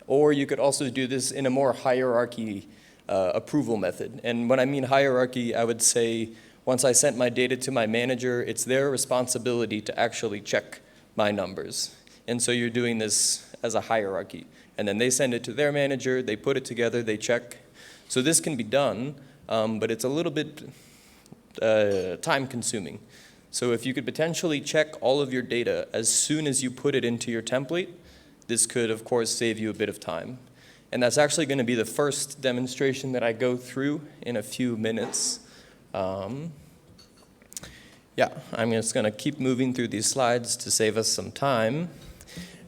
or you could also do this in a more hierarchy approval method. And when I mean hierarchy, I would say once I sent my data to my manager, it's their responsibility to actually check my numbers. And so you're doing this as a hierarchy. And then they send it to their manager, they put it together, they check. So this can be done, but it's a little bit time consuming. So if you could potentially check all of your data as soon as you put it into your template, this could, of course, save you a bit of time. And that's actually going to be the first demonstration that I go through in a few minutes. Yeah, I'm just going to keep moving through these slides to save us some time.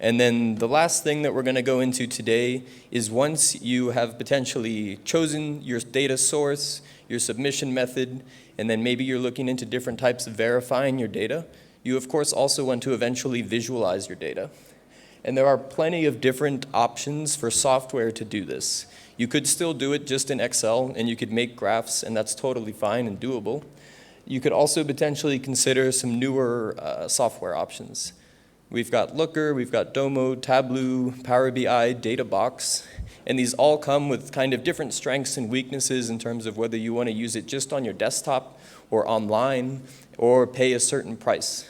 And then the last thing that we're going to go into today is once you have potentially chosen your data source, your submission method, and then maybe you're looking into different types of verifying your data, you of course also want to eventually visualize your data. And there are plenty of different options for software to do this. You could still do it just in Excel, and you could make graphs, and that's totally fine and doable. You could also potentially consider some newer software options. We've got Looker, we've got Domo, Tableau, Power BI, DataBox, and these all come with kind of different strengths and weaknesses in terms of whether you want to use it just on your desktop or online or pay a certain price.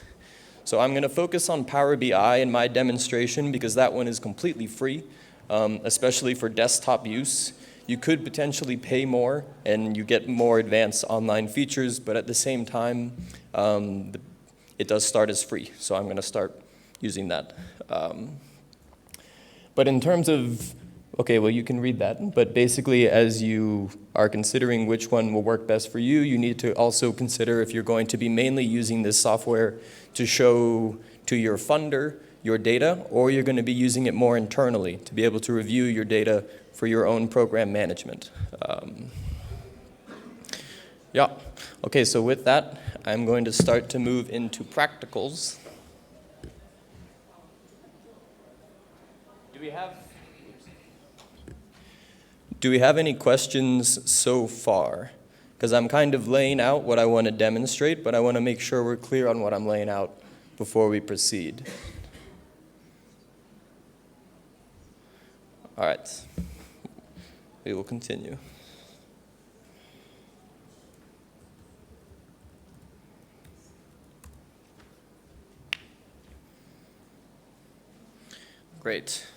So I'm going to focus on Power BI in my demonstration because that one is completely free, especially for desktop use. You could potentially pay more and you get more advanced online features, but at the same time, it does start as free. So I'm going to start using that. But in terms of, okay, well, you can read that. But basically, as you are considering which one will work best for you, you need to also consider if you're going to be mainly using this software to show to your funder your data, or you're going to be using it more internally to be able to review your data for your own program management. Yeah. Okay, so with that, I'm going to start to move into practicals. Do we have any questions so far? Because I'm kind of laying out what I want to demonstrate, but I want to make sure we're clear on what I'm laying out before we proceed. All right, we will continue. Great.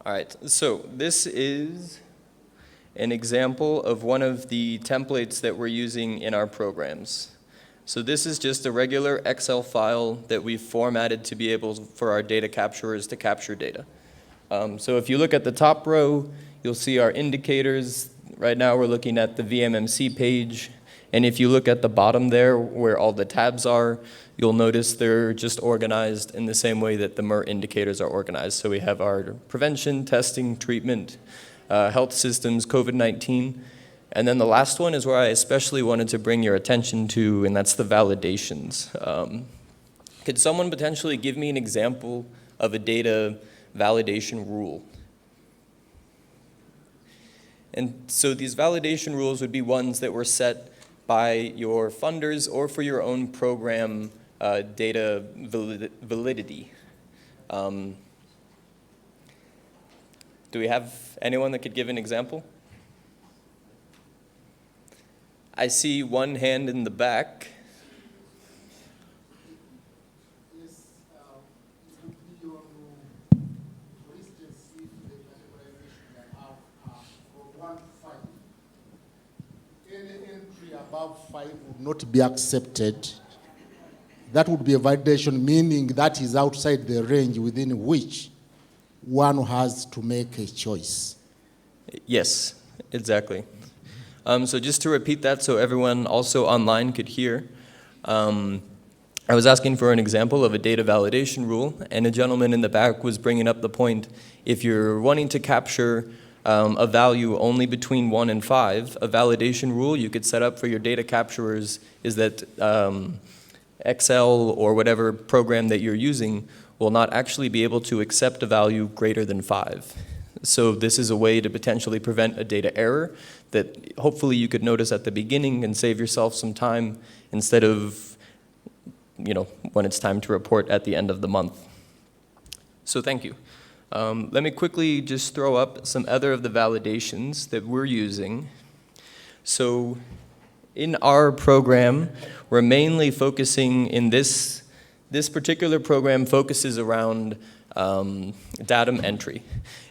All right, so this is an example of one of the templates that we're using in our programs. So this is just a regular Excel file that we've formatted to be able for our data capturers to capture data. So if you look at the top row, you'll see our indicators. Right now we're looking at the VMMC page. And if you look at the bottom there where all the tabs are, you'll notice they're just organized in the same way that the MER indicators are organized. So we have our prevention, testing, treatment, health systems, COVID-19. And then the last one is where I especially wanted to bring your attention to, and that's the validations. Could someone potentially give me an example of a data validation rule? And so these validation rules would be ones that were set by your funders or for your own program data validity. Do we have anyone that could give an example? I see one hand in the back. Yes, it would be on, for instance, if the categorization I have from 1 to 5, any entry above 5 would not be accepted. That would be a validation, meaning that is outside the range within which one has to make a choice. Yes, exactly. So just to repeat that so everyone also online could hear, I was asking for an example of a data validation rule, and a gentleman in the back was bringing up the point, if you're wanting to capture a value only between 1 and 5, a validation rule you could set up for your data capturers is that Excel or whatever program that you're using will not actually be able to accept a value greater than 5. So this is a way to potentially prevent a data error that hopefully you could notice at the beginning and save yourself some time instead of, when it's time to report at the end of the month. So thank you. Let me quickly just throw up some other of the validations that we're using. So in our program, we're mainly focusing in this particular program focuses around datum entry.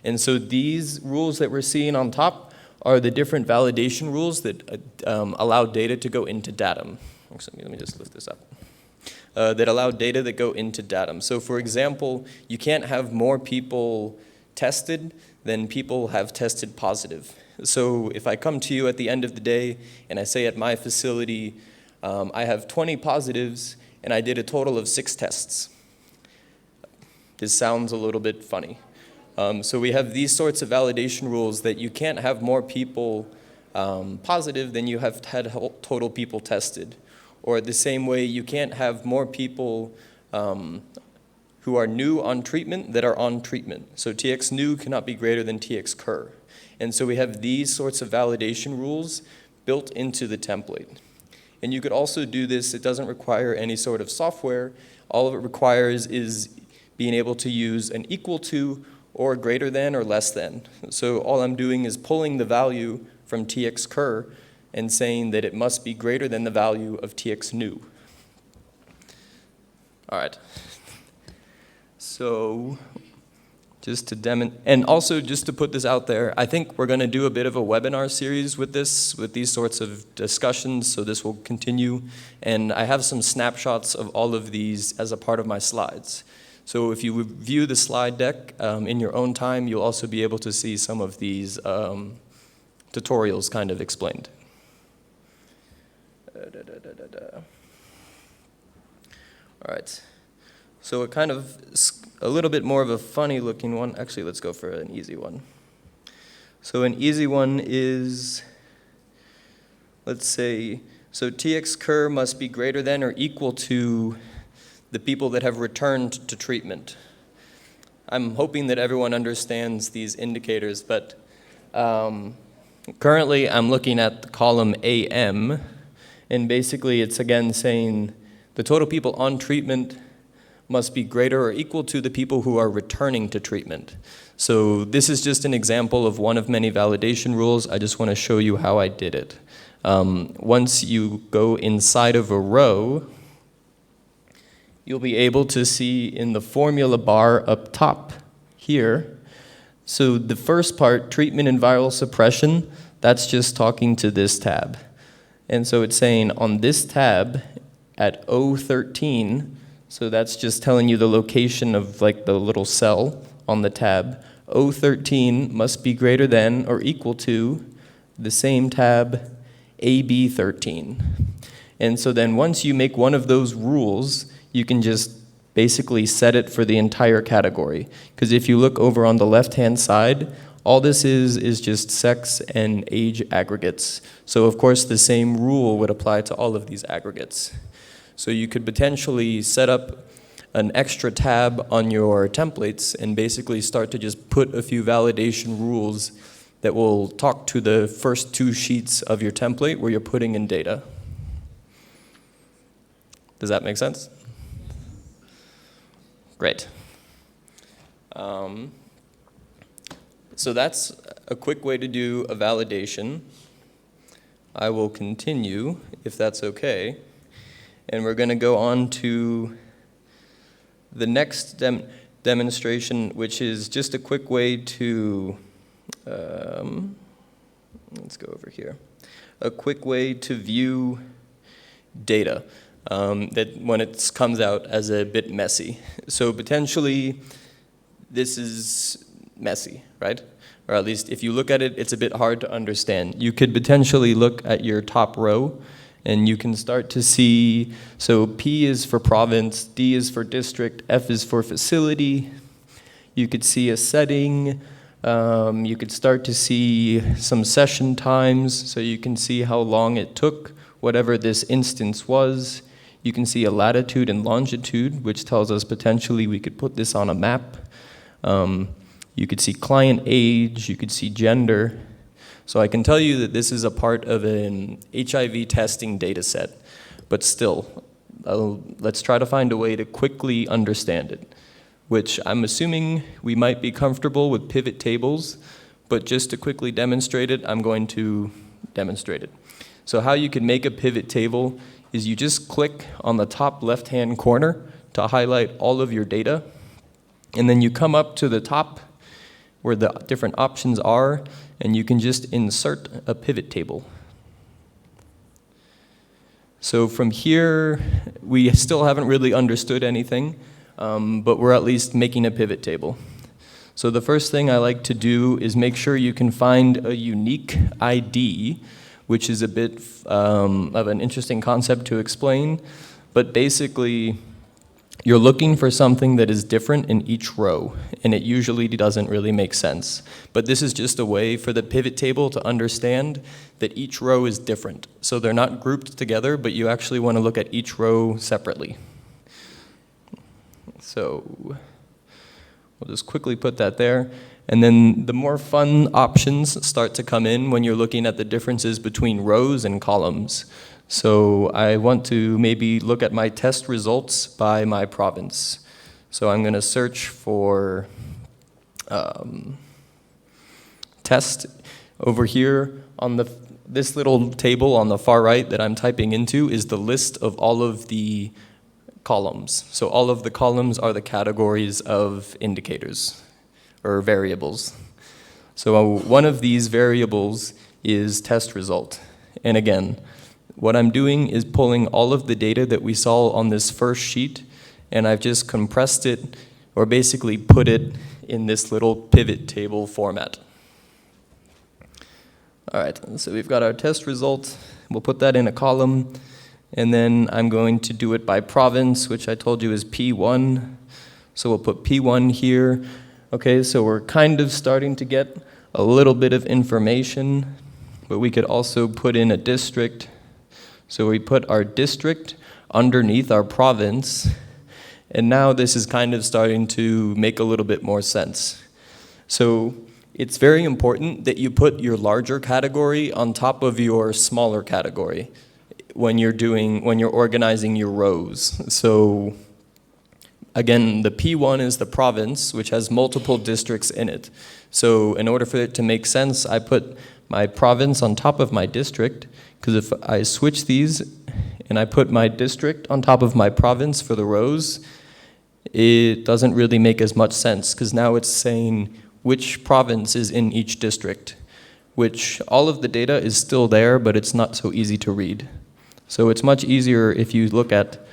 And so these rules that we're seeing on top are the different validation rules that allow data to go into datum. Actually, let me just lift this up. That allow data that go into datum. So for example, you can't have more people tested than people have tested positive. So if I come to you at the end of the day and I say at my facility, I have 20 positives and I did a total of 6 tests. This sounds a little bit funny. So we have these sorts of validation rules that you can't have more people positive than you have had total people tested. Or the same way, you can't have more people who are new on treatment that are on treatment. So TX new cannot be greater than TX cur. And so we have these sorts of validation rules built into the template. And you could also do this, it doesn't require any sort of software. All it requires is being able to use an equal to or greater than or less than. So all I'm doing is pulling the value from TX cur and saying that it must be greater than the value of TX new. All right. So just to demonstrate, and also just to put this out there, I think we're going to do a bit of a webinar series with these sorts of discussions, so this will continue. And I have some snapshots of all of these as a part of my slides. So if you view the slide deck in your own time, you'll also be able to see some of these tutorials kind of explained. All right, so a little bit more of a funny looking one. Actually, let's go for an easy one. So an easy one is, let's say, so TX cur must be greater than or equal to the people that have returned to treatment. I'm hoping that everyone understands these indicators, but currently I'm looking at the column AM, and basically it's again saying the total people on treatment must be greater or equal to the people who are returning to treatment. So this is just an example of one of many validation rules. I just want to show you how I did it. Once you go inside of a row, you'll be able to see in the formula bar up top here. So the first part, treatment and viral suppression, that's just talking to this tab. And so it's saying on this tab at O13, so that's just telling you the location of like the little cell on the tab, O13 must be greater than or equal to the same tab AB13. And so then once you make one of those rules, you can just basically set it for the entire category. Because if you look over on the left-hand side, all this is just sex and age aggregates. So of course the same rule would apply to all of these aggregates. So you could potentially set up an extra tab on your templates and basically start to just put a few validation rules that will talk to the first 2 sheets of your template where you're putting in data. Does that make sense? Great. So that's a quick way to do a validation. I will continue, if that's okay. And we're going to go on to the next demonstration, which is just a quick way to, let's go over here, a quick way to view data that when it comes out as a bit messy. So potentially this is messy, right? Or at least if you look at it, it's a bit hard to understand. You could potentially look at your top row and you can start to see, so P is for province, D is for district, F is for facility. You could see a setting. You could start to see some session times, so you can see how long it took, whatever this instance was. You can see a latitude and longitude, which tells us potentially we could put this on a map. You could see client age, you could see gender. So I can tell you that this is a part of an HIV testing data set, but still, let's try to find a way to quickly understand it, which I'm assuming we might be comfortable with pivot tables, but just to quickly demonstrate it, I'm going to demonstrate it. So how you can make a pivot table is you just click on the top left-hand corner to highlight all of your data, and then you come up to the top where the different options are, and you can just insert a pivot table. So from here, we still haven't really understood anything, but we're at least making a pivot table. So the first thing I like to do is make sure you can find a unique ID, which is a bit of an interesting concept to explain, but basically, you're looking for something that is different in each row, and it usually doesn't really make sense. But this is just a way for the pivot table to understand that each row is different. So they're not grouped together, but you actually want to look at each row separately. So we'll just quickly put that there. And then the more fun options start to come in when you're looking at the differences between rows and columns. So I want to maybe look at my test results by my province. So I'm going to search for test over here on this little table on the far right that I'm typing into is the list of all of the columns. So all of the columns are the categories of indicators or variables. So one of these variables is test result. And again, what I'm doing is pulling all of the data that we saw on this first sheet, and I've just compressed it, or basically put it in this little pivot table format. All right, so we've got our test result. We'll put that in a column, and then I'm going to do it by province, which I told you is P1. So we'll put P1 here. Okay, so we're kind of starting to get a little bit of information, but we could also put in a district. So we put our district underneath our province, and now this is kind of starting to make a little bit more sense. So it's very important that you put your larger category on top of your smaller category when you're organizing your rows. So again, the P1 is the province, which has multiple districts in it. So in order for it to make sense, I put my province on top of my district, because if I switch these and I put my district on top of my province for the rows, it doesn't really make as much sense, because now it's saying which province is in each district, which all of the data is still there, but it's not so easy to read. So it's much easier if you look at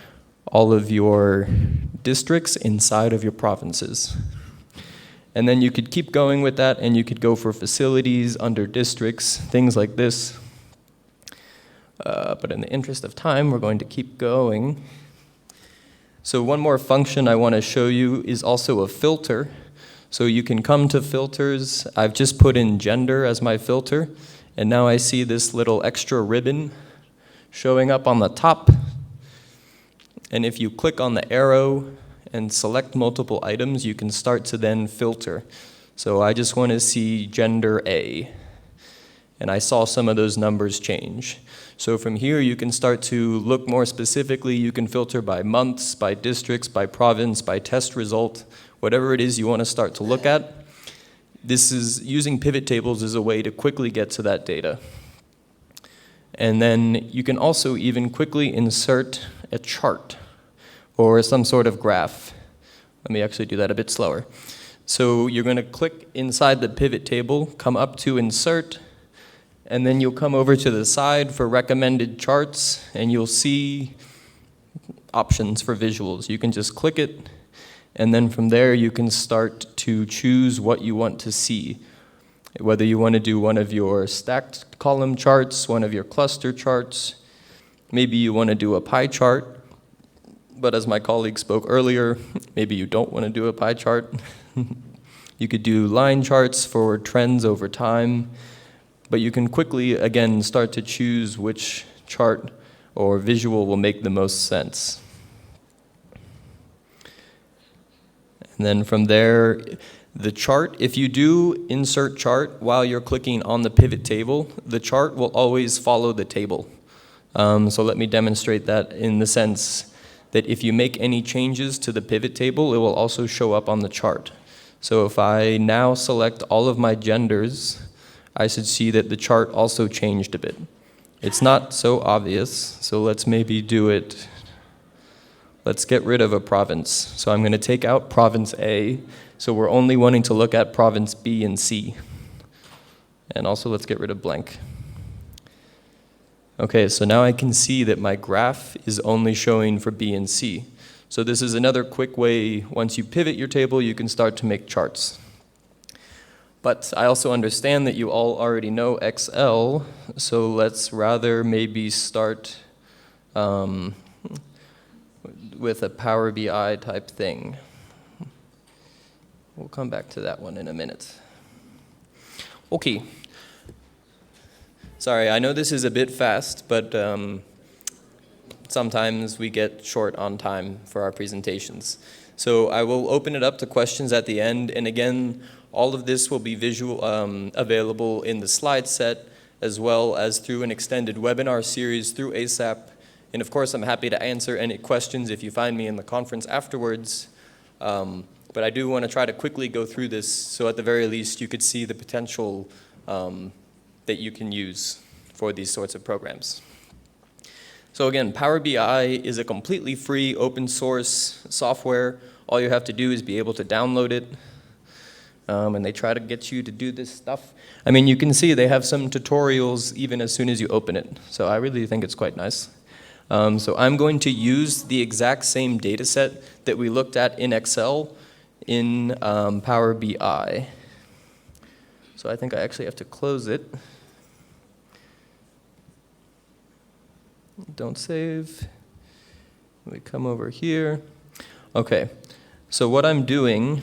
all of your districts inside of your provinces. And then you could keep going with that, and you could go for facilities under districts, things like this. But in the interest of time, we're going to keep going. So one more function I want to show you is also a filter. So you can come to filters. I've just put in gender as my filter, and now I see this little extra ribbon showing up on the top. And if you click on the arrow and select multiple items, you can start to then filter. So I just want to see gender A. And I saw some of those numbers change. So from here, you can start to look more specifically. You can filter by months, by districts, by province, by test result, whatever it is you want to start to look at. Using pivot tables is a way to quickly get to that data. And then you can also even quickly insert a chart or some sort of graph. Let me actually do that a bit slower. So you're going to click inside the pivot table, come up to insert, and then you'll come over to the side for recommended charts, and you'll see options for visuals. You can just click it, and then from there you can start to choose what you want to see. Whether you want to do one of your stacked column charts, one of your cluster charts, maybe you want to do a pie chart, but as my colleague spoke earlier, maybe you don't want to do a pie chart. You could do line charts for trends over time, but you can quickly, again, start to choose which chart or visual will make the most sense. And then from there, The chart, if you do insert chart while you're clicking on the pivot table, the chart will always follow the table. So let me demonstrate that in the sense that if you make any changes to the pivot table, it will also show up on the chart. So if I now select all of my genders, I should see that the chart also changed a bit. It's not so obvious, so let's maybe do it. Let's get rid of a province. So I'm going to take out province A, so we're only wanting to look at province B and C. And also let's get rid of blank. Okay, so now I can see that my graph is only showing for B and C. So this is another quick way, once you pivot your table, you can start to make charts. But I also understand that you all already know Excel, so let's rather maybe start with a Power BI type thing. We'll come back to that one in a minute. Okay. Sorry, I know this is a bit fast, but sometimes we get short on time for our presentations. So I will open it up to questions at the end, and again, all of this will be available in the slide set, as well as through an extended webinar series through ASAP. And of course, I'm happy to answer any questions if you find me in the conference afterwards. But I do want to try to quickly go through this, so at the very least, you could see the potential that you can use for these sorts of programs. So again, Power BI is a completely free open source software. All you have to do is be able to download it. And they try to get you to do this stuff. I mean, you can see they have some tutorials even as soon as you open it. So I really think it's quite nice. So I'm going to use the exact same data set that we looked at in Excel in Power BI. So I think I actually have to close it. Don't save. We come over here. Okay, so what I'm doing,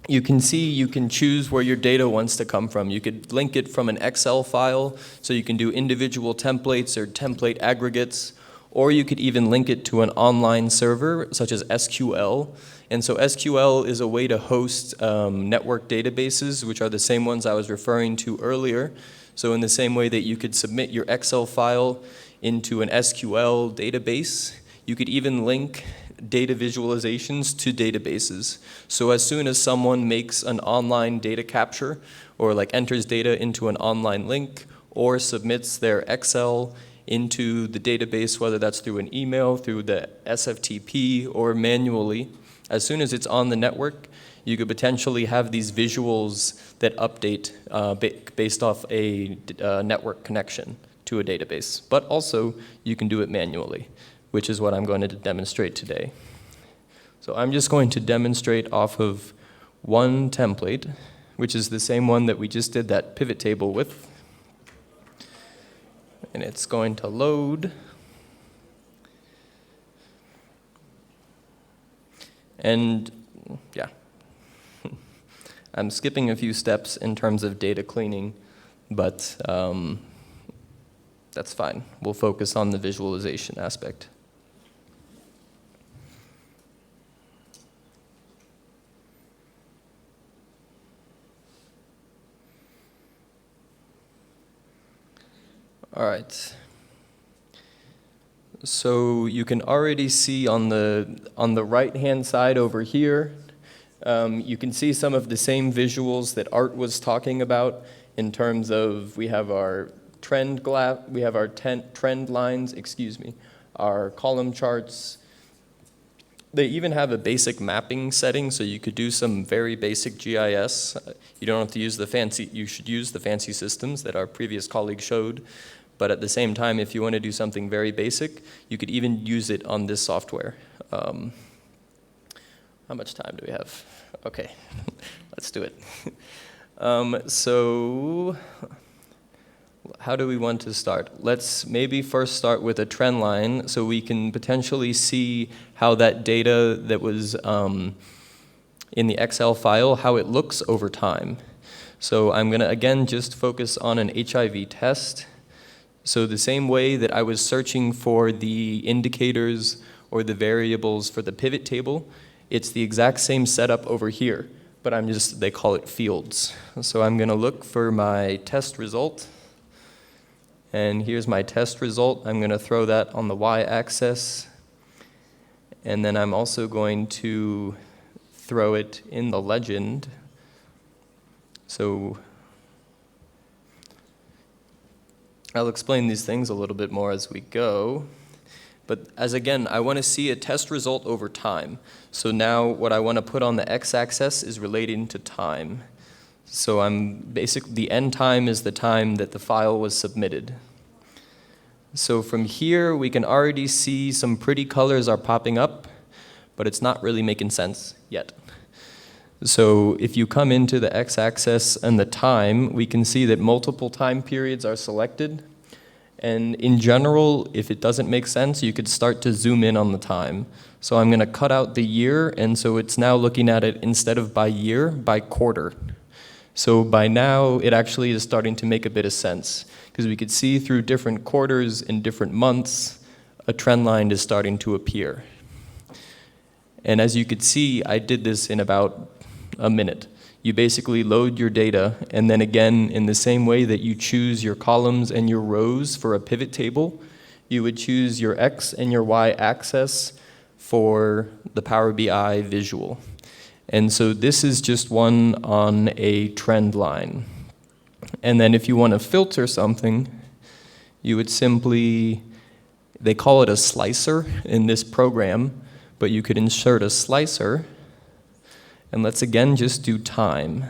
you can see you can choose where your data wants to come from. You could link it from an Excel file, so you can do individual templates or template aggregates, or you could even link it to an online server, such as SQL. And so SQL is a way to host network databases, which are the same ones I was referring to earlier. So in the same way that you could submit your Excel file into an SQL database, you could even link data visualizations to databases. So as soon as someone makes an online data capture, or like enters data into an online link, or submits their Excel into the database, whether that's through an email, through the SFTP, or manually, as soon as it's on the network, you could potentially have these visuals that update based off a network connection to a database. But also, you can do it manually, which is what I'm going to demonstrate today. So I'm just going to demonstrate off of one template, which is the same one that we just did that pivot table with. And it's going to load. And yeah, I'm skipping a few steps in terms of data cleaning, but that's fine. We'll focus on the visualization aspect. All right. So you can already see on the right-hand side over here, you can see some of the same visuals that Art was talking about in terms of we have our trend lines, our column charts. They even have a basic mapping setting, so you could do some very basic GIS. You don't have to use you should use the fancy systems that our previous colleague showed. But at the same time, if you want to do something very basic, you could even use it on this software. How much time do we have? Okay, let's do it. So how do we want to start? Let's maybe first start with a trend line so we can potentially see how that data that was in the Excel file, how it looks over time. So I'm going to, again, just focus on an HIV test. So the same way that I was searching for the indicators or the variables for the pivot table, it's the exact same setup over here. but they call it fields. So I'm going to look for my test result. And here's my test result. I'm going to throw that on the y-axis. And then I'm also going to throw it in the legend. So I'll explain these things a little bit more as we go. But again, I want to see a test result over time. So now what I want to put on the x-axis is relating to time. So the end time is the time that the file was submitted. So from here, we can already see some pretty colors are popping up, but it's not really making sense yet. So if you come into the x-axis and the time, we can see that multiple time periods are selected. And in general, if it doesn't make sense, you could start to zoom in on the time. So I'm going to cut out the year, and so it's now looking at it instead of by year, by quarter. So by now, it actually is starting to make a bit of sense, because we could see through different quarters and different months, a trend line is starting to appear. And as you could see, I did this in about a minute. You basically load your data, and then again, in the same way that you choose your columns and your rows for a pivot table, you would choose your X and your Y axis for the Power BI visual. And so this is just one on a trend line. And then if you want to filter something, you would simply, they call it a slicer in this program, but you could insert a slicer. And let's again just do time.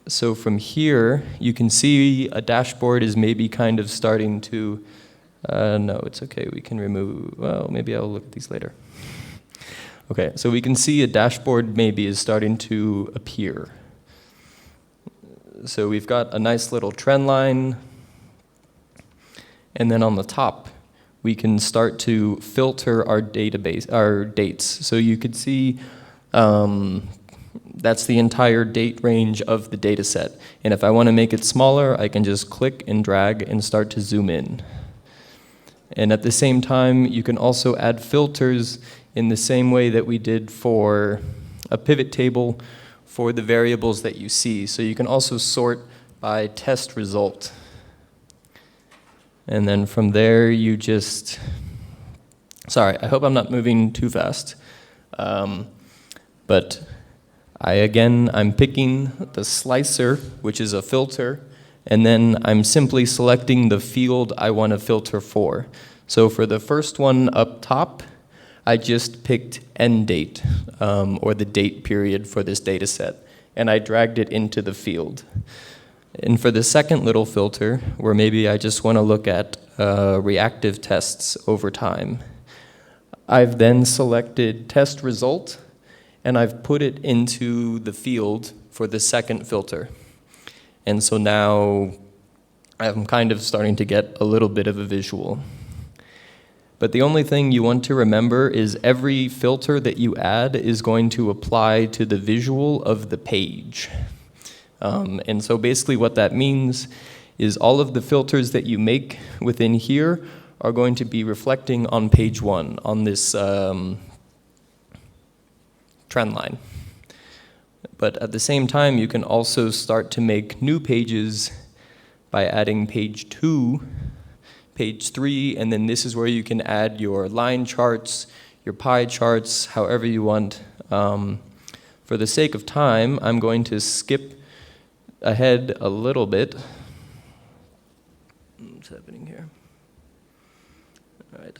So from here, you can see a dashboard is maybe kind of starting to, no, it's okay, we can remove, well, maybe I'll look at these later. Okay, so we can see a dashboard maybe is starting to appear. So we've got a nice little trend line, and then on the top, we can start to filter our database, our dates. So you could see that's the entire date range of the data set. And if I want to make it smaller, I can just click and drag and start to zoom in. And at the same time, you can also add filters in the same way that we did for a pivot table for the variables that you see. So you can also sort by test result. And then from there, you just, sorry, I hope I'm not moving too fast. But I'm picking the slicer, which is a filter, and then I'm simply selecting the field I want to filter for. So for the first one up top, I just picked end date, or the date period for this data set, and I dragged it into the field. And for the second little filter, where maybe I just want to look at reactive tests over time, I've then selected test result, and I've put it into the field for the second filter. And so now I'm kind of starting to get a little bit of a visual. But the only thing you want to remember is every filter that you add is going to apply to the visual of the page. And so basically what that means is all of the filters that you make within here are going to be reflecting on page one, on this trend line. But at the same time, you can also start to make new pages by adding page 2, page 3, and then this is where you can add your line charts, your pie charts, however you want. For the sake of time, I'm going to skip ahead a little bit. What's happening here? All right.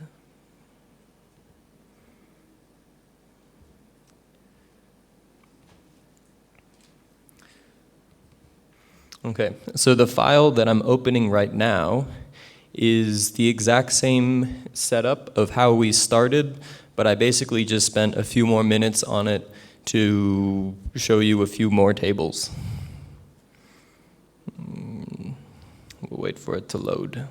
Okay, so the file that I'm opening right now is the exact same setup of how we started, but I basically just spent a few more minutes on it to show you a few more tables. We'll wait for it to load.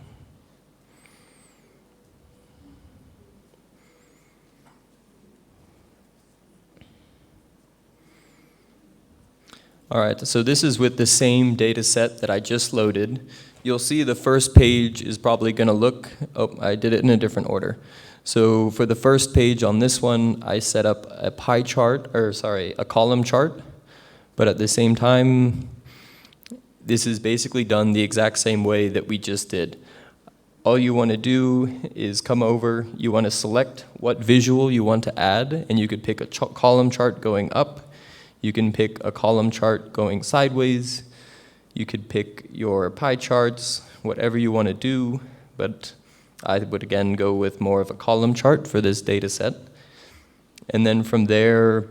All right, so this is with the same data set that I just loaded. You'll see the first page is probably going to look, oh, I did it in a different order. So for the first page on this one, I set up a a column chart, but at the same time, this is basically done the exact same way that we just did. All you want to do is come over, you want to select what visual you want to add, and you could pick a column chart going up, you can pick a column chart going sideways, you could pick your pie charts, whatever you want to do, but I would again go with more of a column chart for this data set. And then from there,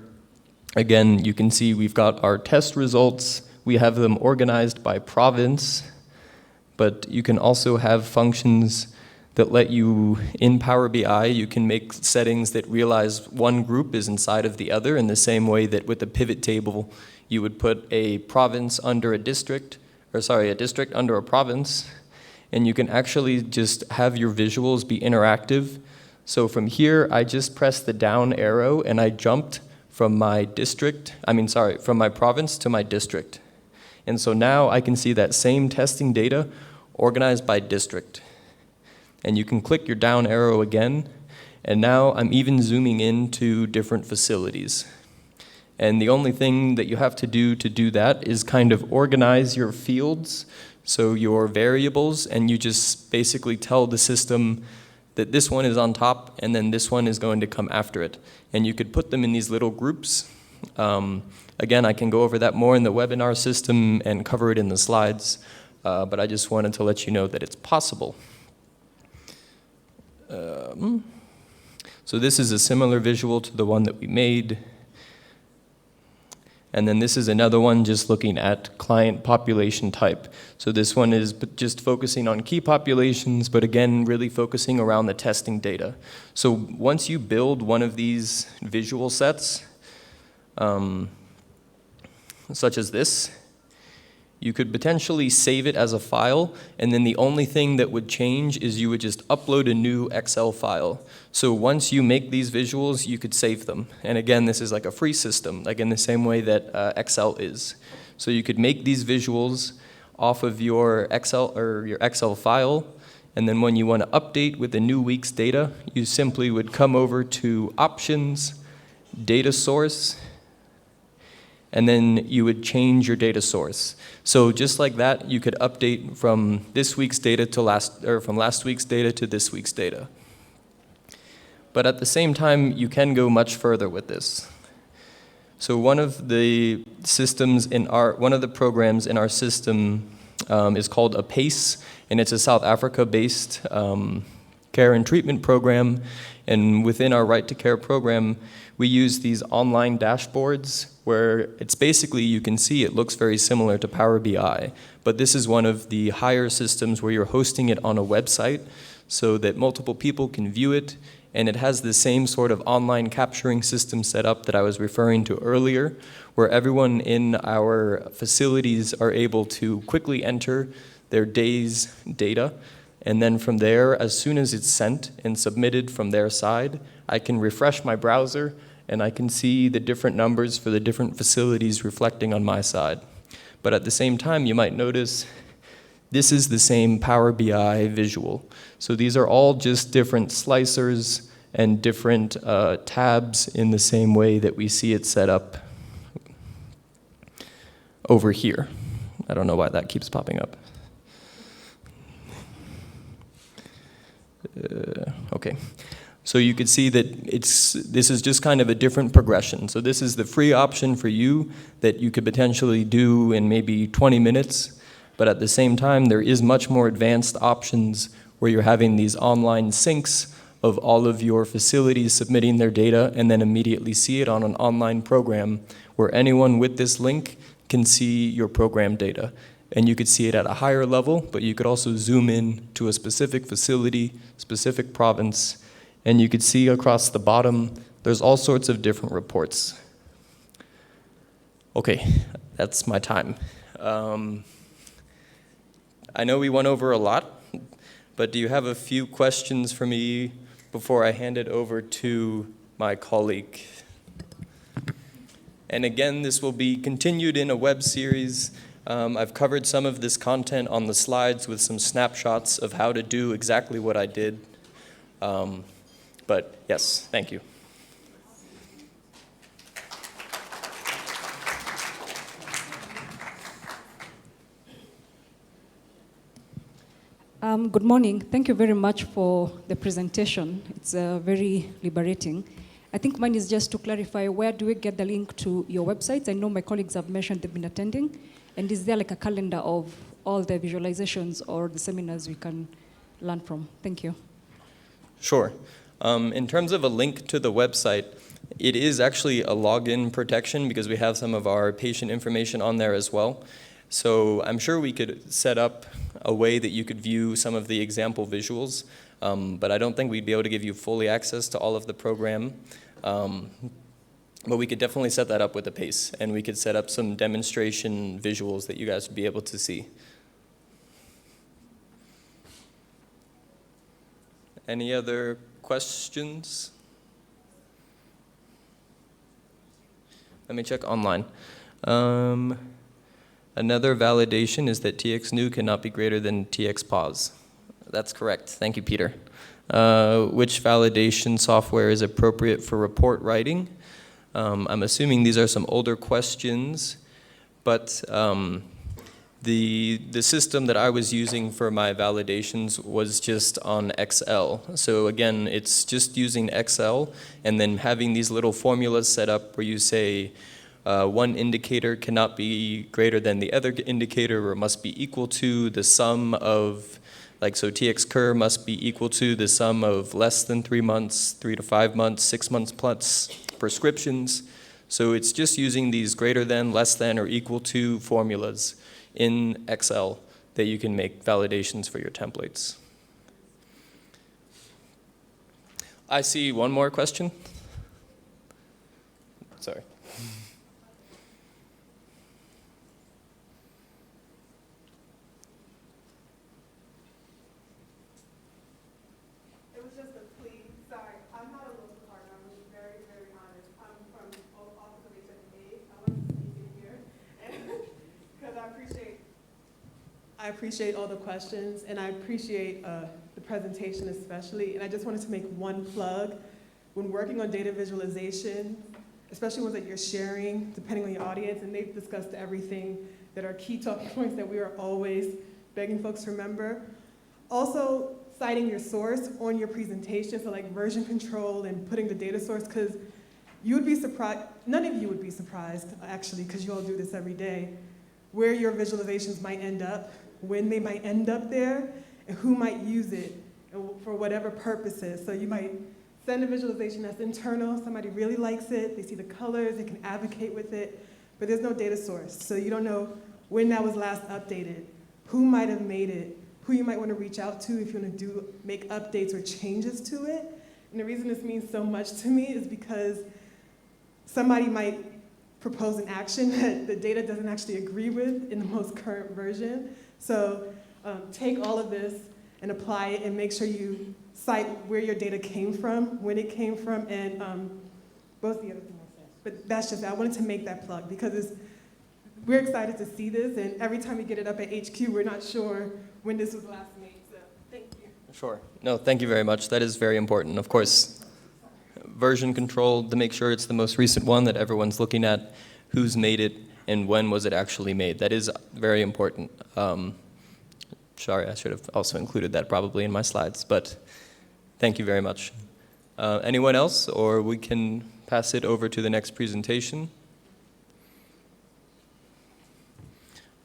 again, you can see we've got our test results. We have them organized by province, but you can also have functions that let you, in Power BI, you can make settings that realize one group is inside of the other in the same way that with a pivot table, you would put a province under a district, a district under a province, and you can actually just have your visuals be interactive. So from here, I just pressed the down arrow and I jumped from my from my province to my district. And so now I can see that same testing data organized by district. And you can click your down arrow again, and now I'm even zooming into different facilities. And the only thing that you have to do that is kind of organize your fields, so your variables, and you just basically tell the system that this one is on top and then this one is going to come after it. And you could put them in these little groups. Again, I can go over that more in the webinar system and cover it in the slides, but I just wanted to let you know that it's possible. So this is a similar visual to the one that we made. And then this is another one just looking at client population type. So this one is just focusing on key populations, but again, really focusing around the testing data. So once you build one of these visual sets, such as this, you could potentially save it as a file, and then the only thing that would change is you would just upload a new Excel file. So once you make these visuals, you could save them. And again, this is like a free system, like in the same way that Excel is. So you could make these visuals off of your Excel file, and then when you want to update with the new week's data, you simply would come over to Options, Data Source, and then you would change your data source. So just like that, you could update from this week's data to from last week's data to this week's data. But at the same time, you can go much further with this. So one of the programs in our system is called a PACE, and it's a South Africa-based care and treatment program. And within our Right to Care program, we use these online dashboards where it's basically, you can see it looks very similar to Power BI, but this is one of the higher systems where you're hosting it on a website so that multiple people can view it, and it has the same sort of online capturing system set up that I was referring to earlier, where everyone in our facilities are able to quickly enter their day's data, and then from there, as soon as it's sent and submitted from their side, I can refresh my browser and I can see the different numbers for the different facilities reflecting on my side. But at the same time, you might notice this is the same Power BI visual. So these are all just different slicers and different tabs in the same way that we see it set up over here. I don't know why that keeps popping up. Okay. So you could see that this is just kind of a different progression. So this is the free option for you that you could potentially do in maybe 20 minutes, but at the same time, there is much more advanced options where you're having these online syncs of all of your facilities submitting their data and then immediately see it on an online program where anyone with this link can see your program data. And you could see it at a higher level, but you could also zoom in to a specific facility, specific province, and you could see across the bottom, there's all sorts of different reports. Okay, that's my time. I know we went over a lot, but do you have a few questions for me before I hand it over to my colleague? And again, this will be continued in a web series. I've covered some of this content on the slides with some snapshots of how to do exactly what I did. But yes, thank you. Good morning. Thank you very much for the presentation. It's very liberating. I think mine is just to clarify, where do we get the link to your websites? I know my colleagues have mentioned they've been attending. And is there like a calendar of all the visualizations or the seminars we can learn from? Thank you. Sure. In terms of a link to the website, it is actually a login protection because we have some of our patient information on there as well. So I'm sure we could set up a way that you could view some of the example visuals, but I don't think we'd be able to give you fully access to all of the program. But we could definitely set that up with the PACE, and we could set up some demonstration visuals that you guys would be able to see. Any other questions? Let me check online. Another validation is that TX new cannot be greater than TX pause. That's correct. Thank you, Peter. Which validation software is appropriate for report writing? I'm assuming these are some older questions, but the system that I was using for my validations was just on Excel. So again, it's just using Excel and then having these little formulas set up where you say one indicator cannot be greater than the other indicator or must be equal to the sum of, like, so TX cur must be equal to the sum of less than 3 months, 3 to 5 months, 6 months plus prescriptions. So it's just using these greater than, less than, or equal to formulas in Excel that you can make validations for your templates. I see one more question. Sorry. It was just a plea. Sorry, I'm not a local partner. I'm being very, very honest. I'm from Office of HSA. I want to speak in here because I appreciate all the questions, and I appreciate the presentation especially. And I just wanted to make one plug. When working on data visualization, especially ones that you're sharing, depending on your audience, and they've discussed everything that are key talking points that we are always begging folks to remember. Also, citing your source on your presentation, so like version control and putting the data source, because you would be surprised, none of you would be surprised, actually, because you all do this every day, where your visualizations might end up, when they might end up there, and who might use it for whatever purposes. So you might send a visualization that's internal, somebody really likes it, they see the colors, they can advocate with it, but there's no data source. So you don't know when that was last updated, who might have made it, who you might want to reach out to if you want to make updates or changes to it. And the reason this means so much to me is because somebody might propose an action that the data doesn't actually agree with in the most current version. So take all of this and apply it and make sure you cite where your data came from, when it came from, and both the other things I said. But that's just, I wanted to make that plug because we're excited to see this, and every time we get it up at HQ, we're not sure when this was last made, so thank you. Sure. No, thank you very much. That is very important. Of course, version control to make sure it's the most recent one that everyone's looking at, who's made it, and when was it actually made. That is very important. Sorry, I should have also included that probably in my slides, but thank you very much. Anyone else, or we can pass it over to the next presentation.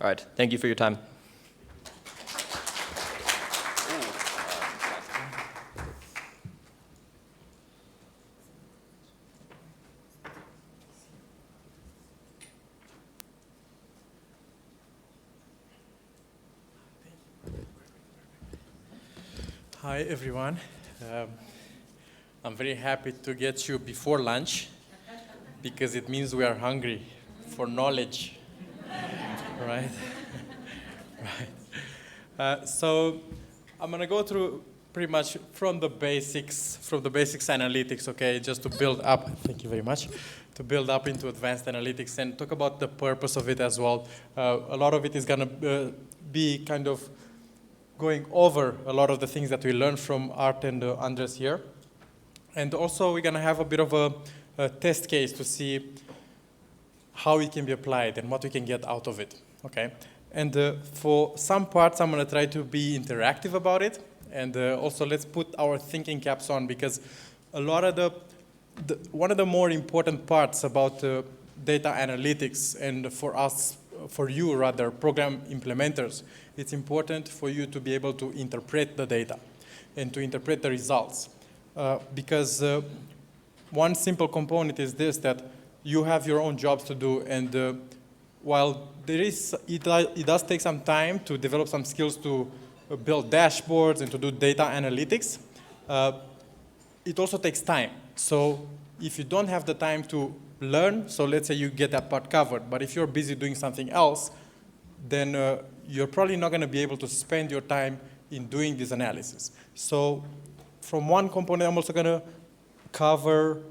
All right, thank you for your time. Hi, everyone. I'm very happy to get you before lunch because it means we are hungry for knowledge, right? Right. So I'm going to go through pretty much from the basics analytics, okay, just to build up, thank you very much, to build up into advanced analytics and talk about the purpose of it as well. A lot of it is going to be kind of going over a lot of the things that we learned from Art and Andres here. And also, we're going to have a bit of a test case to see how it can be applied and what we can get out of it, okay? And for some parts, I'm going to try to be interactive about it. And also, let's put our thinking caps on, because a lot of one of the more important parts about data analytics, and for us, for you rather, program implementers, it's important for you to be able to interpret the data and to interpret the results. Because one simple component is this, that you have your own jobs to do, and while it does take some time to develop some skills to build dashboards and to do data analytics, it also takes time. So if you don't have the time to learn, so let's say you get that part covered, but if you're busy doing something else, then you're probably not going to be able to spend your time in doing this analysis. So from one component, I'm also going to cover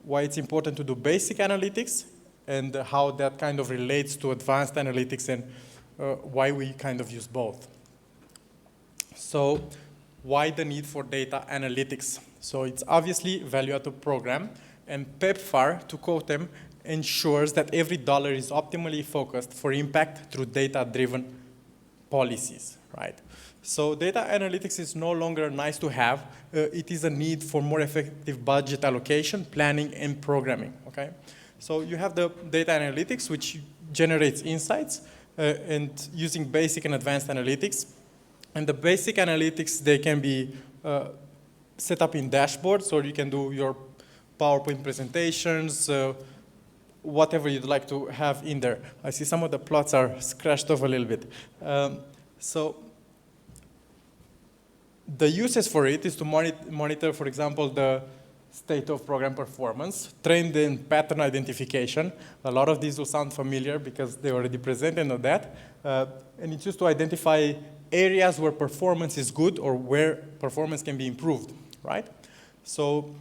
why it's important to do basic analytics and how that kind of relates to advanced analytics, and why we kind of use both. So why the need for data analytics? So it's obviously value-added program, and PEPFAR, to quote them, ensures that every dollar is optimally focused for impact through data-driven policies, right? So data analytics is no longer nice to have. It is a need for more effective budget allocation, planning, and programming, okay? So you have the data analytics, which generates insights, and using basic and advanced analytics. And the basic analytics, they can be set up in dashboards, or you can do your PowerPoint presentations, whatever you'd like to have in there. I see some of the plots are scratched off a little bit. So the uses for it is to monitor, for example, the state of program performance, trend and pattern identification. A lot of these will sound familiar because they already presented on that. And it's used to identify areas where performance is good or where performance can be improved, right? So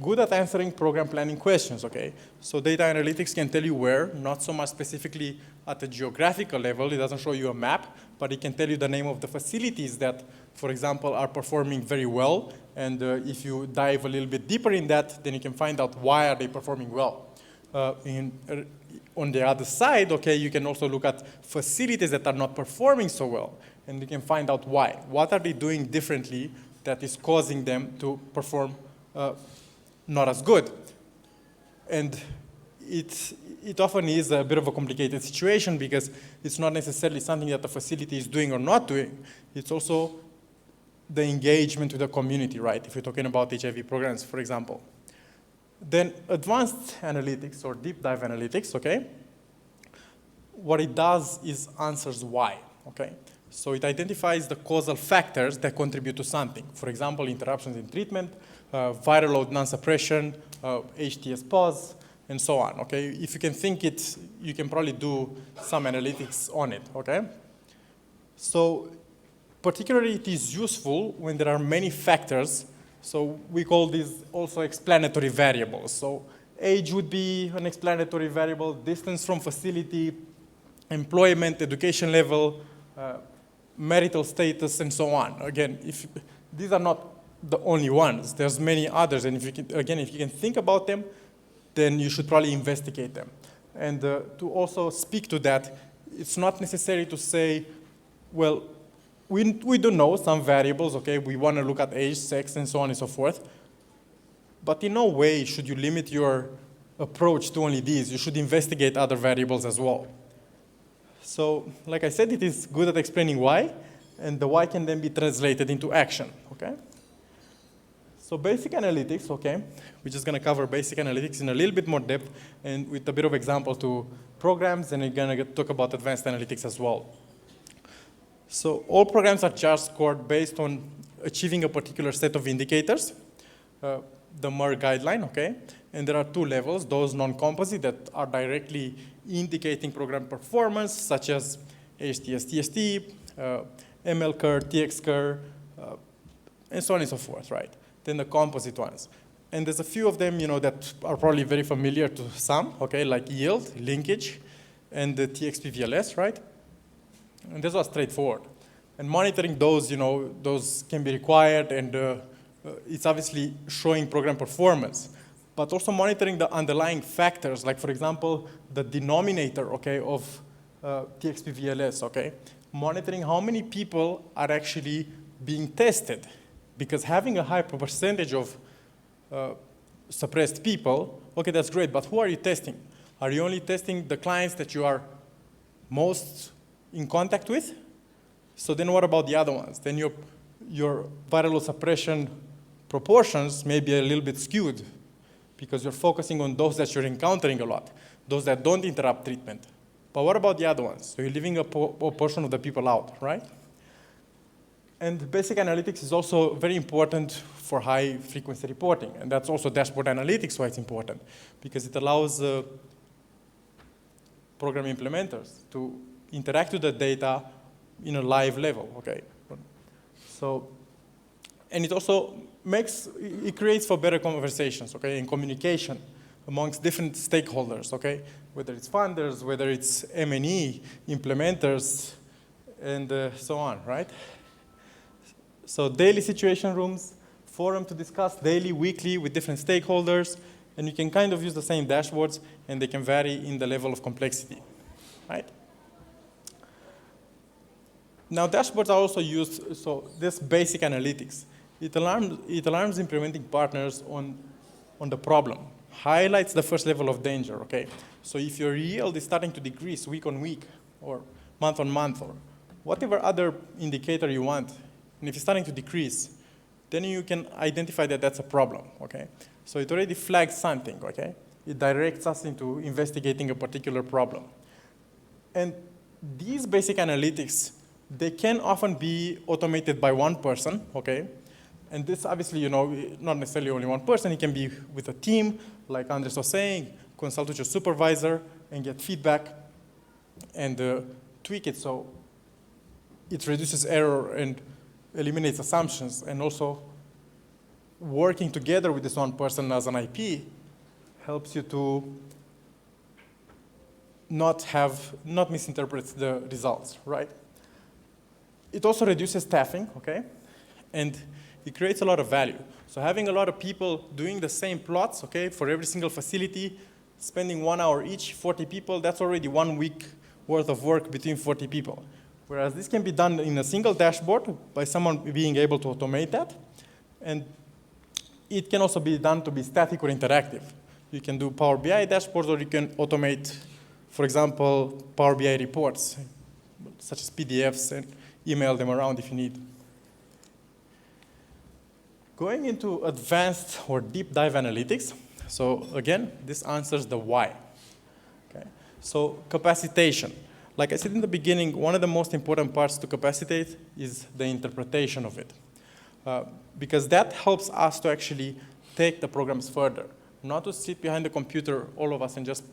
good at answering program planning questions, okay? So data analytics can tell you where, not so much specifically at a geographical level. It doesn't show you a map, but it can tell you the name of the facilities that, for example, are performing very well. And if you dive a little bit deeper in that, then you can find out why are they performing well. On the other side, okay, you can also look at facilities that are not performing so well, and you can find out why. What are they doing differently that is causing them to perform not as good? And it often is a bit of a complicated situation, because it's not necessarily something that the facility is doing or not doing. It's also the engagement with the community, right? If you're talking about HIV programs, for example. Then advanced analytics or deep dive analytics, okay? What it does is answers why, okay? So it identifies the causal factors that contribute to something. For example, interruptions in treatment, viral load non-suppression, HTS pause, and so on, okay? If you can think it, you can probably do some analytics on it, okay? So particularly it is useful when there are many factors. So we call these also explanatory variables. So age would be an explanatory variable, distance from facility, employment, education level, marital status, and so on. Again, these are not the only ones. There's many others, and if you can think about them, then you should probably investigate them. And to also speak to that, it's not necessary to say, well, we do know some variables, okay? We want to look at age, sex, and so on and so forth. But in no way should you limit your approach to only these. You should investigate other variables as well. So, like I said, it is good at explaining why, and the why can then be translated into action, okay? So basic analytics, okay? We're just going to cover basic analytics in a little bit more depth and with a bit of example to programs, and we're going to talk about advanced analytics as well. So all programs are charge scored based on achieving a particular set of indicators, the MER guideline, okay? And there are two levels, those non-composite that are directly indicating program performance, such as HTS-TST, ML-CUR, TX-CUR, and so on and so forth, right? Then the composite ones. And there's a few of them, that are probably very familiar to some, okay, like yield, linkage, and the TXP-VLS, right? And this was straightforward. And monitoring those, those can be required, and it's obviously showing program performance, but also monitoring the underlying factors, like for example, the denominator, okay, of TXP-VLS, okay? Monitoring how many people are actually being tested, because having a high percentage of suppressed people, okay, that's great, but who are you testing? Are you only testing the clients that you are most in contact with? So then what about the other ones? Then your viral suppression proportions may be a little bit skewed because you're focusing on those that you're encountering a lot, those that don't interrupt treatment. But what about the other ones? So you're leaving a portion of the people out, right? And basic analytics is also very important for high frequency reporting. And that's also dashboard analytics why it's important, because it allows program implementers to interact with the data in a live level, okay? So, and it also it creates for better conversations, okay, and communication amongst different stakeholders, okay? Whether it's funders, whether it's M&E, implementers, and so on, right? So daily situation rooms, forum to discuss daily, weekly with different stakeholders, and you can kind of use the same dashboards, and they can vary in the level of complexity, right? Now, dashboards are also used, so this basic analytics, it alarms implementing partners on the problem, highlights the first level of danger, okay? So if your yield is starting to decrease week on week, or month on month, or whatever other indicator you want, and if it's starting to decrease, then you can identify that that's a problem, okay? So it already flags something, okay? It directs us into investigating a particular problem. And these basic analytics, they can often be automated by one person, okay? And this obviously, you know, not necessarily only one person, it can be with a team, like Andres was saying, consult with your supervisor and get feedback and tweak it so it reduces error and eliminates assumptions, and also working together with this one person as an IP helps you to not misinterpret the results, right? It also reduces staffing, okay? And it creates a lot of value. So having a lot of people doing the same plots, okay, for every single facility, spending 1 hour each, 40 people, that's already 1 week worth of work between 40 people. Whereas this can be done in a single dashboard by someone being able to automate that. And it can also be done to be static or interactive. You can do Power BI dashboards, or you can automate, for example, Power BI reports, such as PDFs, and email them around if you need. Going into advanced or deep dive analytics. So again, this answers the why. Okay? So capacitation. Like I said in the beginning, one of the most important parts to capacitate is the interpretation of it. Because that helps us to actually take the programs further. Not to sit behind the computer, all of us, and just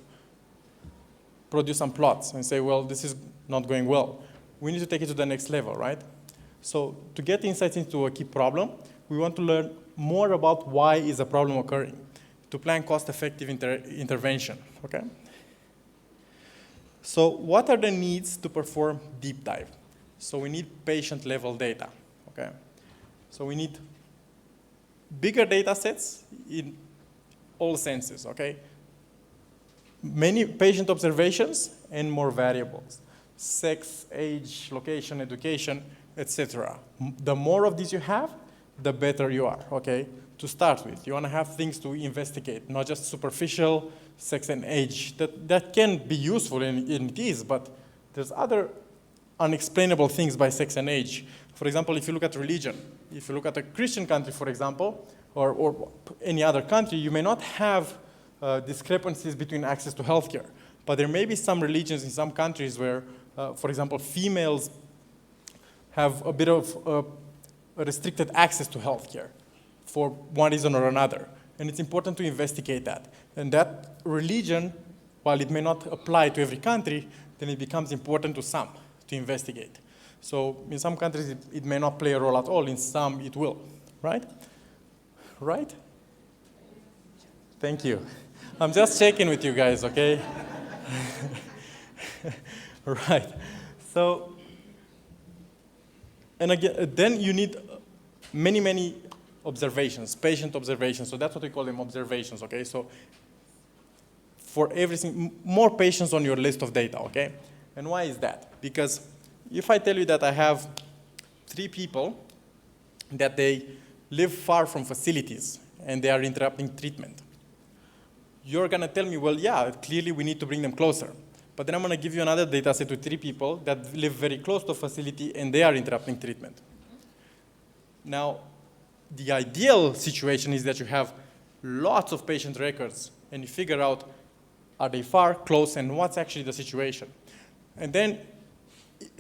produce some plots and say, well, this is not going well. We need to take it to the next level, right? So to get insights into a key problem, we want to learn more about why is a problem occurring, to plan cost-effective intervention, okay? So what are the needs to perform deep dive? So we need patient-level data, okay? So we need bigger data sets in all senses, okay? Many patient observations and more variables. Sex, age, location, education, etc. The more of these you have, the better you are, okay? To start with, you want to have things to investigate, not just superficial sex and age. That can be useful, and it is, but there's other unexplainable things by sex and age. For example, if you look at religion, if you look at a Christian country, for example, or any other country, you may not have discrepancies between access to healthcare. But there may be some religions in some countries where, for example, females have a bit of restricted access to healthcare for one reason or another. And it's important to investigate that. And that religion, while it may not apply to every country, then it becomes important to some to investigate. So in some countries, it may not play a role at all. In some, it will, right? Right? Thank you. I'm just checking with you guys, okay? Right. So, and again, then you need many observations, patient observations. So that's what we call them, observations, okay? So for everything, more patients on your list of data, okay? And why is that? Because if I tell you that I have 3 people that they live far from facilities and they are interrupting treatment, you're gonna tell me, well, yeah, clearly we need to bring them closer. But then I'm gonna give you another data set with 3 people that live very close to a facility and they are interrupting treatment. Now, the ideal situation is that you have lots of patient records and you figure out, are they far, close, and what's actually the situation? And then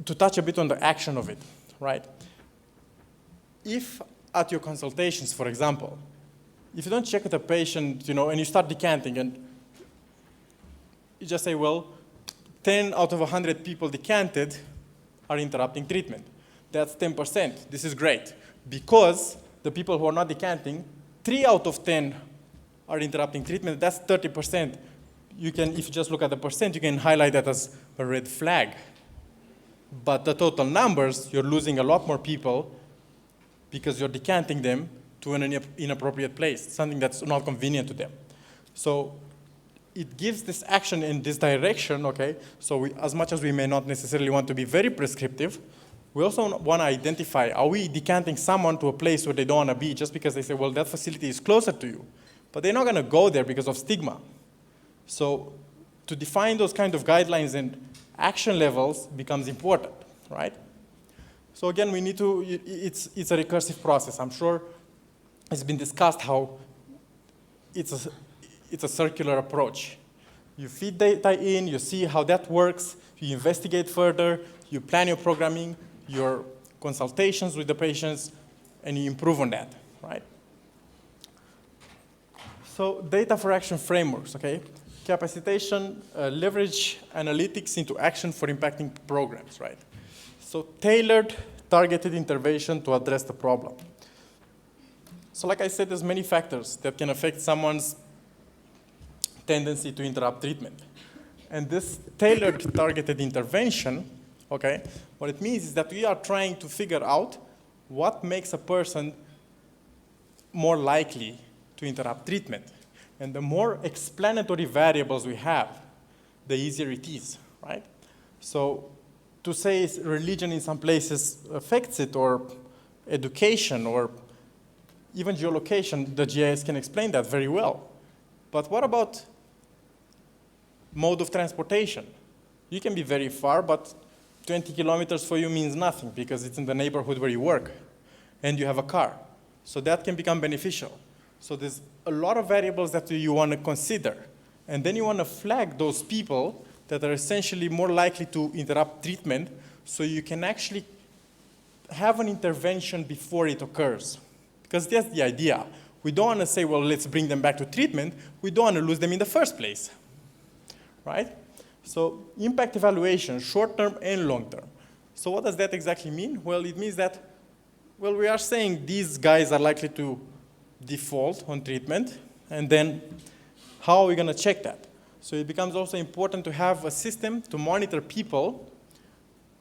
to touch a bit on the action of it, right? If at your consultations, for example, if you don't check with a patient, and you start decanting and you just say, well, 10 out of 100 people decanted are interrupting treatment. That's 10%. This is great. Because the people who are not decanting, 3 out of 10 are interrupting treatment. That's 30%. If you just look at the percent, you can highlight that as a red flag. But the total numbers, you're losing a lot more people because you're decanting them to an inappropriate place, something that's not convenient to them. So it gives this action in this direction, okay? So as much as we may not necessarily want to be very prescriptive, we also want to identify, are we decanting someone to a place where they don't want to be just because they say, well, that facility is closer to you. But they're not going to go there because of stigma. So to define those kind of guidelines and action levels becomes important, right? So again, we need to, it's a recursive process. I'm sure it's been discussed how it's a circular approach. You feed data in, you see how that works, you investigate further, you plan your programming, your consultations with the patients, and you improve on that, right? So data for action frameworks, okay? Capacitation, leverage analytics into action for impacting programs, right? So tailored, targeted intervention to address the problem. So like I said, there's many factors that can affect someone's tendency to interrupt treatment. And this tailored, targeted intervention, okay, what it means is that we are trying to figure out what makes a person more likely to interrupt treatment. And the more explanatory variables we have, the easier it is, right? So to say religion in some places affects it, or education, or even geolocation, the GIS can explain that very well. But what about mode of transportation? You can be very far, but 20 kilometers for you means nothing because it's in the neighborhood where you work and you have a car. So that can become beneficial. So there's a lot of variables that you want to consider. And then you want to flag those people that are essentially more likely to interrupt treatment so you can actually have an intervention before it occurs. Because that's the idea. We don't want to say, well, let's bring them back to treatment. We don't want to lose them in the first place, right? So impact evaluation, short-term and long-term. So what does that exactly mean? Well, it means that, well, we are saying these guys are likely to default on treatment, and then how are we going to check that? So it becomes also important to have a system to monitor people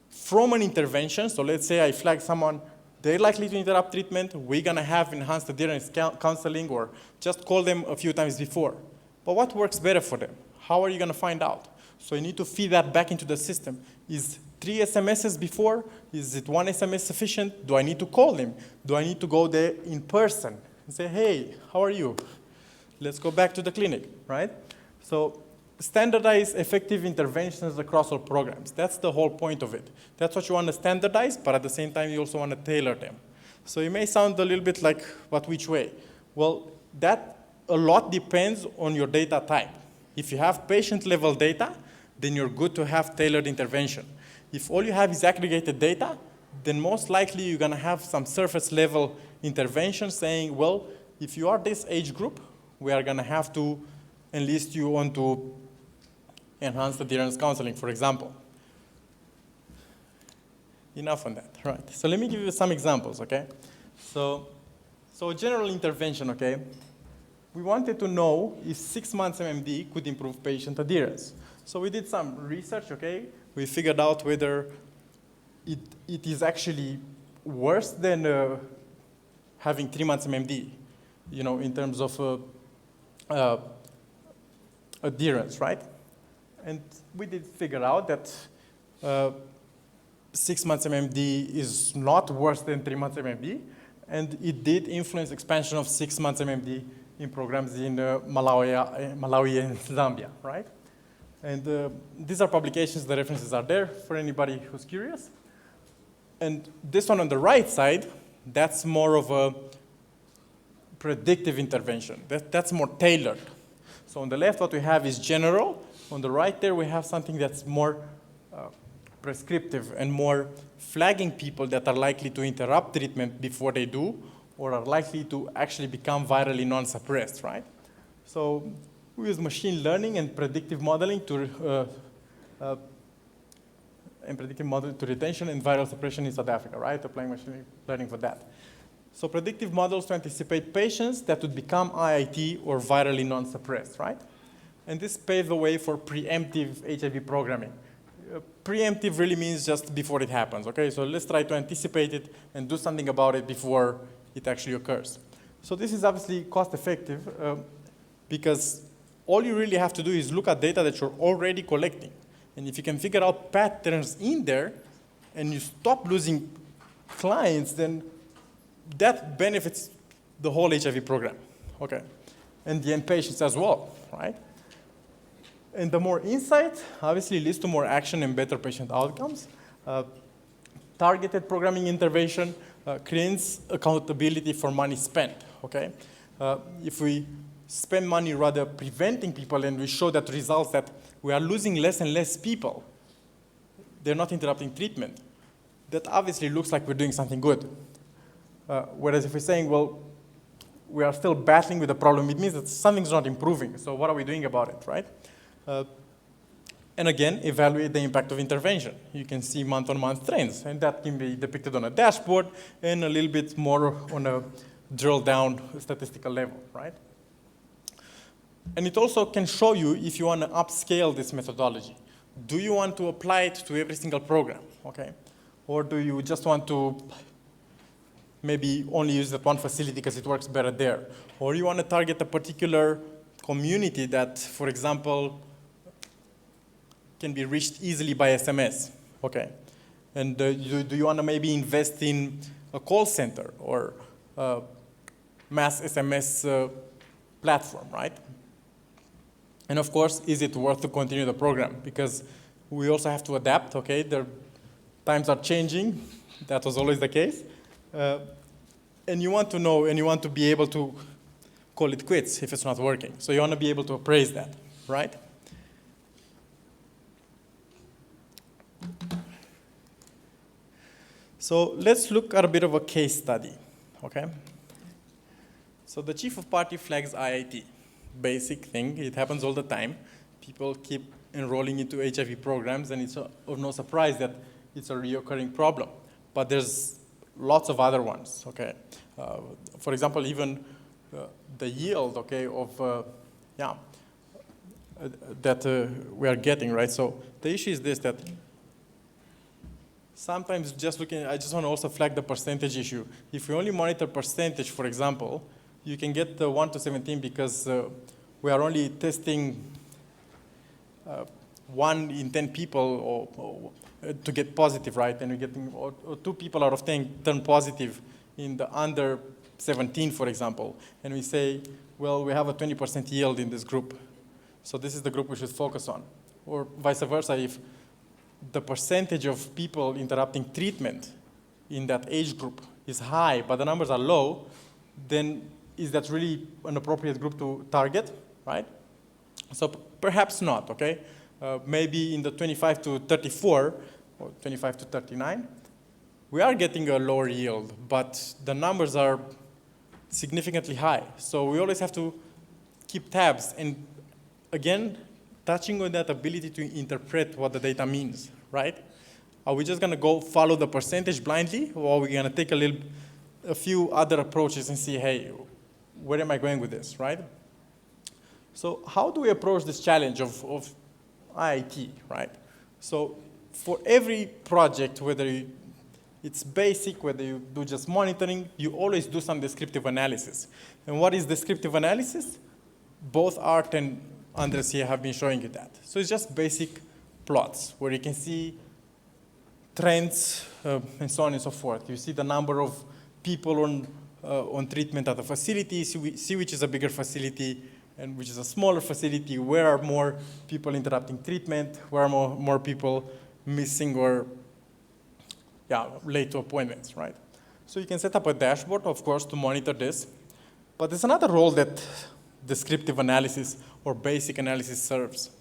from an intervention. So let's say I flag someone, they're likely to interrupt treatment, we're going to have enhanced adherence counseling, or just call them a few times before. But what works better for them? How are you going to find out? So you need to feed that back into the system. Is 3 SMSs before? Is it 1 SMS sufficient? Do I need to call them? Do I need to go there in person and say, hey, how are you? Let's go back to the clinic, right? So standardize effective interventions across all programs. That's the whole point of it. That's what you want to standardize, but at the same time, you also want to tailor them. So it may sound a little bit like, but which way? Well, that a lot depends on your data type. If you have patient-level data, then you're good to have tailored intervention. If all you have is aggregated data, then most likely you're going to have some surface-level intervention saying, well, if you are this age group, we are going to have to enlist you onto enhanced adherence counseling, for example. Enough on that, right? So let me give you some examples, okay? So general intervention, okay? We wanted to know if 6 months MMD could improve patient adherence. So we did some research, okay? We figured out whether it is actually worse than having 3 months MMD, in terms of adherence, right? And we did figure out that 6 months MMD is not worse than 3 months MMD, and it did influence expansion of 6 months MMD in programs in Malawi and Zambia, right? And these are publications, the references are there for anybody who's curious. And this one on the right side, that's more of a predictive intervention. That's more tailored. So on the left, what we have is general. On the right there, we have something that's more prescriptive and more flagging people that are likely to interrupt treatment before they do, or are likely to actually become virally non-suppressed, right? So we use machine learning and predictive modeling to retention and viral suppression in South Africa, right? Applying machine learning for that. So predictive models to anticipate patients that would become IIT or virally non-suppressed, right? And this paved the way for preemptive HIV programming. Preemptive really means just before it happens, okay? So let's try to anticipate it and do something about it before it actually occurs. So this is obviously cost effective because all you really have to do is look at data that you're already collecting. And if you can figure out patterns in there and you stop losing clients, then that benefits the whole HIV program, okay? And the end patients as well, right? And the more insight obviously leads to more action and better patient outcomes. Targeted programming intervention creates accountability for money spent, okay? If we spend money rather preventing people and we show that results that we are losing less and less people, they're not interrupting treatment, that obviously looks like we're doing something good. Whereas if we're saying, well, we are still battling with the problem, it means that something's not improving. So what are we doing about it, right? And again, evaluate the impact of intervention. You can see month-on-month trends, and that can be depicted on a dashboard and a little bit more on a drill-down statistical level, right? And it also can show you if you want to upscale this methodology. Do you want to apply it to every single program, okay? Or do you just want to maybe only use that one facility because it works better there? Or you want to target a particular community that, for example, can be reached easily by SMS, okay? And do you want to maybe invest in a call center or mass SMS platform, right? And of course, is it worth to continue the program? Because we also have to adapt, okay? The times are changing. That was always the case. And you want to know and you want to be able to call it quits if it's not working. So you want to be able to appraise that, right? So let's look at a bit of a case study, okay? So the chief of party flags IIT. Basic thing, it happens all the time. People keep enrolling into HIV programs, and it's of no surprise that it's a reoccurring problem. But there's lots of other ones, okay? For example, even the yield, okay, of, that we are getting, right? So the issue is this, that sometimes just looking, I just want to also flag the percentage issue. If we only monitor percentage, for example, you can get the 1 to 17 because we are only testing 1 in 10 people to get positive, right? And we're getting or 2 people out of 10 turn positive in the under 17, for example. And we say, well, we have a 20% yield in this group. So this is the group we should focus on. Or vice versa, if the percentage of people interrupting treatment in that age group is high, but the numbers are low, then is that really an appropriate group to target, right? So perhaps not, okay? Maybe in the 25 to 34, or 25 to 39, we are getting a lower yield, but the numbers are significantly high. So we always have to keep tabs. And again, touching on that ability to interpret what the data means, right? Are we just gonna go follow the percentage blindly, or are we gonna take a few other approaches and see, hey, where am I going with this, right? So how do we approach this challenge of IIT, right? So for every project, whether It's basic, whether you do just monitoring, you always do some descriptive analysis. And what is descriptive analysis? Both Art and Andres here have been showing you that. So it's just basic plots where you can see trends and so on and so forth. You see the number of people on treatment at the facility, see which is a bigger facility and which is a smaller facility, where are more people interrupting treatment, where are more people missing or late to appointments, right? So you can set up a dashboard, of course, to monitor this. But there's another role that descriptive analysis or basic analysis serves.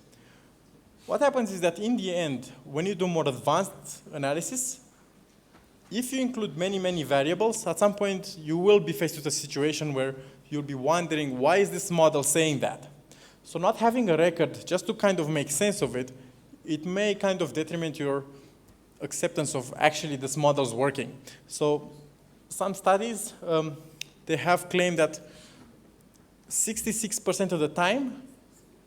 What happens is that in the end, when you do more advanced analysis, if you include many, many variables, at some point you will be faced with a situation where you'll be wondering, why is this model saying that? So not having a record just to kind of make sense of it, it may kind of detriment your acceptance of actually this model's working. So some studies, they have claimed that 66% of the time,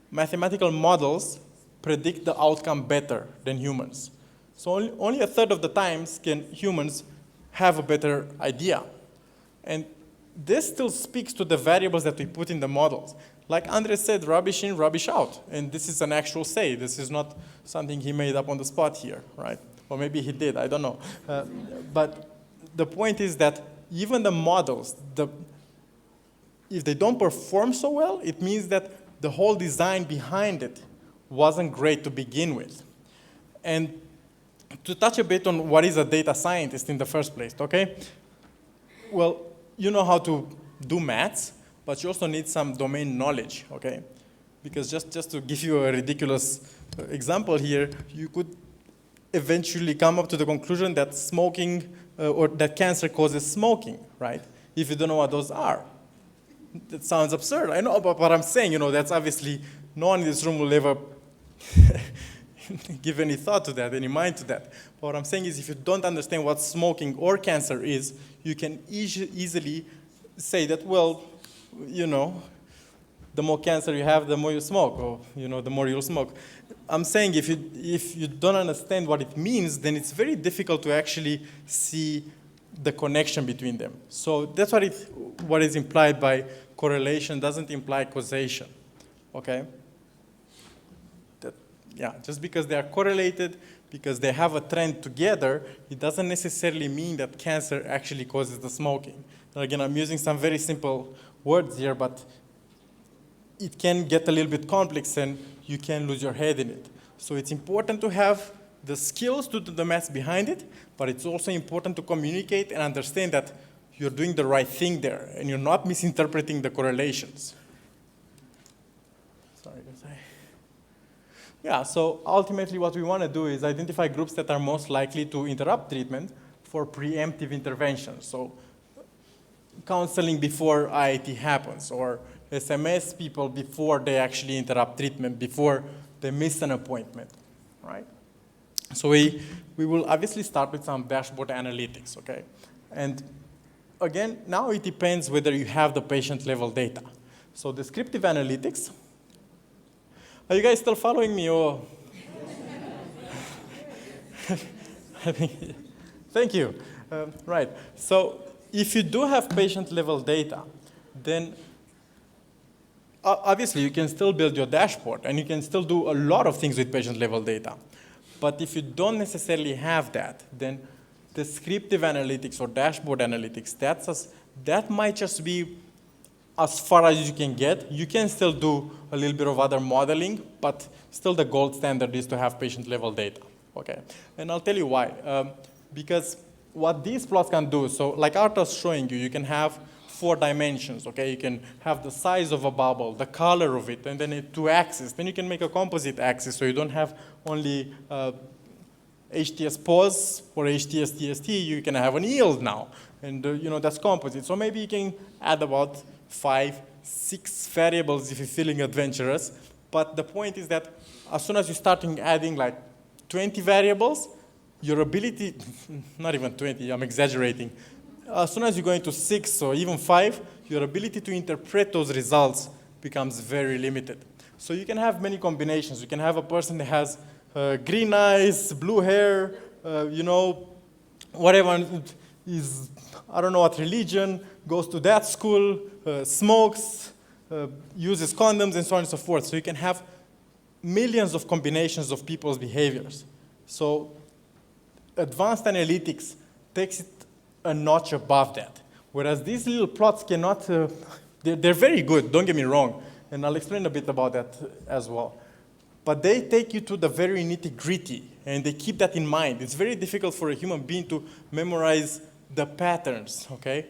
mathematical models predict the outcome better than humans. So only a third of the times can humans have a better idea. And this still speaks to the variables that we put in the models. Like Andres said, rubbish in, rubbish out. And this is an actual say. This is not something he made up on the spot here, right? Or maybe he did, I don't know. But the point is that even the models, if they don't perform so well, it means that the whole design behind it wasn't great to begin with. And to touch a bit on what is a data scientist in the first place, okay? Well, you know how to do maths, but you also need some domain knowledge, okay? Because just to give you a ridiculous example here, you could eventually come up to the conclusion that smoking or that cancer causes smoking, right? If you don't know what those are. That sounds absurd, I know, but what I'm saying, that's obviously no one in this room will ever give any thought to that, any mind to that. But what I'm saying is if you don't understand what smoking or cancer is, you can easily say that, well, the more cancer you have, the more you smoke, or the more you'll smoke. I'm saying if you don't understand what it means, then it's very difficult to actually see the connection between them. So that's what is implied by correlation doesn't imply causation, okay? Just because they are correlated, because they have a trend together, it doesn't necessarily mean that cancer actually causes the smoking. And again, I'm using some very simple words here, but it can get a little bit complex and you can lose your head in it. So it's important to have the skills to do the math behind it, but it's also important to communicate and understand that you're doing the right thing there and you're not misinterpreting the correlations. Sorry, so ultimately what we want to do is identify groups that are most likely to interrupt treatment for preemptive intervention. So counseling before IIT happens, or SMS people before they actually interrupt treatment, before they miss an appointment, right? So we will obviously start with some dashboard analytics, okay? And again, now it depends whether you have the patient level data. So descriptive analytics, are you guys still following me or? Thank you. Right, so if you do have patient level data, then obviously you can still build your dashboard and you can still do a lot of things with patient level data. But if you don't necessarily have that, then descriptive analytics or dashboard analytics, that might just be as far as you can get. You can still do a little bit of other modeling, but still the gold standard is to have patient level data, okay? And I'll tell you why. Because what these plots can do, so like Art was showing you, you can have 4 dimensions, okay? You can have the size of a bubble, the color of it, and then 2 axes. Then you can make a composite axis, so you don't have only HTS pause or HTS TST, you can have an yield now. And that's composite. So maybe you can add about 5, 6 variables if you're feeling adventurous. But the point is that as soon as you're starting adding like 20 variables, your ability, not even 20, I'm exaggerating. As soon as you go into 6 or even 5, your ability to interpret those results becomes very limited. So you can have many combinations. You can have a person that has green eyes, blue hair, whatever is, I don't know what religion, goes to that school, smokes, uses condoms, and so on and so forth. So you can have millions of combinations of people's behaviors. So advanced analytics takes it a notch above that. Whereas these little plots cannot, they're very good, don't get me wrong, and I'll explain a bit about that as well. But they take you to the very nitty-gritty, and they keep that in mind. It's very difficult for a human being to memorize the patterns, okay?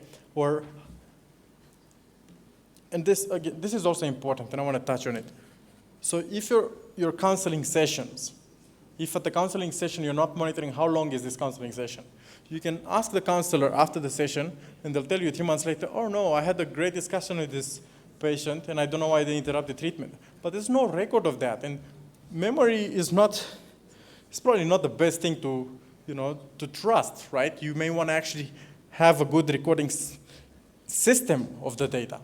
And this, again, this is also important, and I want to touch on it. So if your counseling sessions, if at the counseling session you're not monitoring how long is this counseling session, you can ask the counselor after the session, and they'll tell you 3 months later, oh no, I had a great discussion with this patient, and I don't know why they interrupted treatment. But there's no record of that, and memory is not, it's probably not the best thing to, to trust, right? You may want to actually have a good recording system of the data.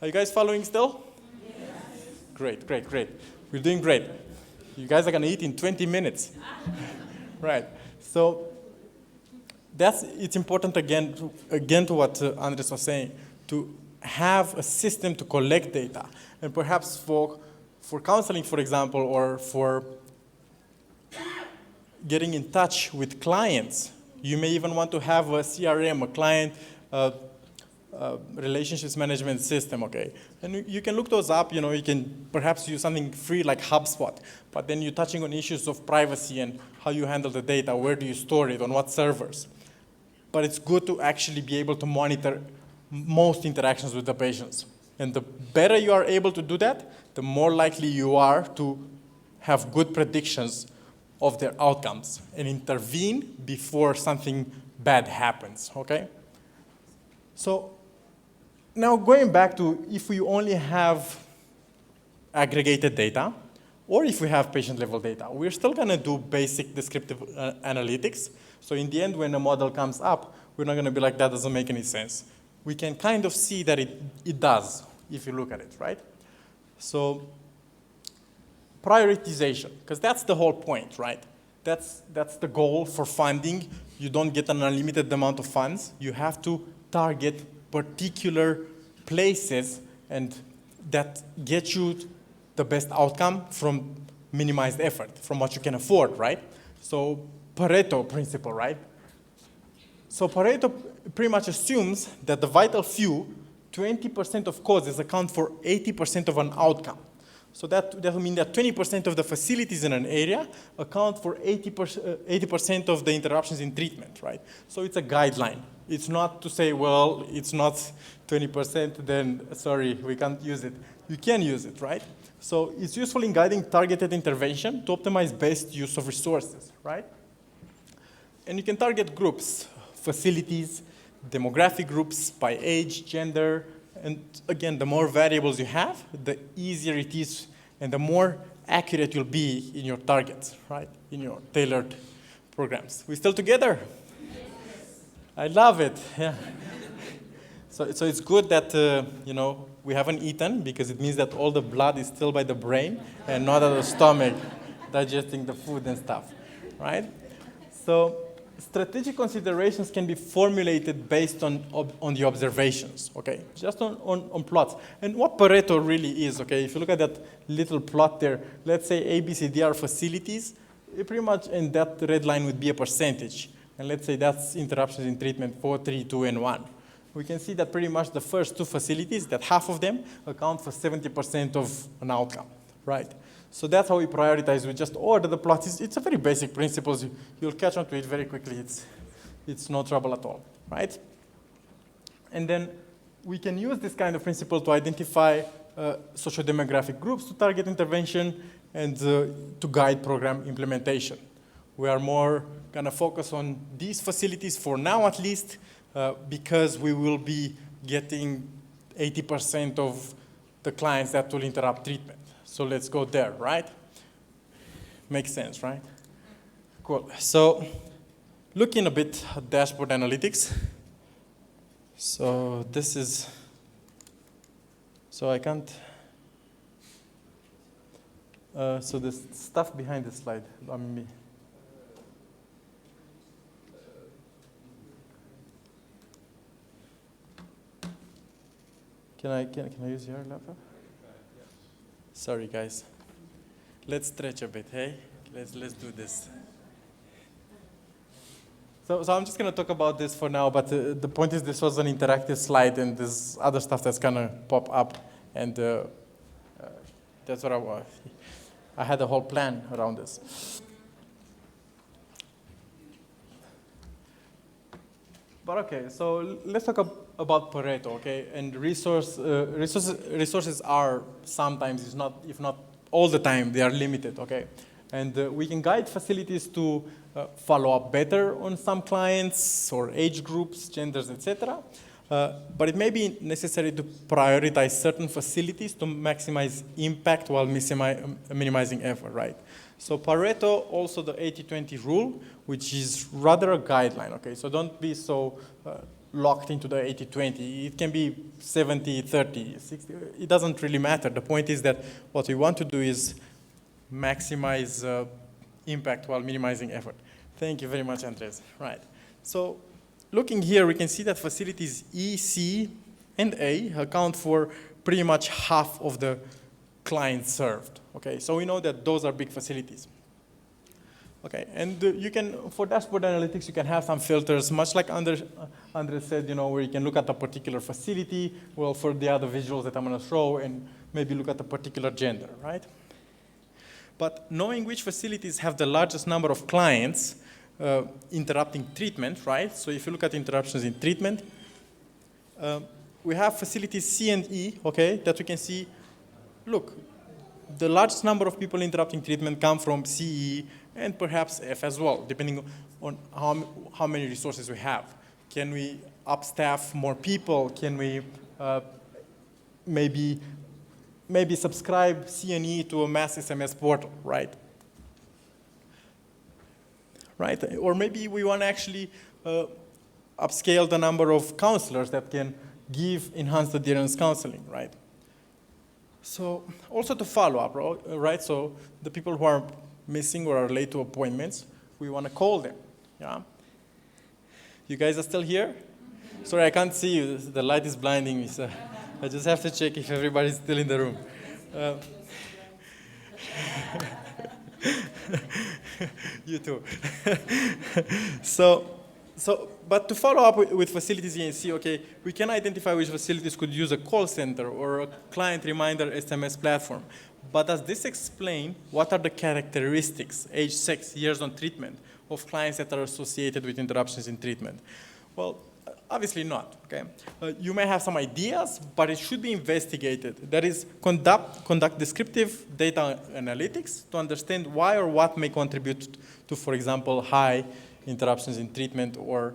Are you guys following still? Yes. Great, great, great. We're doing great. You guys are going to eat in 20 minutes. Right. So it's important again to what Andres was saying, to have a system to collect data. And perhaps for counseling, for example, or for getting in touch with clients, you may even want to have a CRM, a client relationships management system, okay? And you can look those up, you can perhaps use something free like HubSpot, but then you're touching on issues of privacy and how you handle the data, where do you store it, on what servers. But it's good to actually be able to monitor most interactions with the patients. And the better you are able to do that, the more likely you are to have good predictions of their outcomes and intervene before something bad happens, okay? So now going back to if we only have aggregated data, or if we have patient-level data, we're still going to do basic descriptive analytics. So in the end, when a model comes up, we're not going to be like, that doesn't make any sense. We can kind of see that it does, if you look at it, right? So prioritization, because that's the whole point, right? That's the goal for funding. You don't get an unlimited amount of funds. You have to target particular places and that get you the best outcome from minimized effort, from what you can afford, right? So Pareto principle, right? So Pareto pretty much assumes that the vital few, 20% of causes account for 80% of an outcome. So that will mean that 20% of the facilities in an area account for 80% of the interruptions in treatment, right? So it's a guideline. It's not to say, well, it's not 20%, then sorry, we can't use it. You can use it, right? So it's useful in guiding targeted intervention to optimize best use of resources, right? And you can target groups, facilities, demographic groups by age, gender, and again, the more variables you have, the easier it is and the more accurate you'll be in your targets, right? In your tailored programs. We still together? Yes. I love it, yeah. So it's good that, we haven't eaten because it means that all the blood is still by the brain and not at the stomach digesting the food and stuff, right? So strategic considerations can be formulated based on the observations, okay? Just on plots. And what Pareto really is, okay? If you look at that little plot there, let's say ABCD are facilities, pretty much in that red line would be a percentage. And let's say that's interruptions in treatment 4, 3, 2, and 1. We can see that pretty much the first two facilities, that half of them account for 70% of an outcome, right? So that's how we prioritize. We just order the plots. It's a very basic principle. You'll catch on to it very quickly. It's no trouble at all, right? And then we can use this kind of principle to identify socio-demographic groups to target intervention and to guide program implementation. We are more going to focus on these facilities for now at least because we will be getting 80% of the clients that will interrupt treatment. So let's go there, right? Makes sense, right? Cool. So looking a bit at dashboard analytics. So this is, so I can't, so the stuff behind the slide, Can I use your laptop? Sorry, guys. Let's stretch a bit, hey? Let's do this. So I'm just going to talk about this for now, but the point is this was an interactive slide, and there's other stuff that's going to pop up, and that's what I had a whole plan around this. But okay, so let's talk about Pareto, okay? And resources are sometimes, if not all the time, they are limited, okay? And we can guide facilities to follow up better on some clients or age groups, genders, etc. But it may be necessary to prioritize certain facilities to maximize impact while minimizing effort, right? So Pareto, also the 80-20 rule, which is rather a guideline, okay? So don't be so locked into the 80-20. It can be 70-30, 60. It doesn't really matter. The point is that what we want to do is maximize impact while minimizing effort. Thank you very much, Andres. Right. So looking here, we can see that facilities E, C, and A account for pretty much half of the clients served. Okay, so we know that those are big facilities. Okay, and you can, for dashboard analytics, you can have some filters, much like Andres said, you know, where you can look at a particular facility, well, for the other visuals that I'm going to show, and maybe look at a particular gender, right? But knowing which facilities have the largest number of clients interrupting treatment, right? So if you look at interruptions in treatment, we have facilities C and E, okay, that we can see, look, the largest number of people interrupting treatment come from CE and perhaps F as well, depending on how many resources we have. Can we upstaff more people? Can we maybe subscribe C and E to a mass SMS portal, right? Right? Or maybe we want to actually upscale the number of counselors that can give enhanced adherence counseling, right? So also to follow up, right? So the people who are missing or are late to appointments, we want to call them, yeah? You guys are still here? Sorry, I can't see you. The light is blinding me, so I just have to check if everybody's still in the room. You too. But to follow up with facilities E and C, okay, we can identify which facilities could use a call center or a client reminder SMS platform. But does this explain what are the characteristics, age, sex, years on treatment, of clients that are associated with interruptions in treatment? Well, obviously not, okay? You may have some ideas, but it should be investigated. That is, conduct descriptive data analytics to understand why or what may contribute to, for example, high interruptions in treatment or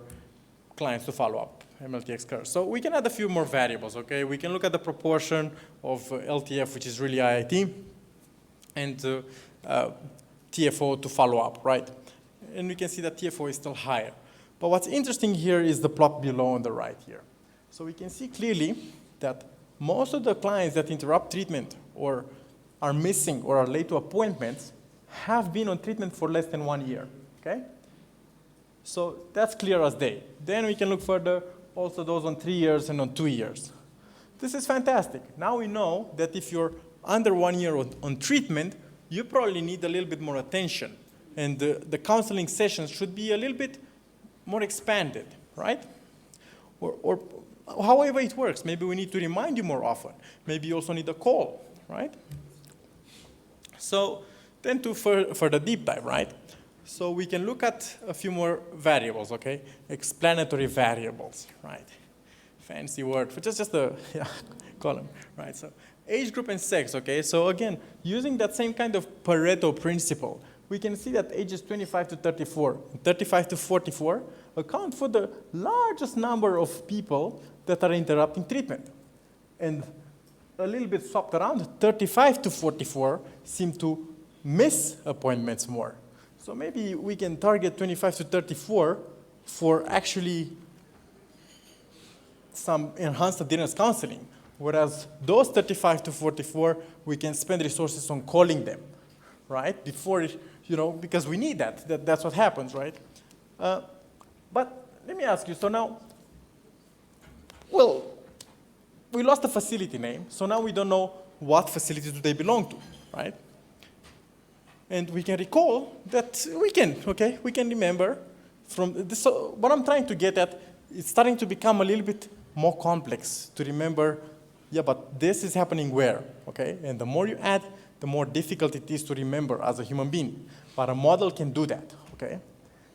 clients to follow up, MLTX curves. So we can add a few more variables, okay? We can look at the proportion of LTF, which is really IIT, and TFO to follow up, right? And we can see that TFO is still higher. But what's interesting here is the plot below on the right here. So we can see clearly that most of the clients that interrupt treatment or are missing or are late to appointments have been on treatment for less than 1 year, okay? So that's clear as day. Then we can look further, also those on 3 years and on 2 years. This is fantastic. Now we know that if you're under 1 year on treatment, you probably need a little bit more attention. And the counseling sessions should be a little bit more expanded, right? Or however it works. Maybe we need to remind you more often. Maybe you also need a call, right? So then for the deep dive, right? So we can look at a few more variables, okay? Explanatory variables, right? Fancy word for just a column, right? So age group and sex, okay? So again, using that same kind of Pareto principle, we can see that ages 25 to 34, 35 to 44 account for the largest number of people that are interrupting treatment. And a little bit swapped around, 35 to 44 seem to miss appointments more. So maybe we can target 25 to 34 for actually some enhanced adherence counseling, whereas those 35 to 44, we can spend resources on calling them, right? Before, you know, because we need that. That's what happens, right? But let me ask you, so now, well, we lost the facility name, so now we don't know what facility do they belong to, right? And we can recall that we can remember from this. So what I'm trying to get at, it's starting to become a little bit more complex to remember, yeah, but this is happening where, okay? And the more you add, the more difficult it is to remember as a human being. But a model can do that, okay?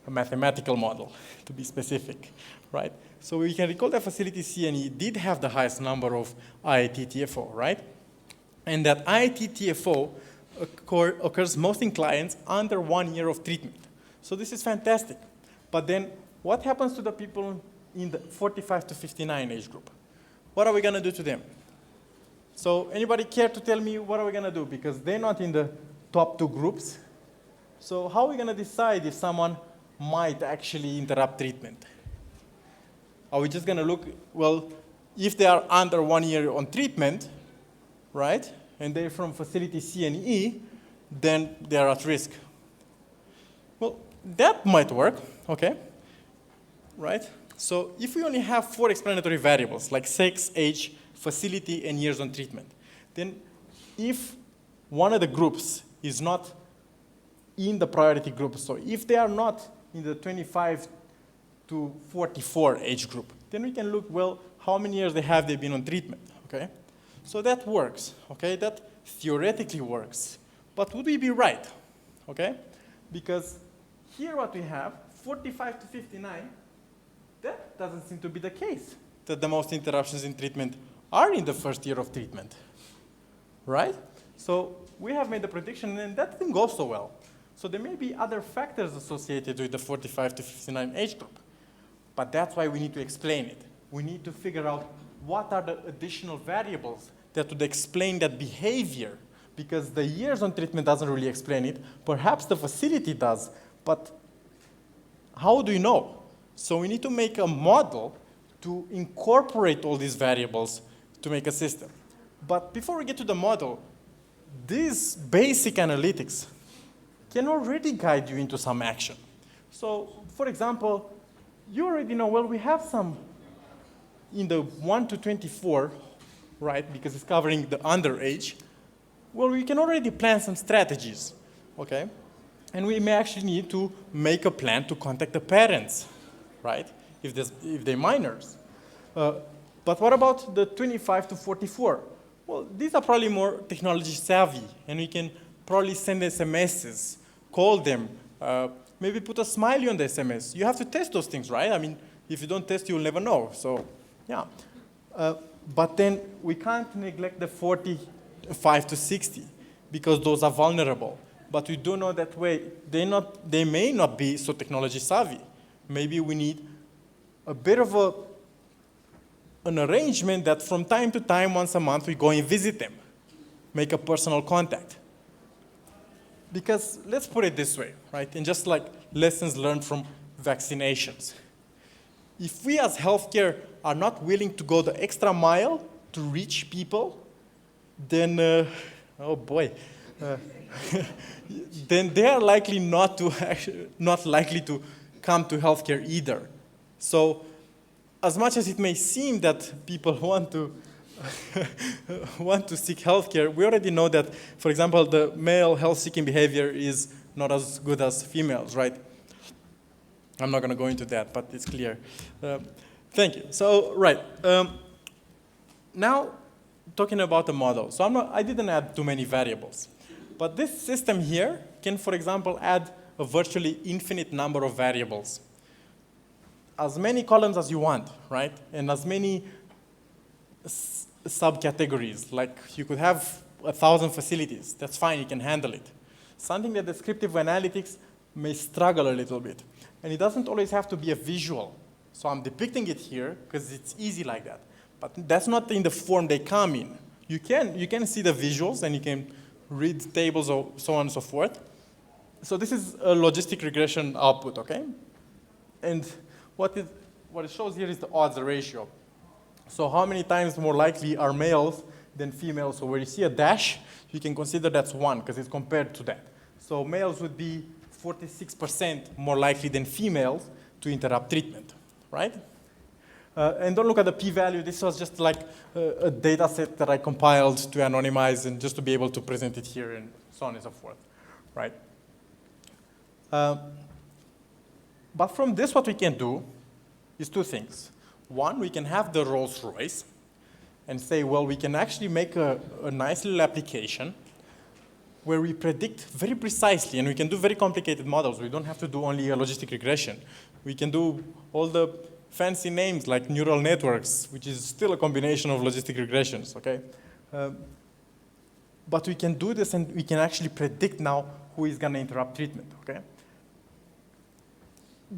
A mathematical model, to be specific, right? So we can recall that facility CNE did have the highest number of IIT-TFO, right? And that IIT-TFO occurs most in clients under 1 year of treatment. So this is fantastic. But then what happens to the people in the 45 to 59 age group? What are we going to do to them? So anybody care to tell me what are we going to do? Because they're not in the top 2 groups. So how are we going to decide if someone might actually interrupt treatment? Are we just going to look, well, if they are under 1 year on treatment, right, and they're from facility C and E, then they are at risk. Well, that might work, okay, right? So if we only have 4 explanatory variables, like sex, age, facility, and years on treatment, then if one of the groups is not in the priority group, so if they are not in the 25 to 44 age group, then we can look, well, how many years have they been on treatment, okay? So that works, okay? That theoretically works. But would we be right, okay? Because here what we have, 45 to 59, that doesn't seem to be the case, that the most interruptions in treatment are in the first year of treatment, right? So we have made a prediction, and that didn't go so well. So there may be other factors associated with the 45 to 59 age group. But that's why we need to explain it. We need to figure out what are the additional variables that would explain that behavior, because the years on treatment doesn't really explain it. Perhaps the facility does, but how do you know? So we need to make a model to incorporate all these variables to make a system. But before we get to the model, these basic analytics can already guide you into some action. So, for example, you already know, well, we have some in the 1 to 24, right, because it's covering the underage. Well, we can already plan some strategies, okay? And we may actually need to make a plan to contact the parents, right, if they're minors. But what about the 25 to 44? Well, these are probably more technology savvy, and we can probably send SMSs, call them, maybe put a smiley on the SMS. You have to test those things, right? I mean, if you don't test, you'll never know. So, yeah. But then we can't neglect the 45 to 60 because those are vulnerable. But we do know that way they may not be so technology savvy. Maybe we need a bit of an arrangement that from time to time, once a month, we go and visit them, make a personal contact. Because let's put it this way, right? And just like lessons learned from vaccinations. If we as healthcare are not willing to go the extra mile to reach people, then, oh boy, then they are likely not likely to come to healthcare either. So, as much as it may seem that people want to seek healthcare, we already know that, for example, the male health-seeking behavior is not as good as females, right? I'm not going to go into that, but it's clear. Thank you. So, right. Now, talking about the model. So I didn't add too many variables. But this system here can, for example, add a virtually infinite number of variables. As many columns as you want, right? And as many subcategories. Like you could have 1,000 facilities. That's fine, you can handle it. Something that descriptive analytics may struggle a little bit. And it doesn't always have to be a visual. So I'm depicting it here because it's easy like that. But that's not in the form they come in. You can see the visuals and you can read tables or so on and so forth. So this is a logistic regression output, okay? And what it shows here is the odds ratio. So how many times more likely are males than females? So where you see a dash, you can consider that's 1 because it's compared to that. So males would be 46% more likely than females to interrupt treatment, right? And don't look at the p-value. This was just like a data set that I compiled to anonymize and just to be able to present it here and so on and so forth, right? But from this, what we can do is two things. One, we can have the Rolls Royce and say, well, we can actually make a nice little application where we predict very precisely, and we can do very complicated models. We don't have to do only a logistic regression. We can do all the fancy names like neural networks, which is still a combination of logistic regressions, okay? But we can do this and we can actually predict now who is gonna interrupt treatment, okay?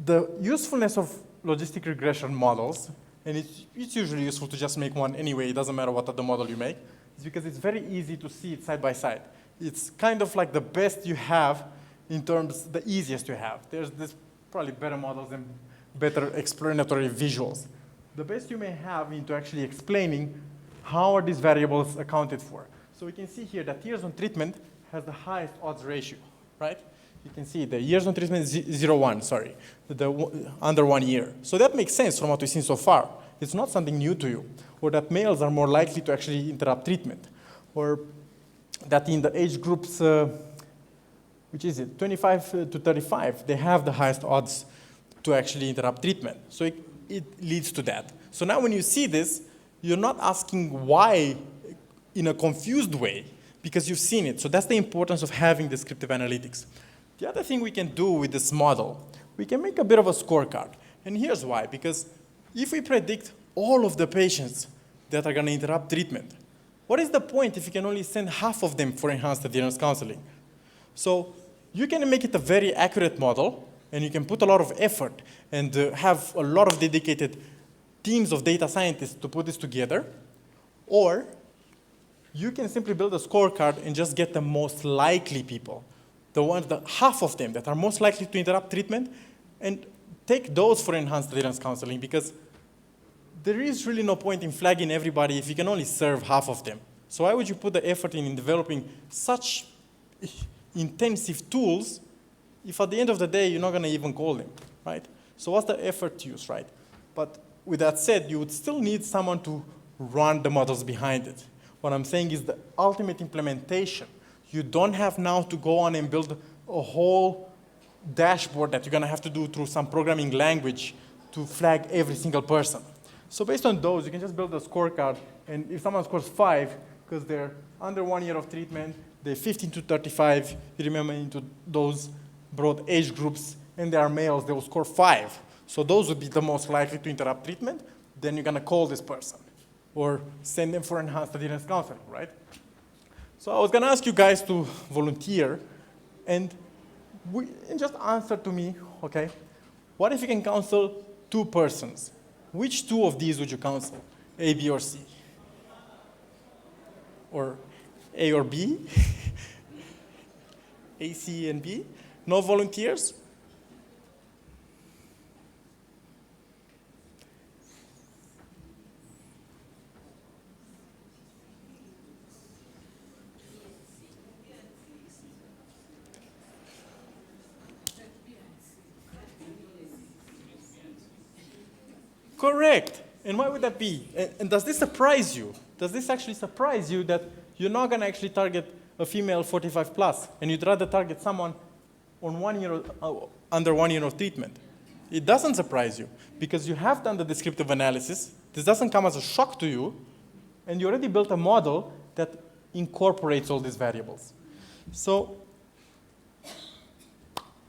The usefulness of logistic regression models, and it's usually useful to just make one anyway, it doesn't matter what other model you make, is because it's very easy to see it side by side. It's kind of like the best you have in terms, the easiest you have. There's probably better models and better explanatory visuals. The best you may have into actually explaining how are these variables accounted for. So we can see here that years on treatment has the highest odds ratio, right? You can see the years on treatment is 0.1, sorry, under 1 year. So that makes sense from what we've seen so far. It's not something new to you, or that males are more likely to actually interrupt treatment, or that in the age groups, which is it, 25 to 35, they have the highest odds to actually interrupt treatment. So it leads to that. So now when you see this, you're not asking why in a confused way, because you've seen it. So that's the importance of having descriptive analytics. The other thing we can do with this model, we can make a bit of a scorecard. And here's why, because if we predict all of the patients that are gonna interrupt treatment, what is the point if you can only send half of them for enhanced adherence counseling? So you can make it a very accurate model, and you can put a lot of effort and have a lot of dedicated teams of data scientists to put this together, or you can simply build a scorecard and just get the most likely people, the ones, half of them that are most likely to interrupt treatment, and take those for enhanced adherence counseling, because there is really no point in flagging everybody if you can only serve half of them. So why would you put the effort in developing such intensive tools if at the end of the day you're not gonna even call them, right? So what's the effort use, right? But with that said, you would still need someone to run the models behind it. What I'm saying is the ultimate implementation. You don't have now to go on and build a whole dashboard that you're gonna have to do through some programming language to flag every single person. So based on those, you can just build a scorecard, and if someone scores 5, because they're under 1 year of treatment, they're 15 to 35, you remember into those broad age groups, and they are males, they will score 5. So those would be the most likely to interrupt treatment. Then you're gonna call this person, or send them for enhanced adherence counseling, right? So I was gonna ask you guys to volunteer, and just answer to me, okay? What if you can counsel 2 persons? Which 2 of these would you counsel? A, B, or C? Or A or B? A, C, and B? No volunteers? Correct. And why would that be? And does this surprise you? Does this actually surprise you that you're not going to actually target a female 45 plus, and you'd rather target someone on 1 year, under 1 year of treatment? It doesn't surprise you, because you have done the descriptive analysis. This doesn't come as a shock to you, and you already built a model that incorporates all these variables. So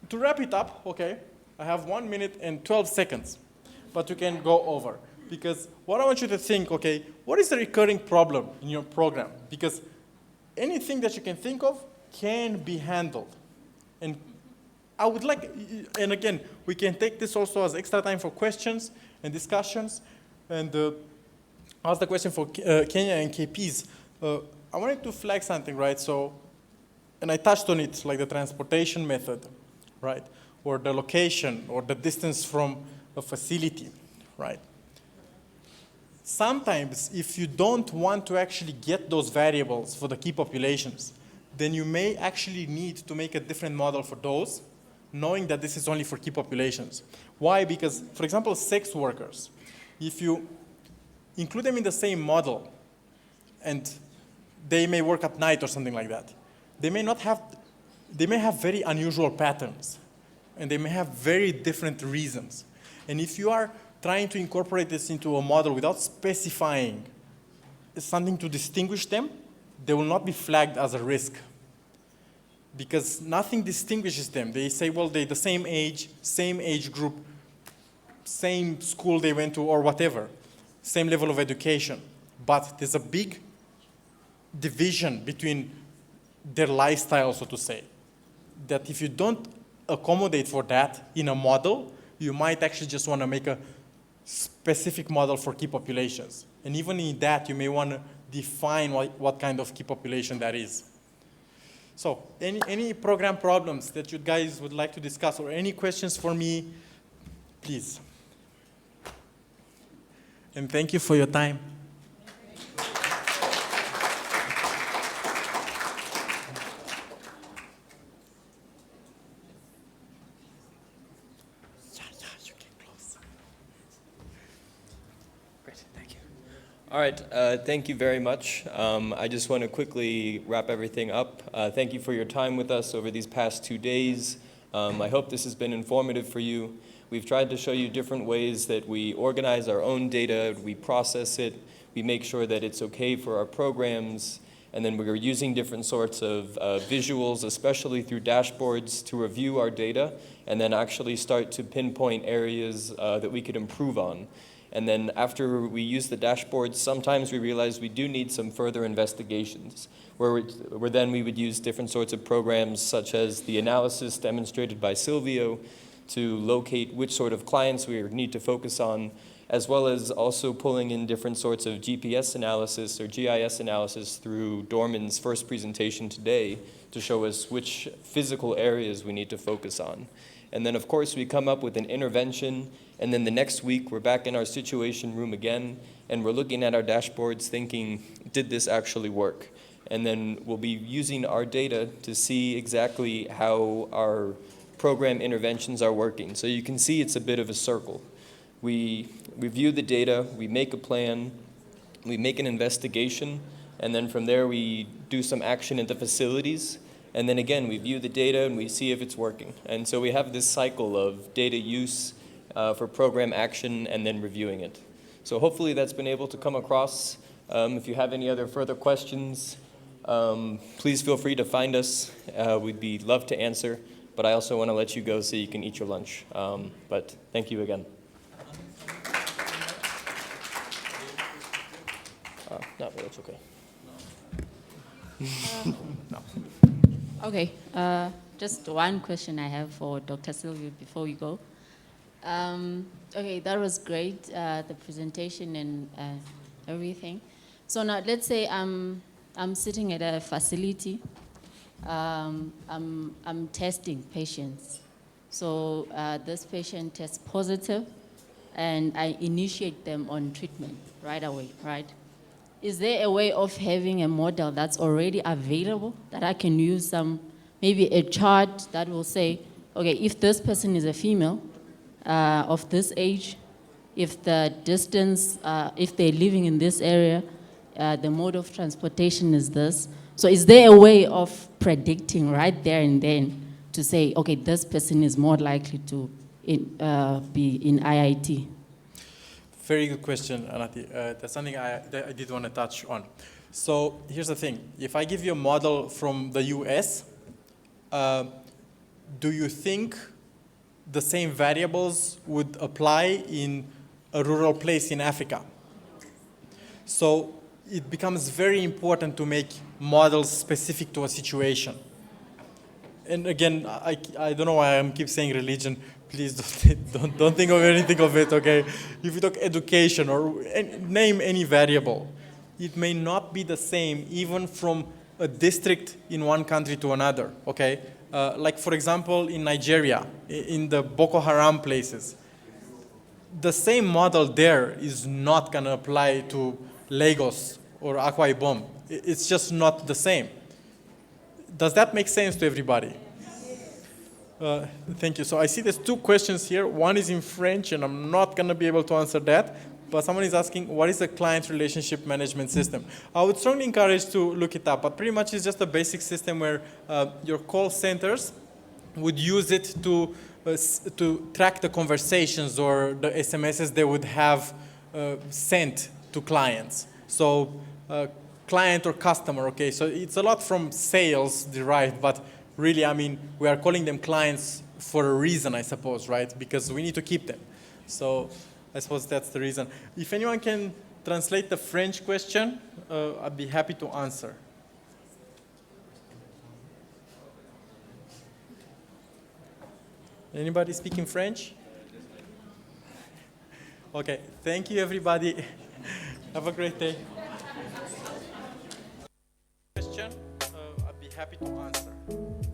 to wrap it up, okay, I have 1 minute and 12 seconds. But you can go over. Because what I want you to think, okay, what is the recurring problem in your program? Because anything that you can think of can be handled. And I would like, and again, we can take this also as extra time for questions and discussions. And ask the question for Kenya and KPs. I wanted to flag something, right? So, and I touched on it, like the transportation method, right? Or the location, or the distance from a facility, right? Sometimes, if you don't want to actually get those variables for the key populations, then you may actually need to make a different model for those, knowing that this is only for key populations. Why? Because, for example, sex workers. if you include them in the same model, and they may work at night or something like that, they may have very unusual patterns, and they may have very different reasons. And if you are trying to incorporate this into a model without specifying something to distinguish them, they will not be flagged as a risk, because nothing distinguishes them. They say, well, they're the same age group, same school they went to or whatever, same level of education. But there's a big division between their lifestyle, so to say, that if you don't accommodate for that in a model, you might actually just want to make a specific model for key populations. And even in that, you may want to define what kind of key population that is. So any program problems that you guys would like to discuss, or any questions for me, please. And thank you for your time. All right, thank you very much. I just want to quickly wrap everything up. Thank you for your time with us over these past 2 days. I hope this has been informative for you. We've tried to show you different ways that we organize our own data, we process it, we make sure that it's okay for our programs, and then we're using different sorts of visuals, especially through dashboards, to review our data, and then actually start to pinpoint areas that we could improve on. And then after we use the dashboards, sometimes we realize we do need some further investigations, where then we would use different sorts of programs, such as the analysis demonstrated by Silvio, to locate which sort of clients we need to focus on, as well as also pulling in different sorts of GPS analysis or GIS analysis through Dorman's first presentation today to show us which physical areas we need to focus on. And then, of course, we come up with an intervention, and then the next week we're back in our situation room again, and we're looking at our dashboards thinking, did this actually work? And then we'll be using our data to see exactly how our program interventions are working. So you can see it's a bit of a circle. We review the data, we make a plan, we make an investigation, and then from there we do some action at the facilities. And then again, we view the data and we see if it's working. And so we have this cycle of data use for program action and then reviewing it. So hopefully that's been able to come across. If you have any other further questions, please feel free to find us. We'd love to answer, but I also want to let you go so you can eat your lunch. But thank you again. No, but that's okay. No. Okay, just one question I have for Dr. Silvio before we go. Okay, that was great, the presentation and everything. So now let's say I'm sitting at a facility. I'm testing patients. So this patient tests positive, and I initiate them on treatment right away, right? Is there a way of having a model that's already available that I can use maybe a chart that will say, okay, if this person is a female of this age, if the distance, if they're living in this area, the mode of transportation is this. So is there a way of predicting right there and then to say, okay, this person is more likely to be in IIT? Very good question, Anati. That's something I did want to touch on. So here's the thing. If I give you a model from the US, do you think the same variables would apply in a rural place in Africa? So it becomes very important to make models specific to a situation. And again, I don't know why I keep saying religion. Please don't think of anything of it, okay? If you talk education or name any variable, it may not be the same even from a district in one country to another, okay? Like for example, in Nigeria, in the Boko Haram places, the same model there is not gonna apply to Lagos or Akwa Ibom. It's just not the same. Does that make sense to everybody? Thank you. So I see there's two questions here. One is in French, and I'm not going to be able to answer that. but someone is asking, what is a client relationship management system? I would strongly encourage to look it up, but pretty much it's just a basic system where your call centers would use it to track the conversations or the SMSs they would have sent to clients. So client or customer, okay, so it's a lot from sales derived, but really, I mean, we are calling them clients for a reason, I suppose, right? Because we need to keep them. So I suppose that's the reason. If anyone can translate the French question, I'd be happy to answer. Anybody speaking French? Okay, thank you everybody. Have a great day. Question, I'd be happy to answer.